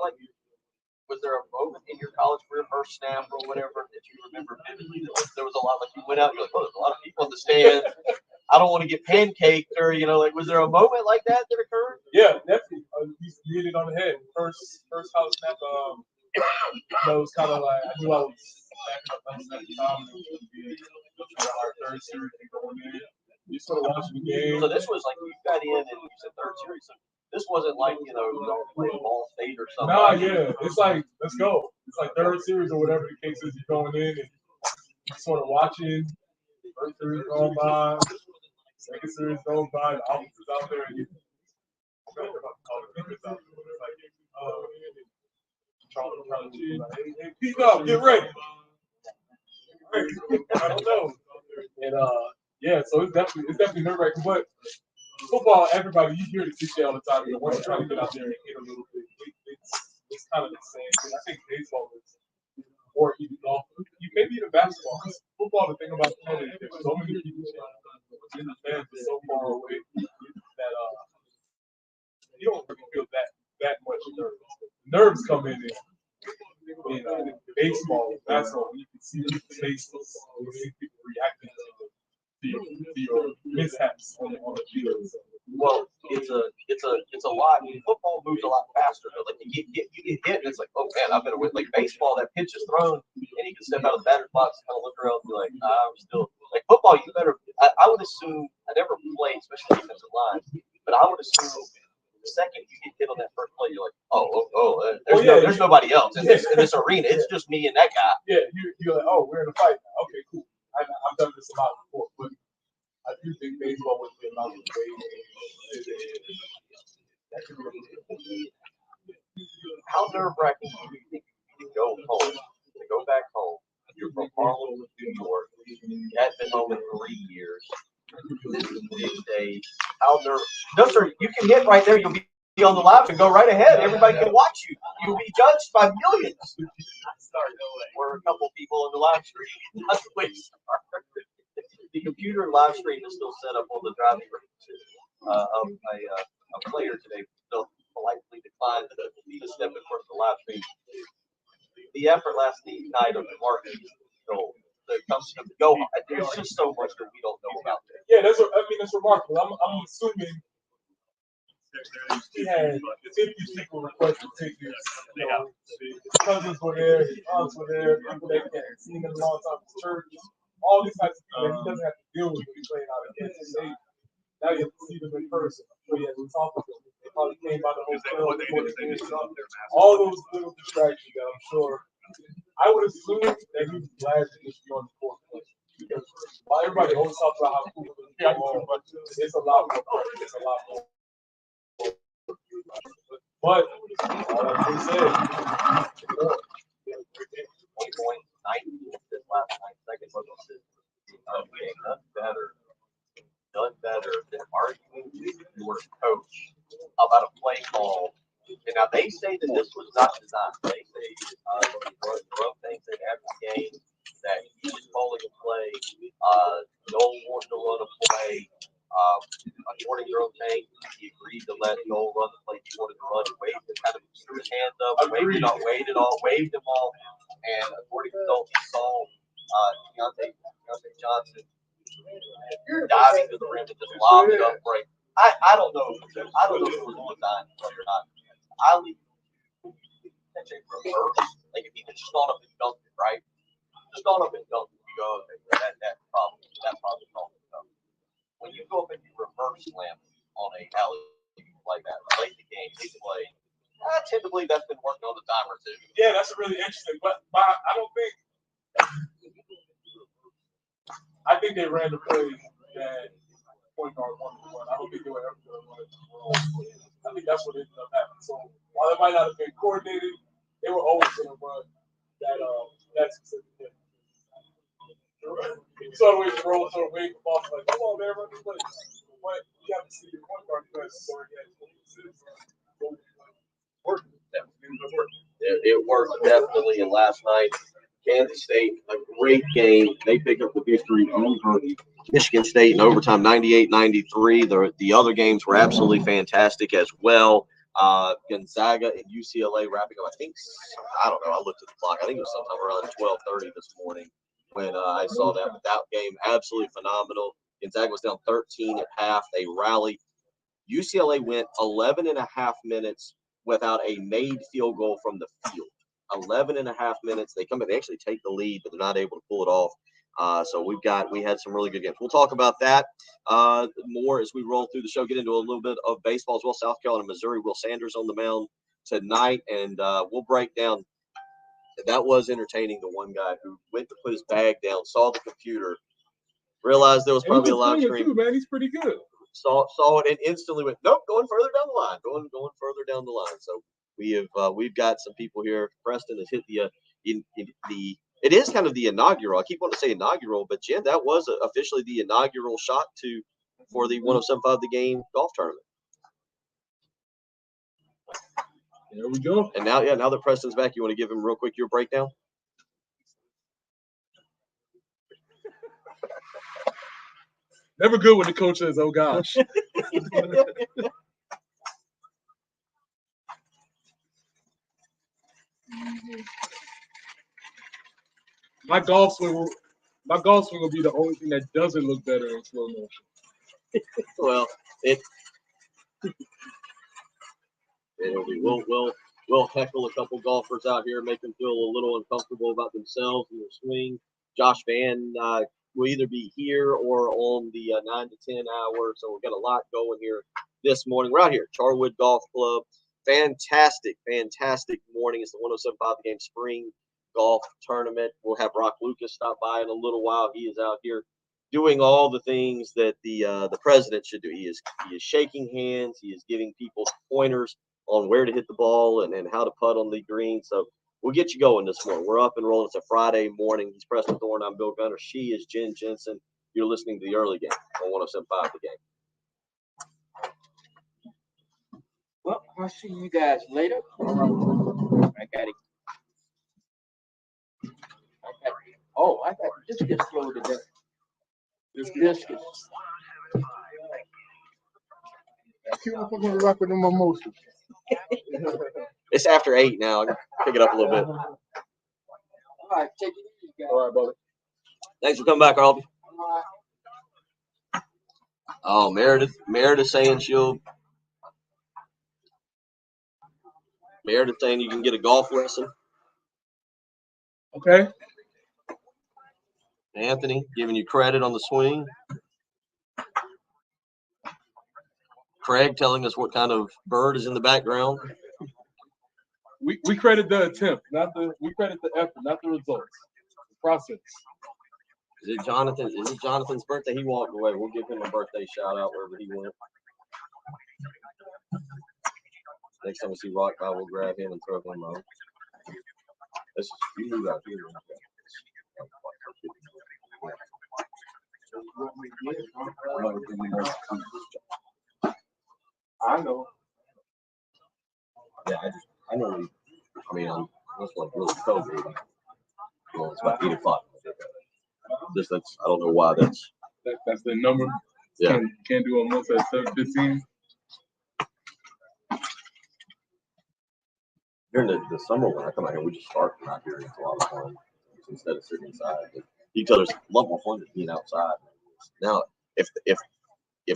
was there a moment in your college career, first snap or whatever, that you remember vividly? There was a lot, you went out, you're like, oh, there's a lot of people in the stands. I don't want to get pancaked, or was there a moment like that occurred? Yeah, definitely. You hit it on the head. First college snap. It was kind of like I knew I was backing up on that time. It was going to be our third series going in. You sort of watching the game. So this was like you got in and you said third series. So this wasn't like playing Ball State or something. Nah, yeah, it's like let's go. It's like third series or whatever the case is. You're going in and sort of watching. First series going by, second series going by. The officers out there, and you about all the defense out there. It's like trying to hey, peace up, get ready. I don't know. And yeah, so it's definitely nerve-wracking. But football, everybody, you hear the cliche all the time. Once you try to get out there and hit a little bit, it's kind of the same thing. I think baseball is more even golf. Maybe even basketball. Football, the thing about football is there's so many people in the fans are so far away that you don't really feel that much nerves. Nerves come in baseball, basketball, you can see people's faces, you see people reacting to your mishaps on the field. Well, it's a lot. I mean, football moves a lot faster. Like you get hit, and it's like, oh man, I better win. Like baseball, that pitch is thrown, and you can step out of the batter's box and kind of look around and be like, I'm still like football. You better. I would assume I never played, especially defensive line, but I would assume the second you get hit on that first play, you're like, there's nobody else in this arena. It's just me and that guy. Yeah, you're like, oh, we're in a fight now. Okay, cool. I've done this a lot before, but I do think baseball would be about the way. How nerve-wracking do you think to go home, to go back home? You're from Harlem, New York. You hadn't been home in 3 years. This is a big day. How nerve? No, sir. You can hit right there. You'll be on the live and go right ahead. Everybody can watch you. You'll be judged by millions. We're a couple people in the live stream. That's the way to start. The computer live stream is still set up on the driving range. A player today still politely declined to step in front of the live stream. The effort last night of the market goal, the go, there's just so much that we don't know about there. Yeah, that's remarkable. I'm assuming he had 50 people requesting tickets. You know, his cousins were there, his aunts were there, people that hadn't seen him in a long time, his church, all these types of people that he doesn't have to deal with when he's playing out against the state. Now you have to see them in person. So he has to talk to them. They probably came by the hotel before the game. All those little distractions that I'm sure. I would assume that he was glad to just be on the court. Because while everybody always talks about how cool it is, it's a lot more. It's a lot more. But all I can say, 1.9 this last 9 seconds was done better than arguing with your coach about a play call. And now they say that this was not designed. They say drug things that after the game that he was calling a play. Noel wanted to run a play. According to your own tank, he agreed to let Noel run the play he wanted to run. Waved it, kind of threw his hands up, waved them all. And according to Noel, he saw Deontay Johnson diving to the rim and just lobbed it up right. I don't know. I don't know if it was designed or not. I leave catch a reverse. Like if he just gone up and dunked it, right? Just gone up and dunked it. You go, okay, that probably solved it. When you go up and you reverse slam on a alley like that, late in the game, big play, I tend to believe that's been working on the time or two. Yeah, that's really interesting. But I don't think. I think they ran the play that point guard wanted to run. I don't think they were ever going to run it. I think that's what ended up happening. So while it might not have been coordinated, they were always going to run that specific thing. You saw the way the roll sort of waved the ball like, come on, man, run the play. But you have to see the point guard because it worked definitely. And last night, Kansas State, a great game. They picked up the victory over Michigan State in overtime, 98-93. The other games were absolutely fantastic as well. Gonzaga and UCLA wrapping up. I don't know. I looked at the clock. I think it was sometime around 12:30 this morning when I saw that. But that game, absolutely phenomenal. Gonzaga was down 13 at half. They rallied. UCLA went 11 and a half minutes without a made field goal from the field. 11 and a half minutes. They come in, they actually take the lead, but they're not able to pull it off. So we had some really good games. We'll talk about that more as we roll through the show, get into a little bit of baseball as well. South Carolina, Missouri, Will Sanders on the mound tonight, and we'll break down. That was entertaining. The one guy who went to put his bag down, saw the computer, realized there was probably a live stream. Too, man. He's pretty good. Saw it and instantly went, nope, going further down the line, going further down the line. So we've got some people here. Preston has hit it is kind of the inaugural. I keep wanting to say inaugural, but Jen, that was officially the inaugural shot for the 107.5 The Game golf tournament. There we go. And now that Preston's back, you want to give him real quick your breakdown? Never good when the coach says, "Oh gosh." My golf swing will be the only thing that doesn't look better in slow motion. Well, we'll We'll heckle a couple golfers out here, make them feel a little uncomfortable about themselves and their swing. Josh Van will either be here or on the 9 to 10 hour. So we've got a lot going here this morning. We're out here, Charwood Golf Club. Fantastic morning. It's the 107.5 The Game Spring Golf Tournament. We'll have Brock Lucas stop by in a little while. He is out here doing all the things that the president should do. He is shaking hands. He is giving people pointers on where to hit the ball and how to putt on the green. So we'll get you going this morning. We're up and rolling. It's a Friday morning. He's Preston Thorne. I'm Bill Gunner. She is Jen Jensen. You're listening to the early game on 107.5 The Game. Well, I'll see you guys later. I got it. I got biscuits loaded up. This biscuits. I'm gonna rock with them mimosas. It's after 8 now. Pick it up a little bit. All right, take it easy, guys. All right, brother. Thanks for coming back, Harvey. Oh, Meredith saying Meredith saying you can get a golf lesson. Okay. Anthony giving you credit on the swing. Craig telling us what kind of bird is in the background. We credit the attempt, we credit the effort, not the results. The process. Is it Jonathan's birthday? He walked away. We'll give him a birthday shout out wherever he went. Next time we see Rock Guy, we'll grab him and throw him on. You move out here. I know. Yeah, I know. That's like really cold, baby. Well, it's about 8 o'clock. That's I don't know why that's the number. Yeah. Can't do a month at 7:15. During the summer when I come out here, we just start from out here. It's a lot of fun instead of sitting inside. But you tell us a lot more fun than being outside. Now, if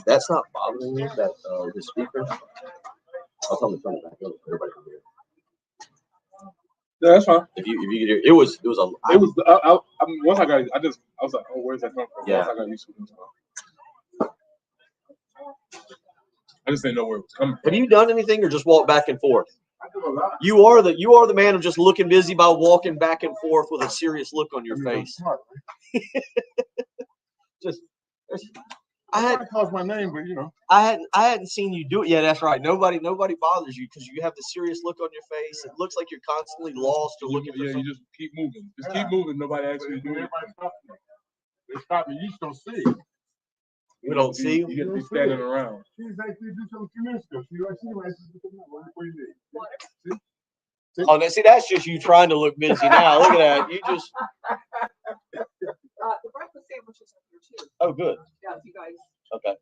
that's not bothering you, that the speaker, I'll tell them to turn it back up. Everybody can hear. Yeah, that's fine. If you could hear, it was once I was like, oh, where's that come from? Yeah. Once I got used to it. I just didn't know where it was coming from. Have you done anything or just walk back and forth? You are the man of just looking busy by walking back and forth with a serious look on your face. I hadn't cause my name, but I hadn't seen you do it. Yeah, that's right. Nobody bothers you because you have the serious look on your face. It looks like you're constantly lost or looking for something. You just keep moving. Keep moving. Nobody actually do it. They stop me. You just don't see. We don't see you. You get to be standing around. She was actually do something a few minutes ago. She was what do you need? Oh, now, see, that's just you trying to look busy now. Look at that. You just. The breakfast sandwiches are here too. Oh, good. Yeah, you guys. Okay.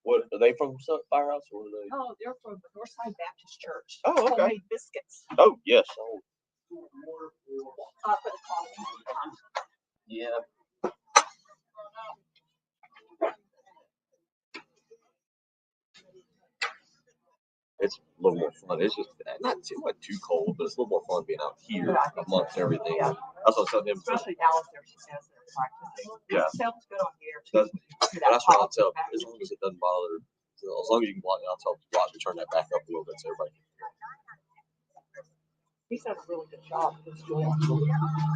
What are they from? Firehouse or are they? Oh, they're from the Northside Baptist Church. Oh, okay. Homemade biscuits. Oh, yes. For the coffee. Yeah. It's a little more fun. It's just not too cold, but it's a little more fun being out here amongst everything. Yeah. That's what I said. Especially Dallas there, she says they're practicing. Yeah. It sounds good on the air too. That's what I'll tell. As long as it doesn't bother, as long as you can block it, I'll tell Block to turn that back up a little bit so everybody can hear. He's done a really good job.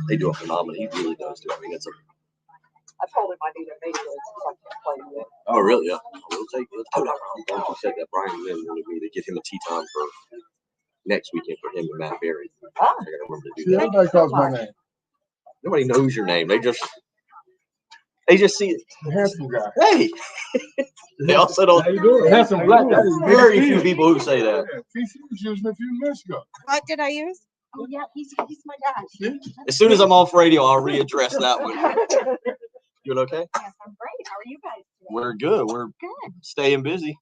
They do a phenomenal. He really does do. I mean, it's a. I told him I need a major since I can't play with it. Oh, really? Yeah. We'll take it. I'm glad you said that. Brian Lynn wanted me to get him a tea time for next weekend for him and Matt Berry. I gotta remember to do that. Everybody calls my name. Nobody knows your name. They just see it. The handsome guy. Hey. They also don't. Handsome black guy. Very few people who say that. He was using it a few minutes ago. What did I use? Oh yeah, he's my guy. As soon as I'm off radio, I'll readdress that one. You okay? Yes, I'm great. How are you guys today? We're good. We're Good. staying busy.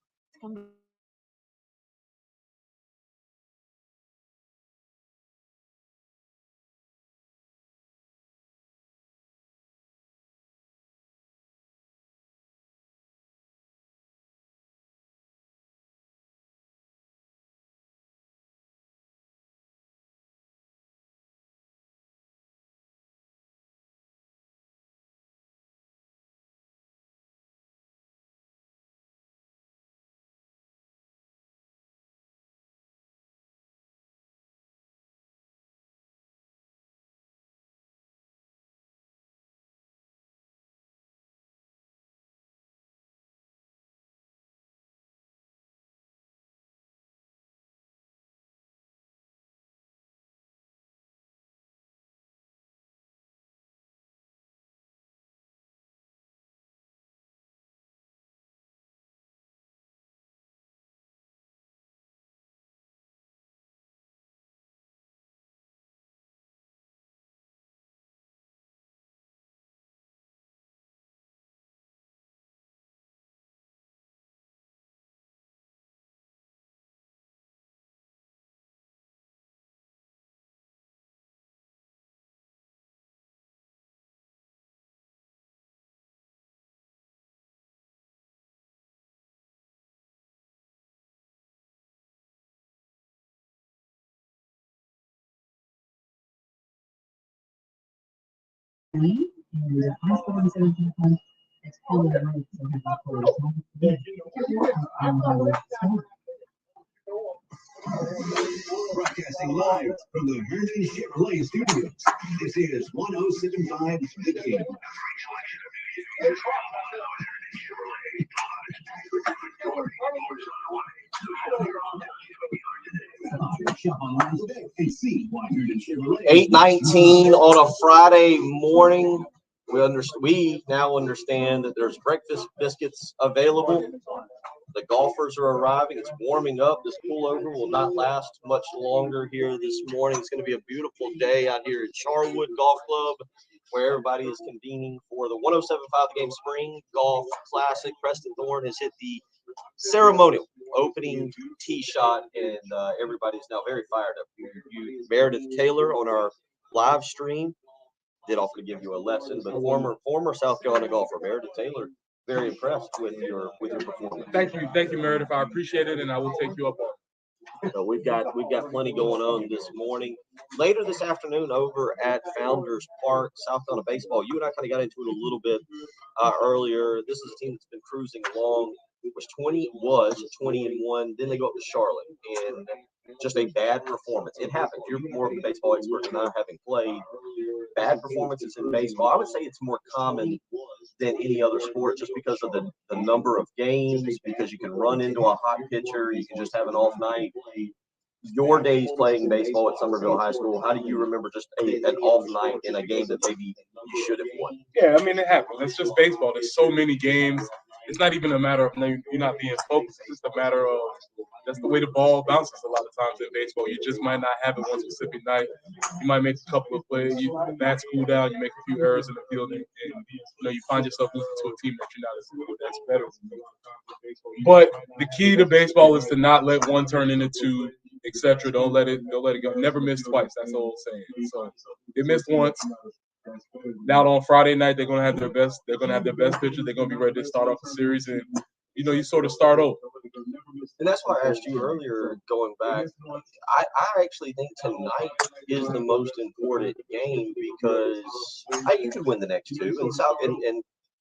Broadcasting live from the Vernon Chevrolet Studios. This is 107.5 The Game. Shop online today and see why Vernon Chevrolet. 8:19 on a Friday morning. We now understand that there's breakfast biscuits available. The golfers are arriving. It's warming up. This pullover will not last much longer here this morning. It's going to be a beautiful day out here at Charwood Golf Club, where everybody is convening for the 107.5 The Game Spring Golf Classic. Preston Thorne has hit the ceremonial opening tee shot, and everybody's now very fired up. Meredith Taylor on our live stream did offer to give you a lesson, but former South Carolina golfer Meredith Taylor, very impressed with your performance. Thank you, Meredith. I appreciate it, and I will take you up on it. So we've got plenty going on this morning. Later this afternoon, over at Founders Park, South Carolina baseball. You and I kind of got into it a little bit earlier. This is a team that's been cruising along. It was 20-1. Then they go up to Charlotte, and just a bad performance. It happens. You're more of a baseball expert than I, having played. Bad performances in baseball, I would say it's more common than any other sport, just because of the number of games, because you can run into a hot pitcher, you can just have an off night. Your days playing baseball at Somerville High School, how do you remember just an off night in a game that maybe you should have won? Yeah, I mean, it happens. It's just baseball. There's so many games. It's not even a matter of you not being focused. It's just a matter of that's the way the ball bounces a lot of times in baseball. You just might not have it one specific night. You might make a couple of plays. The bats cool down. You make a few errors in the field, and you find yourself losing to a team that you're not that's better. But the key to baseball is to not let one turn into two, etc. Don't let it go. Never miss twice. That's the old saying. So they missed once. Now on Friday night, they're gonna have their best. They're gonna have their best pitcher. They're gonna be ready to start off the series, and you sort of start over. And that's why I asked you earlier, going back. I actually think tonight is the most important game, because you could win the next two.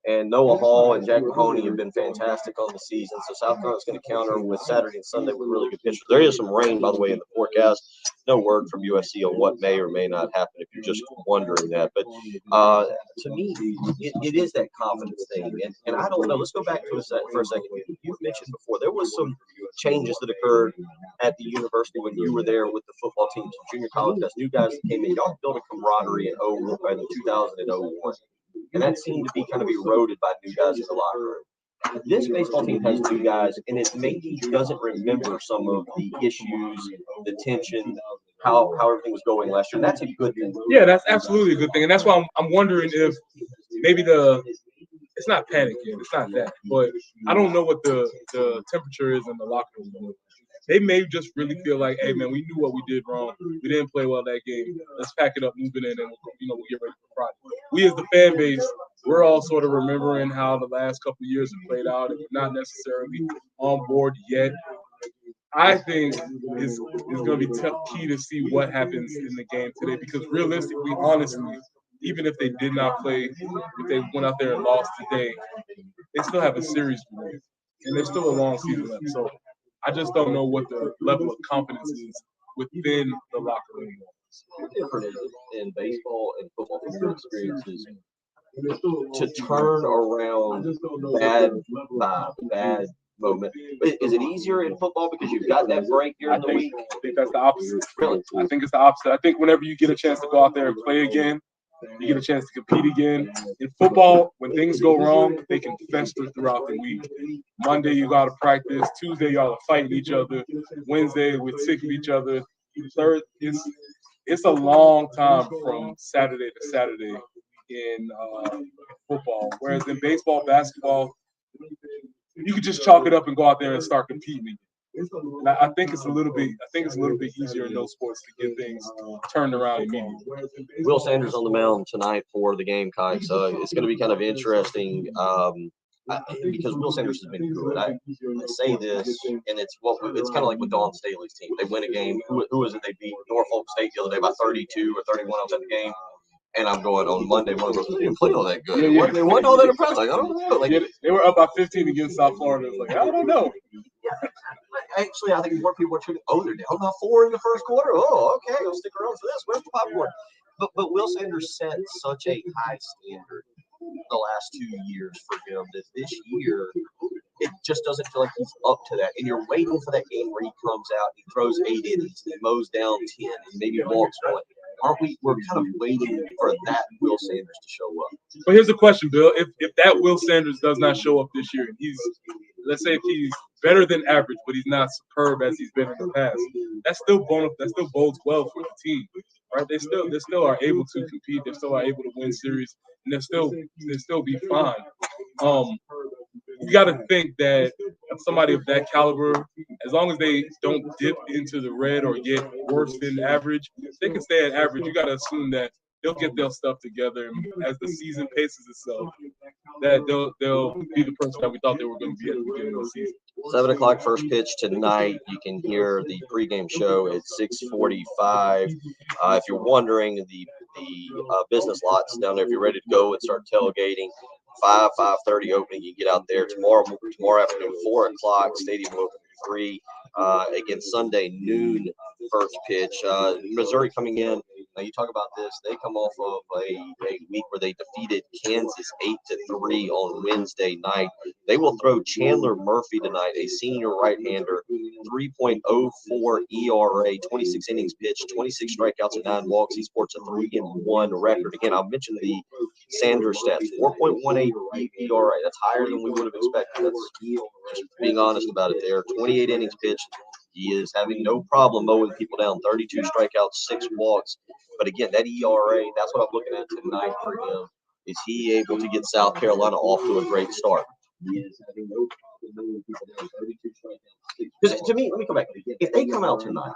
And Noah Hall and Jack Mahoney have been fantastic on the season. So South Carolina's going to counter with Saturday and Sunday with really good pitchers. There is some rain, by the way, in the forecast. No word from USC on what may or may not happen, if you're just wondering that. But to me, it is that confidence thing. And I don't know. Let's go back to it for a second. You mentioned before there was some changes that occurred at the university when you were there with the football team, some junior college guys, new guys that came in. Y'all built a camaraderie in 2001. And that seemed to be kind of eroded by new guys in the locker room. This baseball team has new guys, and it maybe doesn't remember some of the issues, the tension, how everything was going last year. That's a good thing. Yeah, that's absolutely a good thing. And that's why I'm wondering if maybe it's not panic yet. It's not that. But I don't know what the temperature is in the locker room. They may just really feel like, hey, man, we knew what we did wrong. We didn't play well that game. Let's pack it up, move it in, and we'll get ready for Friday. We as the fan base, we're all sort of remembering how the last couple of years have played out, and we're not necessarily on board yet. I think it's going to be key to see what happens in the game today, because realistically, honestly, even if they did not play, if they went out there and lost today, they still have a series to win, and there's still a long season left. So I just don't know what the level of confidence is within the locker room. What's different in baseball and football from your experiences to turn around bad moment? Is it easier in football because you've got that break during the week? I think that's the opposite. Really? I think it's the opposite. I think whenever you get a chance to go out there and play again, you get a chance to compete again. In football, when things go wrong, they can fester throughout the week. Monday, you got to practice. Tuesday, y'all are fighting each other. Wednesday, we're sick of each other. Third, it's a long time from Saturday to Saturday in football. Whereas in baseball, basketball, you could just chalk it up and go out there and start competing. And I think it's a little bit easier in those sports to get things turned around immediately. Will Sanders on the mound tonight for the Gamecocks. It's going to be kind of interesting because Will Sanders has been good. I say this, and it's kind of like with Dawn Staley's team. They win a game. Who was it? They beat Norfolk State the other day by 32 or 31 outside the game. And I'm going on Monday. One goes, they didn't play all that good. Yeah. They wasn't all that impressive. Like, I don't know. Like, they were up by 15 against South Florida. It was like, I don't know. Actually, I think more people are tuning. Oh, they're down by 4 in the first quarter. Oh, okay, I'll stick around for this. Where's the popcorn? But Will Sanders set such a high standard the last 2 years for him that this year it just doesn't feel like he's up to that. And you're waiting for that game where he comes out, he throws 8 innings, he mows down 10, and maybe walks one. Aren't we? We're kind of waiting for that Will Sanders to show up. But here's the question, Bill. If that Will Sanders does not show up this year, and let's say if he's better than average, but he's not superb as he's been in the past, that still bodes well for the team, right? They still are able to compete. They still are able to win series, and they'll still be fine. You got to think that somebody of that caliber, as long as they don't dip into the red or get worse than average, they can stay at average. You got to assume that they'll get their stuff together, and as the season paces itself, that they'll be the person that we thought they were going to be at the beginning of the season. 7 o'clock first pitch tonight. You can hear the pregame show at 6:45. If you're wondering, the business lots down there, if you're ready to go and start tailgating, 5:30 opening. You get out there tomorrow afternoon, 4 o'clock. Stadium will open at 3. Again, Sunday noon first pitch. Missouri coming in. Now you talk about this. They come off of a week where they defeated Kansas 8-3 on Wednesday night. They will throw Chandler Murphy tonight, a senior right-hander, 3.04 ERA, 26 innings pitched, 26 strikeouts and 9 walks. He sports a 3-1 record. Again, I'll mention the Sanders stats, 4.18 ERA. That's higher than we would have expected. That's just being honest about it there. 28 innings pitched. He is having no problem mowing people down. 32 strikeouts, 6 walks. But again, that ERA, that's what I'm looking at tonight for him. Is he able to get South Carolina off to a great start? Because to me, let me go back. If they come out tonight,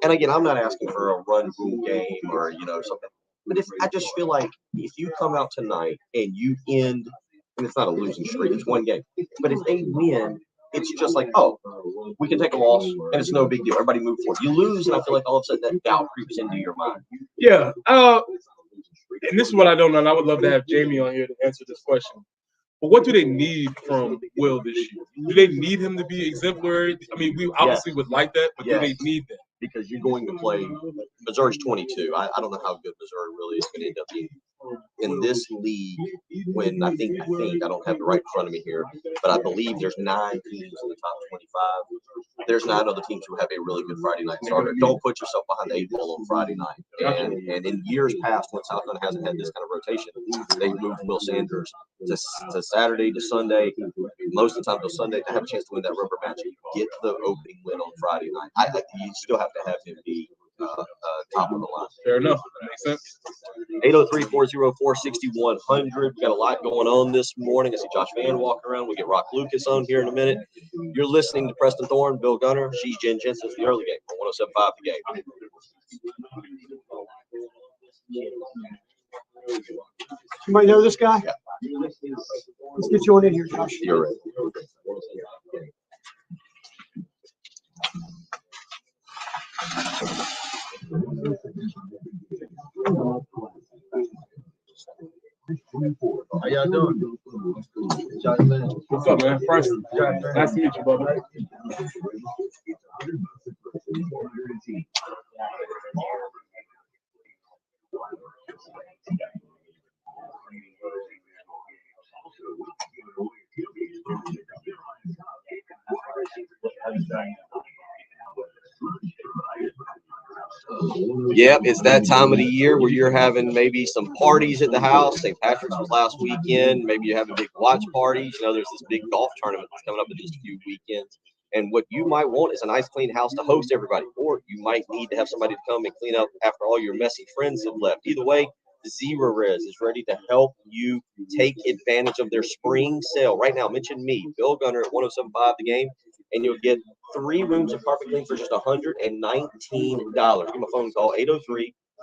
and again, I'm not asking for a run rule game or something, but I just feel like if you come out tonight and you end, and it's not a losing streak, it's one game, but if they win, it's just like, oh, we can take a loss, and it's no big deal. Everybody move forward. You lose, and I feel like all of a sudden that doubt creeps into your mind. Yeah. And this is what I don't know, and I would love to have Jamie on here to answer this question. But what do they need from Will this year? Do they need him to be exemplary? I mean, we obviously would like that, but do they need that? Because you're going to play – Missouri's 22. I don't know how good Missouri really is going to end up being in this league when I think I don't have it right in front of me here, but I believe there's 9 teams in the top 25. There's 9 other teams who have a really good Friday night starter. Don't put yourself behind the 8 ball on Friday night. And in years past, when South Carolina hasn't had this kind of rotation, they've moved Will Sanders to Saturday to Sunday, most of the time to Sunday, to have a chance to win that rubber match. Get the opening win on Friday night. You still have to have him be top of the line. Fair enough. That makes sense. 803-404-6100. We got a lot going on this morning. I see Josh Van walking around. We'll get Rock Lucas on here in a minute. You're listening to Preston Thorne, Bill Gunner. She's Jen Jensen. The early game on 107.5 The Game. You might know this guy? Yeah. Let's get you on in here, Josh. You're right. How y'all doing? What's up, man? Preston. Nice to meet you, brother. Yep, it's that time of the year where you're having maybe some parties at the house. St. Patrick's was last weekend. Maybe you're having big watch parties. There's this big golf tournament that's coming up in just a few weekends. And what you might want is a nice, clean house to host everybody. Or you might need to have somebody to come and clean up after all your messy friends have left. Either way, Zero Res is ready to help you take advantage of their spring sale. Right now, mention me, Bill Gunner at 107.5 The Game, and you'll get 3 rooms of carpet clean for just $119. Give them a phone call,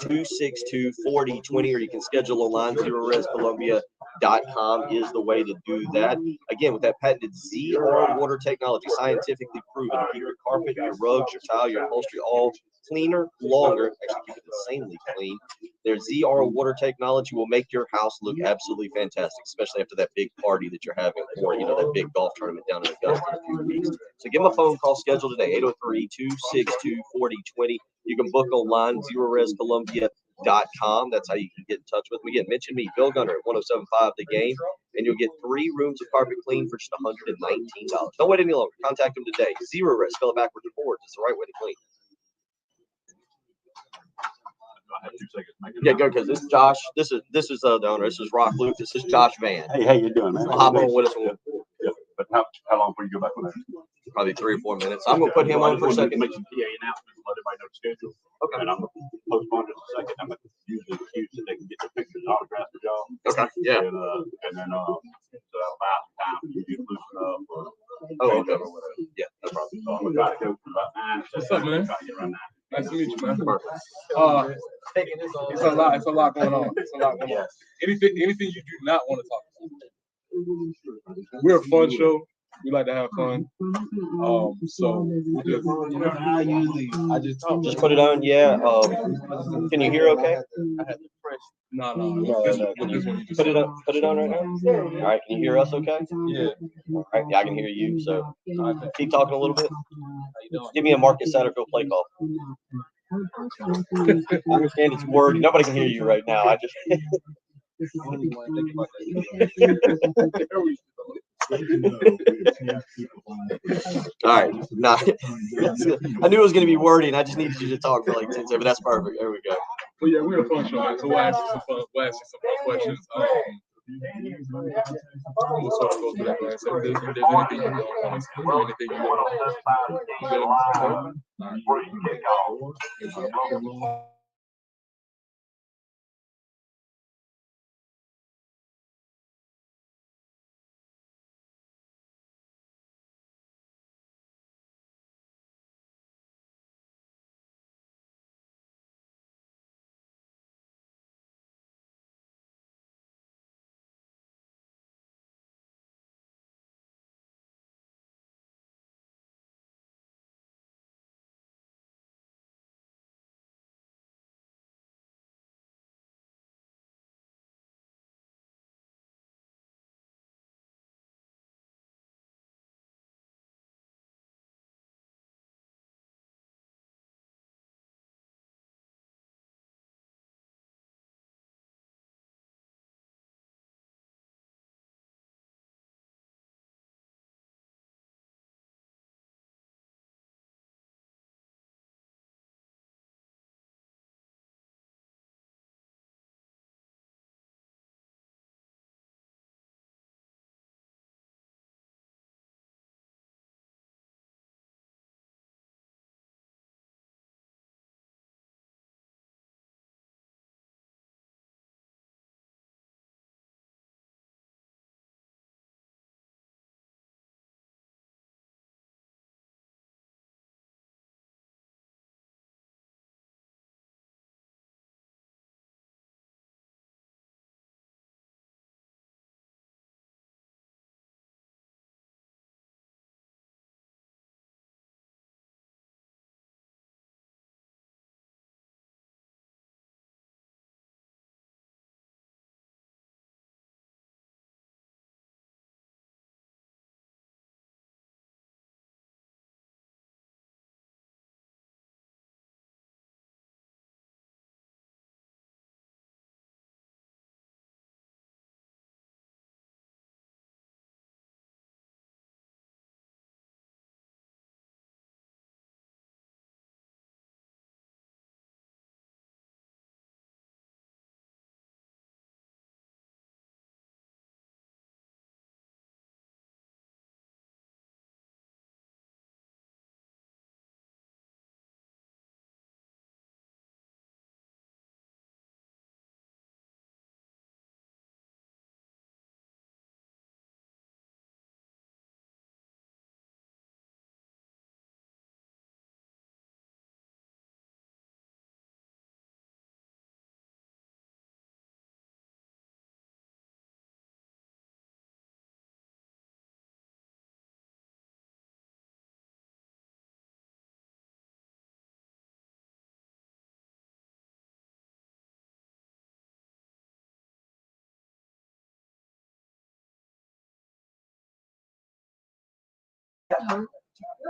803-262-4020, or you can schedule online. ZeroResColumbia.com is the way to do that. Again, with that patented ZR water technology, scientifically proven to keep your carpet, your rugs, your tile, your upholstery all cleaner, longer, actually keep it insanely clean. Their ZR water technology will make your house look absolutely fantastic, especially after that big party that you're having or, that big golf tournament down in Augusta in a few weeks. So give them a phone call schedule today, 803-262-4020. You can book online, ZeroResColumbia.com. That's how you can get in touch with me. Again, mention me, Bill Gunner at 1075 The Game, and you'll get 3 rooms of carpet clean for just $119. Don't wait any longer. Contact them today. Zero Res, spell it backwards and forwards. It's the right way to clean. I have 2 seconds. Yeah, go, because this is Josh. This is the owner. This is Rock Luke. This is Josh Van. Hey, how you doing, man? I'll hop on with us. Yeah. But how long before you go back on that? Probably 3 or 4 minutes. I'm gonna put him on for a second. Make some PA announcements, let everybody know the schedule. Okay. And I'm gonna postpone just a second. I'm gonna use the excuse that they can get the pictures and autographs for y'all. Okay. Yeah. And then so about time you get loosened up or okay. or whatever. Yeah, no problem. So I'm gonna try to go for about 9. What's up, man? Try to get around 9. Nice to meet you, man. Perfect. It's a lot. It's a lot going on. It's a lot going on. Anything you do not want to talk about. We're a fun show. We like to have fun. So we just, I just talk. Just put it on. Yeah. Can you hear okay? No. Put it on. Put it on right now. All right. Can you hear us okay? Yeah. All right. Yeah, I can hear you. So keep talking a little bit. Give me a Marcus Satterfield play call. I understand it's word. Nobody can hear you right now. I just. All right. Nah. I knew it was going to be wordy, and I just needed you to talk for like 10 seconds, but that's perfect. There we go. Well, yeah, we're a fun show, man. So we'll ask you some fun questions. We'll sort of go through that, man. So if there's anything you want to say, anything you want to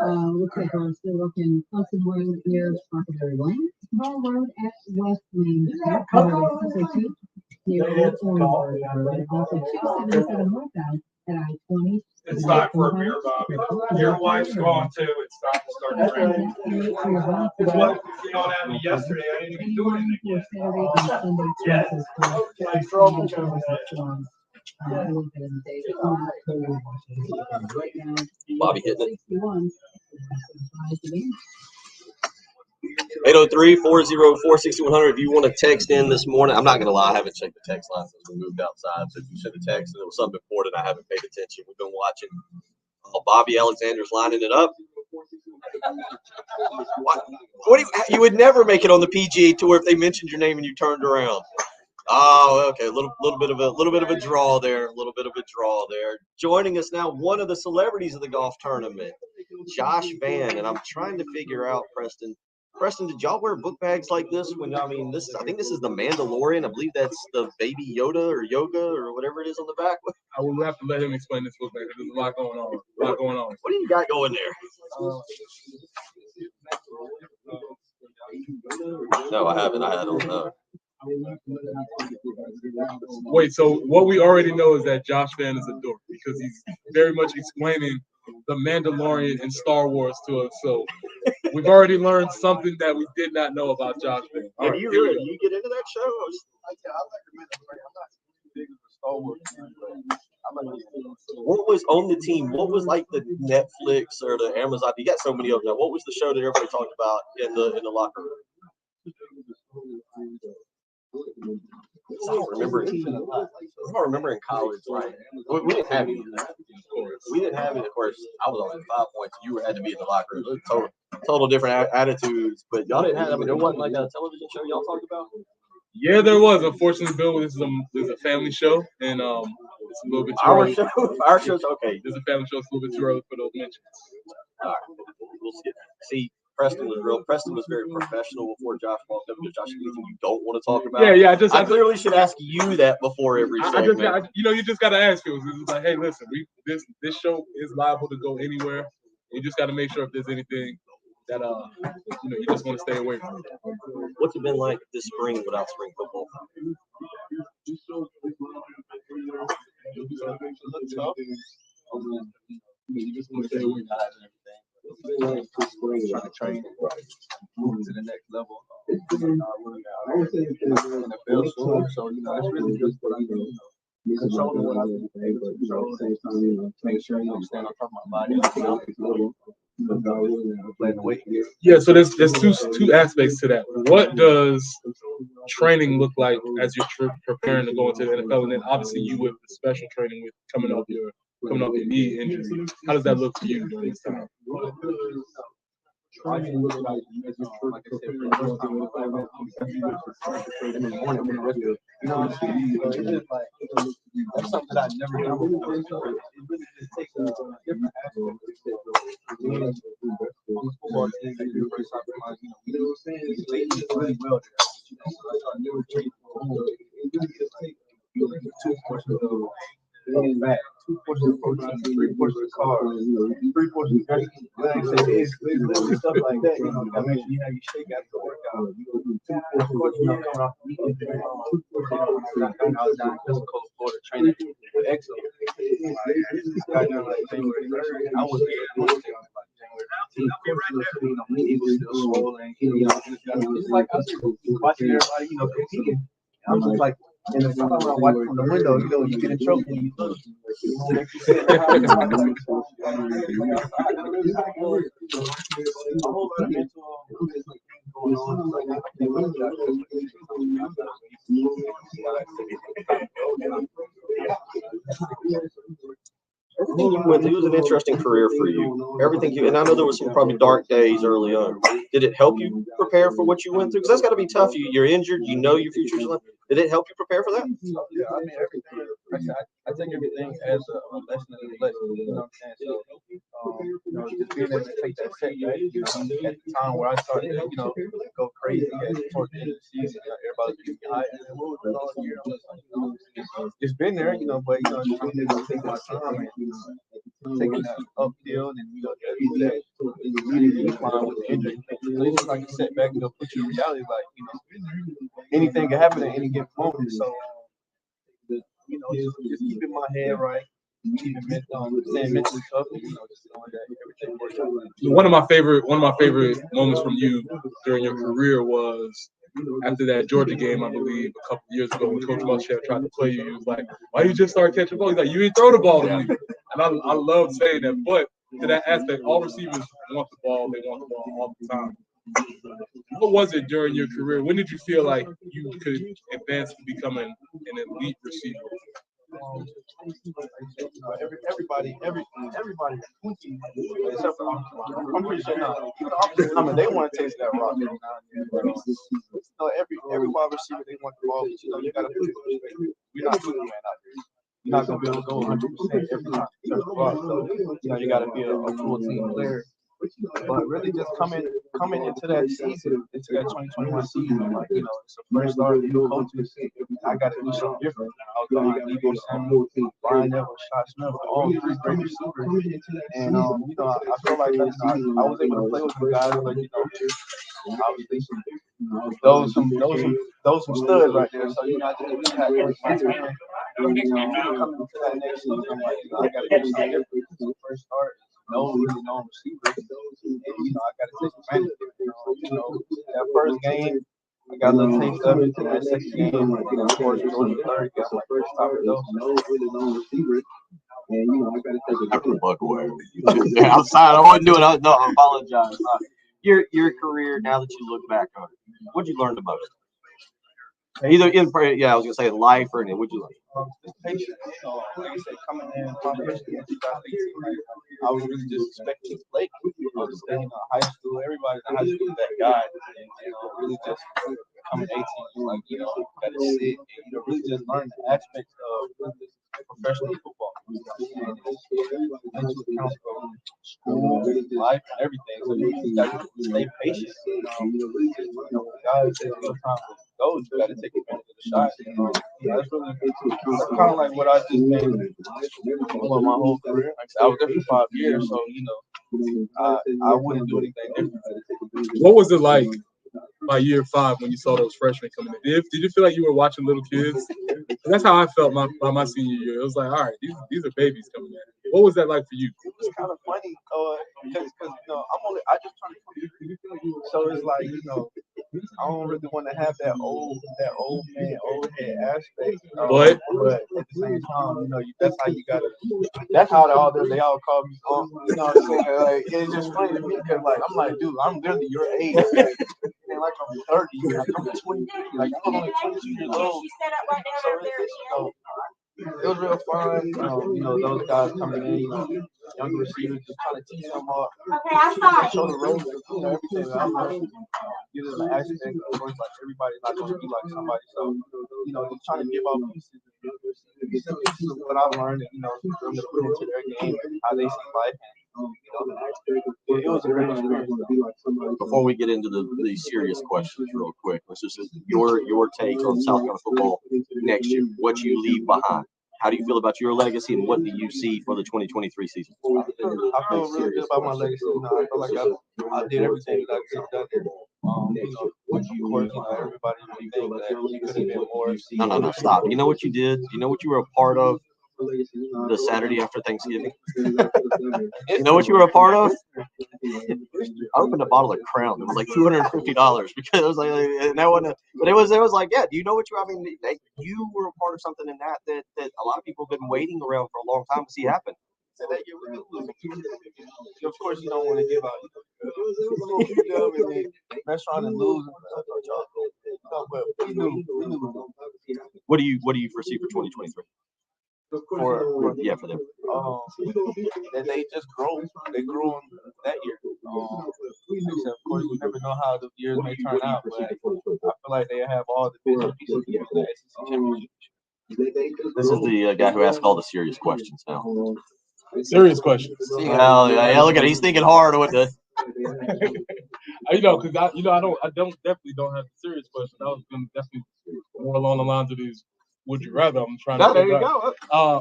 Looks like we're still looking Hudson Road near Sparkleberry Lane, Ball Road at West Main Street, 602 near Orangeburg Road, also 277 northbound at I-20. It's time for a beer, Bobby. Your wife's gone too. It's time to start drinking. What? You don't have me yesterday. I didn't even do anything yet. Bobby hitting it. 803-404-6100. If you want to text in this morning, I'm not going to lie, I haven't checked the text line since we moved outside. So if you sent a text and it was something important, I haven't paid attention. We've been watching Bobby Alexander's lining it up. What you would never make it on the PGA Tour if they mentioned your name and you turned around. Oh, okay. A little bit of a draw there. Joining us now, one of the celebrities of the golf tournament, Josh Vann, and I'm trying to figure out, Preston, did y'all wear book bags like this when I think this is the Mandalorian. I believe that's the baby Yoda or Yoga or whatever it is on the back. I will have to let him explain this book bag. There's a lot going on. What do you got going there? No, I haven't. I don't know. Wait, so what we already know is that Josh Vann is a dork because he's very much explaining the Mandalorian and Star Wars to us. So we've already learned something that we did not know about Josh Vann. Yeah, do you get into that show? What was on the team? What was like the Netflix or the Amazon? You got so many of them. What was the show that everybody talked about in the locker room? I don't remember in college, right? We didn't have any of that. We didn't have it. Of course, I was only 5 points. You had to be in the locker room. It was total different attitudes. But y'all didn't have. I mean, there wasn't like a television show y'all talked about. Yeah, there was. Unfortunately, Bill, this is a family show, and it's a little bit too early. Our show's okay. There's a family show. It's a little bit too early for those mentions. All right, we'll see. Preston was very professional before Josh walked up. Josh, anything you don't want to talk about? Yeah. I clearly should ask you that before every segment. You just got to ask people. It's like, hey, listen, this show is liable to go anywhere. You just got to make sure if there's anything that you just want to stay away from. What's it been like this spring without spring football? You just want to stay away from trying to train, moving to the next level. NFL soon, so it's really just controlling what I do, make sure I stand on top of my body. Yeah, so there's two aspects to that. What does training look like as you're preparing to go into the NFL, and then obviously you with the special training with coming off your knee injury? How does that look for you during this time? Like I said, in the morning, that's something that I've never done before. It really just takes a different aspect. Football team, they do first time, really well there. I never changed. It really just takes 2 portions of fat, 2 portions of protein, 3 portions of carbs, 3 portions of protein. Like I said, it's little stuff like that. You gotta make sure you have your shake after the workout. 2 portions of coming off the weekend. 2 portions of I was down in Pensacola, Florida, training with EXO. Got done like January 1st. I was there like January 15th. He was still swollen. It's like I was watching everybody, competing. I was just like, and if I'm watching from the window, you get a trophy and you look. Everything you went through, it was an interesting career for you. And I know there was some probably dark days early on. Did it help you prepare for what you went through? Because that's got to be tough. You're injured. You know your future's left. Did it help you prepare for that? Yeah, I mean everything. I take everything as a lesson in a lesson. You know what I'm saying? So, just being able to take that setback. At the time where I started, go crazy towards the end of the season, everybody's getting high. And what was it all year? It's been there, but I'm able to take my time taking that uphill and that decline with the injury. So it's just like a setback, put you in reality, anything can happen at any given moment. So, just keeping my head right, keeping staying mentally tough, and just knowing that everything works out. One of my favorite moments from you during your career was after that Georgia game, I believe, a couple of years ago when Coach Muschamp tried to play you. He was like, "Why you just start catching balls?" He's like, "You ain't throw the ball to me." And I love saying that. But to that aspect, all receivers want the ball. They want the ball all the time. What was it during your career? When did you feel like you could advance to becoming an elite receiver? Everybody, except for I'm pretty sure now. I mean, they want to taste that rock every now and then. Every wide receiver, they want the ball, but you gotta put it. We're not Superman out there. You're not gonna be able to go 100% every time. So, you gotta be a full team player. But really, just coming into that season, into that 2021 season, it's a fresh start, new coaches. I got to do something different. I was behind Debo Samuel, Brian Neville, Shot Smith, all three great receivers. And I feel like I was able to play with some guys obviously those some studs right there. So I just really had to my time. Coming into that next season, I'm like, I got to do something different. It's the first start. Really known receivers. And, I got to take advantage of it. That first game, I got a little taste of it. That second game, and then of course, Georgia third game, like, first stop it though. Really known receivers. And, I got to take it. I can fuck away. Outside, I wasn't doing it. No, I apologize. Your career, now that you look back on it, what'd you learn the most? Either I was gonna say life or what'd you learn? Patience. Like I said, coming in my first year in 2018, I was really just expecting to play. I was staying in high school. Everybody in high school is that guy, and really just coming 18, gotta sit and really just learn the aspects of professional football. And mental accounts of school, life, and everything. So you gotta stay patient. Guys take a little time to go. You gotta take advantage of the shot. That's really kind of like what I just did my whole career. Like I was there for 5 years, so I wouldn't do anything different. What was it like by year 5 when you saw those freshmen coming in? Did you feel like you were watching little kids? That's how I felt by my senior year. It was like, all right, these are babies coming in. What was that like for you? It's kind of funny because I just turned 20, so it's like I don't really want to have that old man, old head aspect. But at the same time, that's how you gotta. That's how they all call me. You know what I'm saying? Like it's just funny to me because I'm like, dude, I'm literally your age. And like I'm 30, like I'm 23, like I'm only 22 years old. So it was real fun. Those guys coming in, younger receivers, just trying to teach them all. Show the ropes, everything that I'm learning. Give them an aspect. Of course, like everybody's not going to be like somebody. So, just trying to give out pieces. This is what I've learned, and for them to put into their game, how they see life. It was a great experience. Before we get into the serious questions, real quick, let's just your take on South Carolina football next year. What you leave behind. How do you feel about your legacy, and what do you see for the 2023 season? I feel really good about my legacy. I feel like I did everything that I could have done. Of course, everybody really think that you could have been more. No, stop. You know what you did? You know what you were a part of the Saturday after Thanksgiving? You know what you were a part of? I opened a bottle of Crown. It was like $250 because it was like, and that wasn't. But it was like, yeah. Do you know what you? I mean, you were a part of something in that a lot of people have been waiting around for a long time to see happen. So that year we did lose. Of course, you don't want to give out. And then mess around and lose. But we knew. What do you foresee for 2023? For them. That they just grow. They grew on that year. Of course, we never know how the years may turn out, but I feel like they have all the pieces to get to the SEC championship. This is the guy who asks all the serious questions now. Serious questions. Oh, yeah, look at it. He's thinking hard with it. Because I definitely don't have the serious questions. I was going to definitely more along the lines of these. Would you rather? I'm trying to. There you go.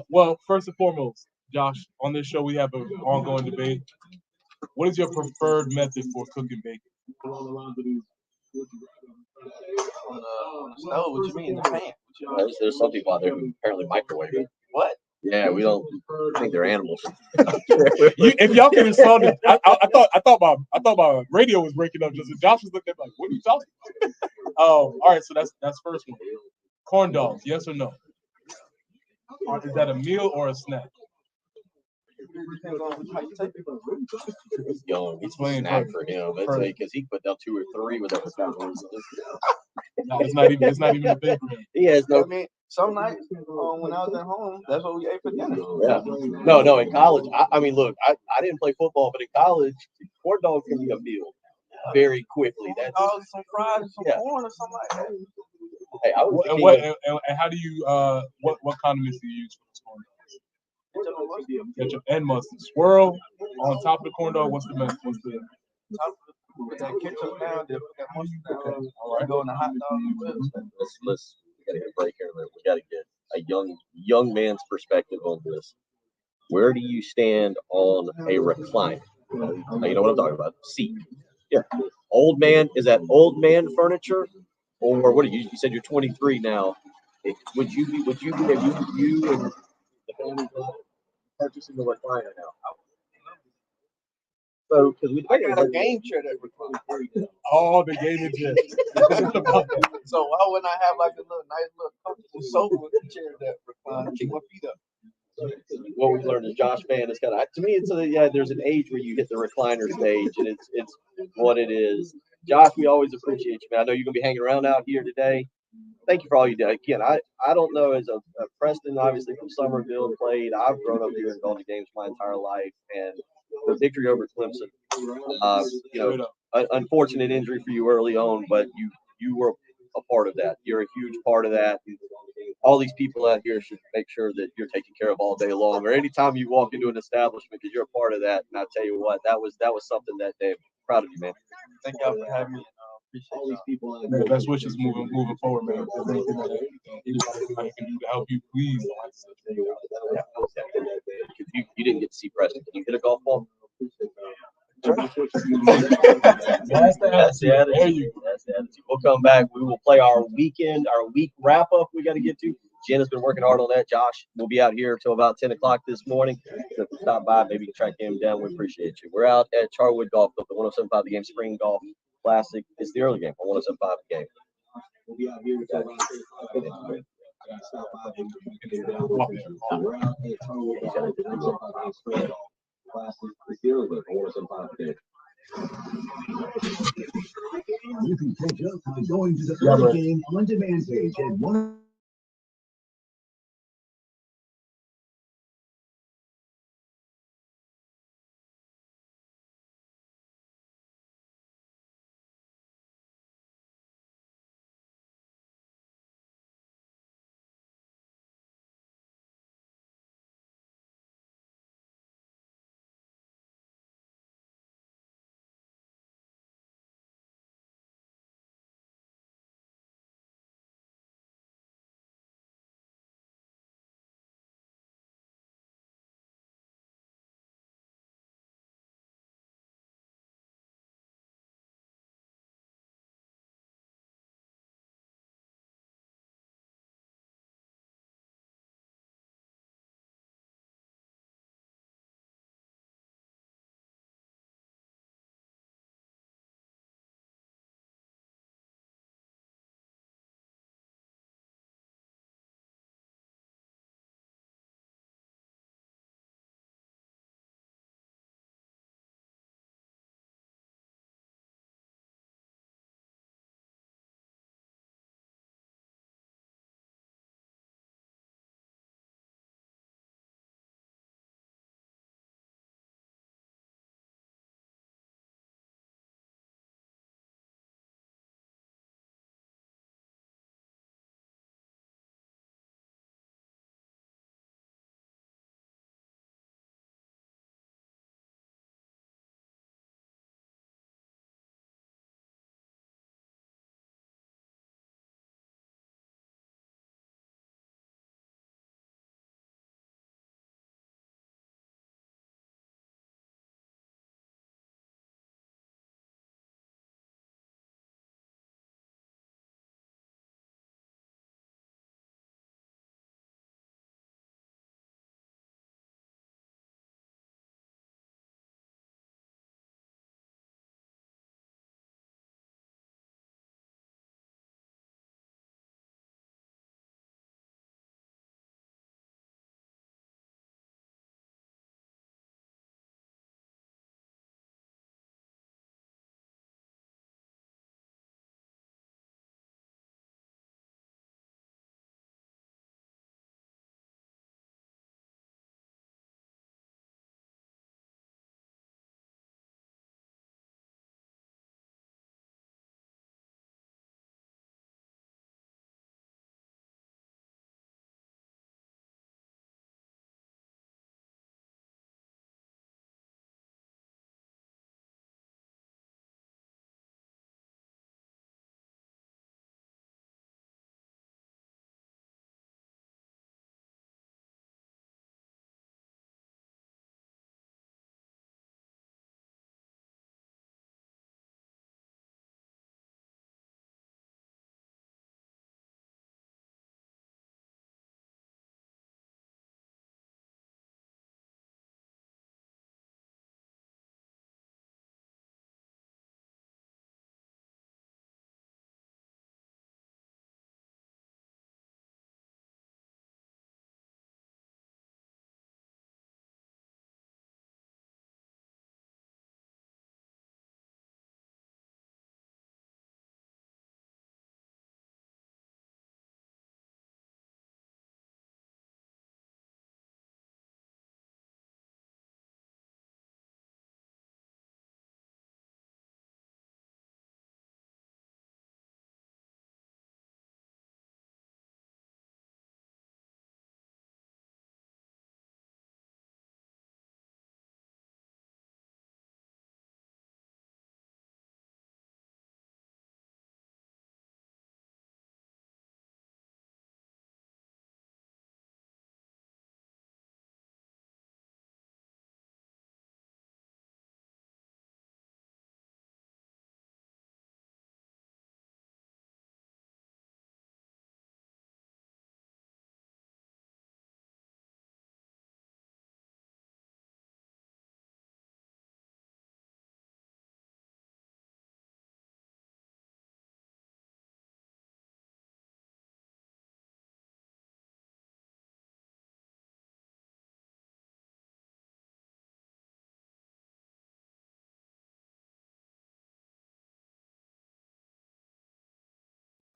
Well, first and foremost, Josh, on this show we have an ongoing debate. What is your preferred method for cooking bacon? Stove, what you mean? The pan? There's some people out there who apparently microwave it. What? Yeah, we don't think they're animals. If y'all could have saw this, I thought my radio was breaking up. Just Josh was looking at me like, "What are you talking about?" All right, so that's first one. Corn dogs, yes or no? Or is that a meal or a snack? He's young. He's playing snack for him. That's because he put down 2 or 3 with that recently. No, it's not even a big one. He has no. I mean, some nights when I was at home, that's what we ate for dinner. Yeah. No. In college, I mean, look, I didn't play football, but in college, corn dogs can be a meal very quickly. That's some fries and some corn or something like that. Hey, I was and how do you what condiments do you use for this corn dog? Ketchup and mustard. Swirl on top of the corn dog. What's the best? What's the put that ketchup down, then put that mustard down. All right, go in the hot dog. Let's we gotta get a break here. We gotta get a young man's perspective on this. Where do you stand on a recliner? Now, you know what I'm talking about. Seat. Yeah. Old man, is that old man furniture? Or what you said you're 23 now. Would you be if you and the family purchasing a recliner now? So, because we got a game chair that reclines. Oh, the gaming chair. So why wouldn't I have like a nice little comfortable sofa chair that reclines? Keep my feet up. What we learned is Josh Fan is kind of, to me, it's there's an age where you hit the recliner stage, and it's what it is. Josh, we always appreciate you, man. I know you're gonna be hanging around out here today. Thank you for all you do. Again, I don't know, as a Preston, obviously from Somerville, played. I've grown up here and gone to games my entire life, and the victory over Clemson. Unfortunate injury for you early on, but you were a part of that. You're a huge part of that. All these people out here should make sure that you're taken care of all day long, or anytime you walk into an establishment, because you're a part of that. And I tell you what, that was something that day. I'm proud of you, man. Thank y'all for having me. Appreciate all these people. Man, best wishes moving forward, man. Anybody can do to help you, please. You didn't get to see Preston. Did you hit a golf ball? That's the attitude. We'll come back. We will play our week wrap up. We got to get to. Jen has been working hard on that. Josh, we'll be out here until about 10 o'clock this morning. So if you stop by, maybe you can track him down. We appreciate you. We're out at Charwood Golf Club, the 107.5 The Game Spring Golf Classic. It's the early game on 107.5 The Game. We'll be out here until around 10 o'clock. Stop by and we're out at Charwood Golf Club. Classic, it's the early game on 107.5 The Game. You can catch up by going to the early game on demand page at 1.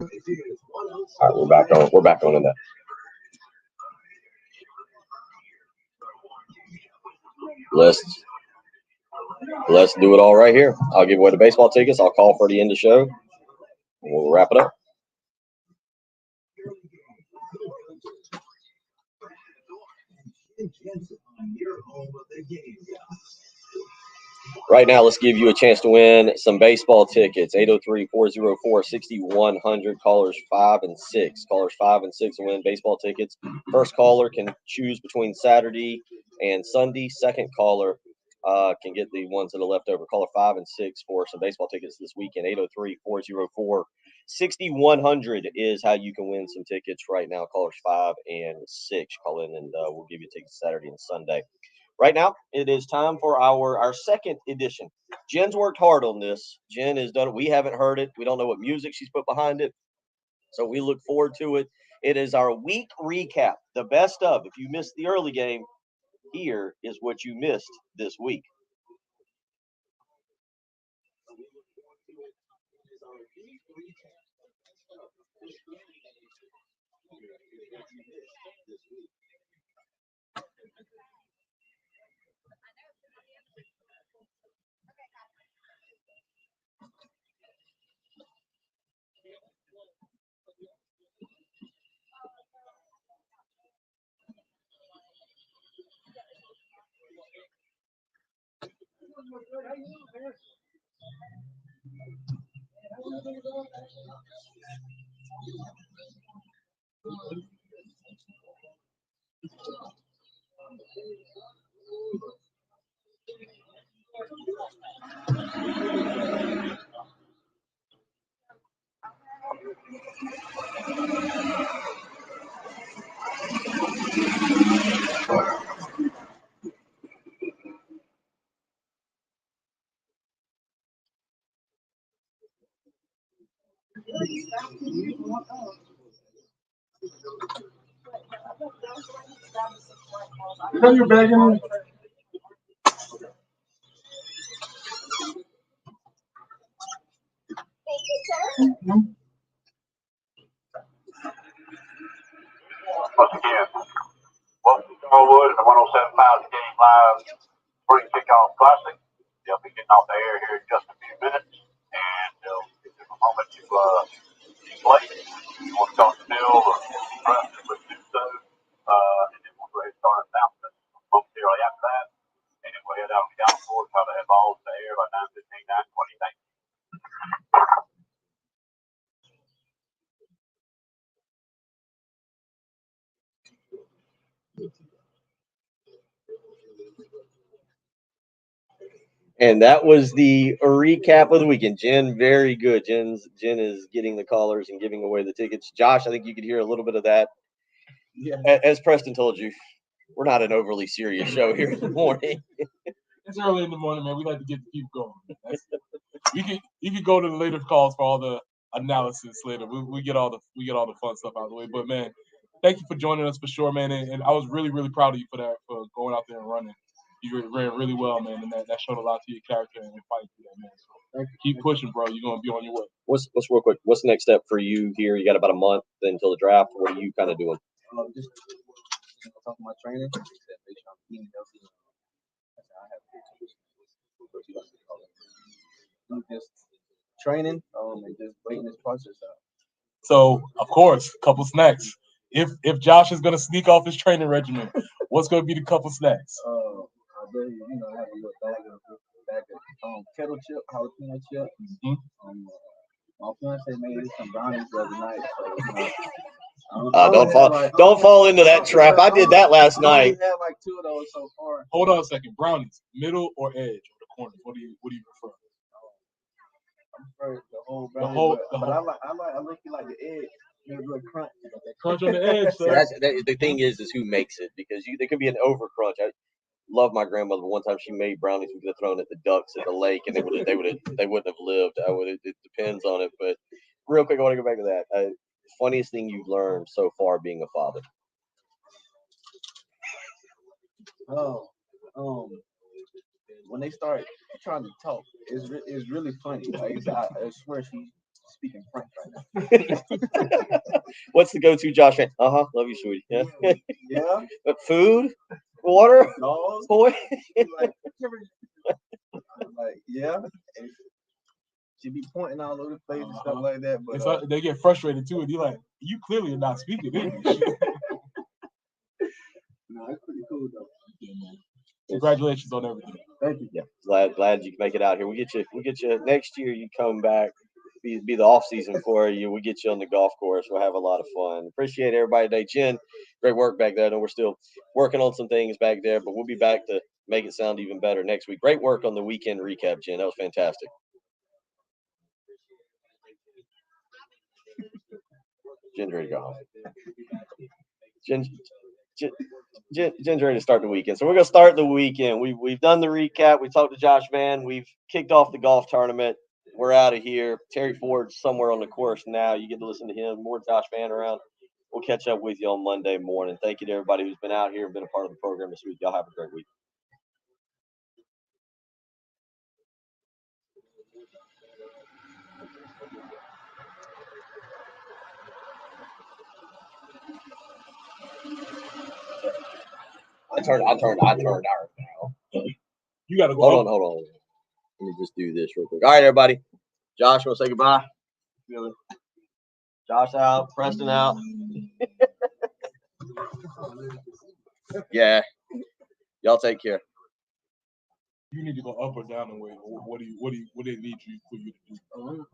All right, we're back on. We're back on in that. Let's do it all right here. I'll give away the baseball tickets. I'll call for the end of the show. And we'll wrap it up. Right now, let's give you a chance to win some baseball tickets. 803-404-6100. Callers 5 and 6. Callers 5 and 6 win baseball tickets. First caller can choose between Saturday and Sunday. Second caller can get the ones that are left over. Caller 5 and 6 for some baseball tickets this weekend. 803-404-6100 is how you can win some tickets right now. Callers 5 and 6. Call in and we'll give you tickets Saturday and Sunday. Right now, it is time for our second edition. Jen's worked hard on this. Jen has done it. We haven't heard it. We don't know what music she's put behind it. So we look forward to it. It is our week recap, the best of. If you missed the early game, here is what you missed this week. Is that your bag in there? Once again, welcome to Charwood and the 107.5 The Game Live Spring Kickoff Classic. They'll be getting off the air here in just a few minutes, and they'll give them a moment to play. If you want to talk to Bill or Preston, let's do so. And then we'll go ahead and start announcement momentarily after that. And then we'll head out on the golf course, try to have balls in the air by 9:15, 9:20. Thank you. And that was the recap of the weekend. Jen, very good. Jen is getting the callers and giving away the tickets. Josh, I think you could hear a little bit of that. Yeah. As Preston told you, we're not an overly serious show here in the morning. It's early in the morning, man. We like to get the people going. You can go to the later calls for all the analysis later. We get all the fun stuff out of the way. But man, thank you for joining us for sure, man. And I was really, really proud of you for that, for going out there and running. You ran really well, man, and that showed a lot to your character and fight through that, man. So keep pushing, bro. You're gonna be on your way. What's real quick? What's the next step for you here? You got about a month until the draft. What are you kind of doing? Just talking about training. Make sure I'm eating healthy. Just training, and just waiting this process out. So of course, couple snacks. If Josh is gonna sneak off his training regimen, what's gonna be the couple snacks? I really, have a little bag of kettle chip, jalapeno chip. My fiance made some brownies the other night, so don't fall into that trap. I did that last night. I had like 2 of those so far. Hold on a second. Brownies, middle or edge or the corner? What do you prefer? I prefer the whole brownie, but I like the edge. There's a little crunch. Crunch on the edge. So the thing is who makes it, because there could be an over crunch. I love my grandmother. One time she made brownies. We could have thrown at the ducks at the lake, and they wouldn't have lived. It depends on it. But real quick, I want to go back to that. Funniest thing you've learned so far being a father? When they start trying to talk, it's really funny. Like I swear speaking French right now. What's the go-to Josh fan? Love you, sweetie. Yeah. Yeah. But food, water, Dogs. boy. Like, I'm like, yeah. And she be pointing all over the place and stuff like that. But It's like they get frustrated too, and you're like, you clearly are not speaking English. no, it's pretty cool though. Congratulations on everything. Thank you. Yeah, glad you can make it out here. We get you next year. You come back, be the off season for you. We get you on the golf course. We'll have a lot of fun. Appreciate everybody today, Jen. Great work back there. I know we're still working on some things back there, but we'll be back to make it sound even better next week. Great work on the weekend recap, Jen. That was fantastic. Jen's ready to go home. Jen's ready to start the weekend. So we're going to start the weekend. We've done the recap. We talked to Josh Van. We've kicked off the golf tournament. We're out of here. Terry Ford's somewhere on the course now. You get to listen to him. More Josh Van around. We'll catch up with you on Monday morning. Thank you to everybody who's been out here and been a part of the program this week. Y'all have a great week. I turned ours now. You gotta go. Hold on. Let me just do this real quick. All right, everybody. Josh, want to say goodbye? Josh out. Preston out. Yeah. Y'all take care. You need to go up or down the way. What do they need you for you to do?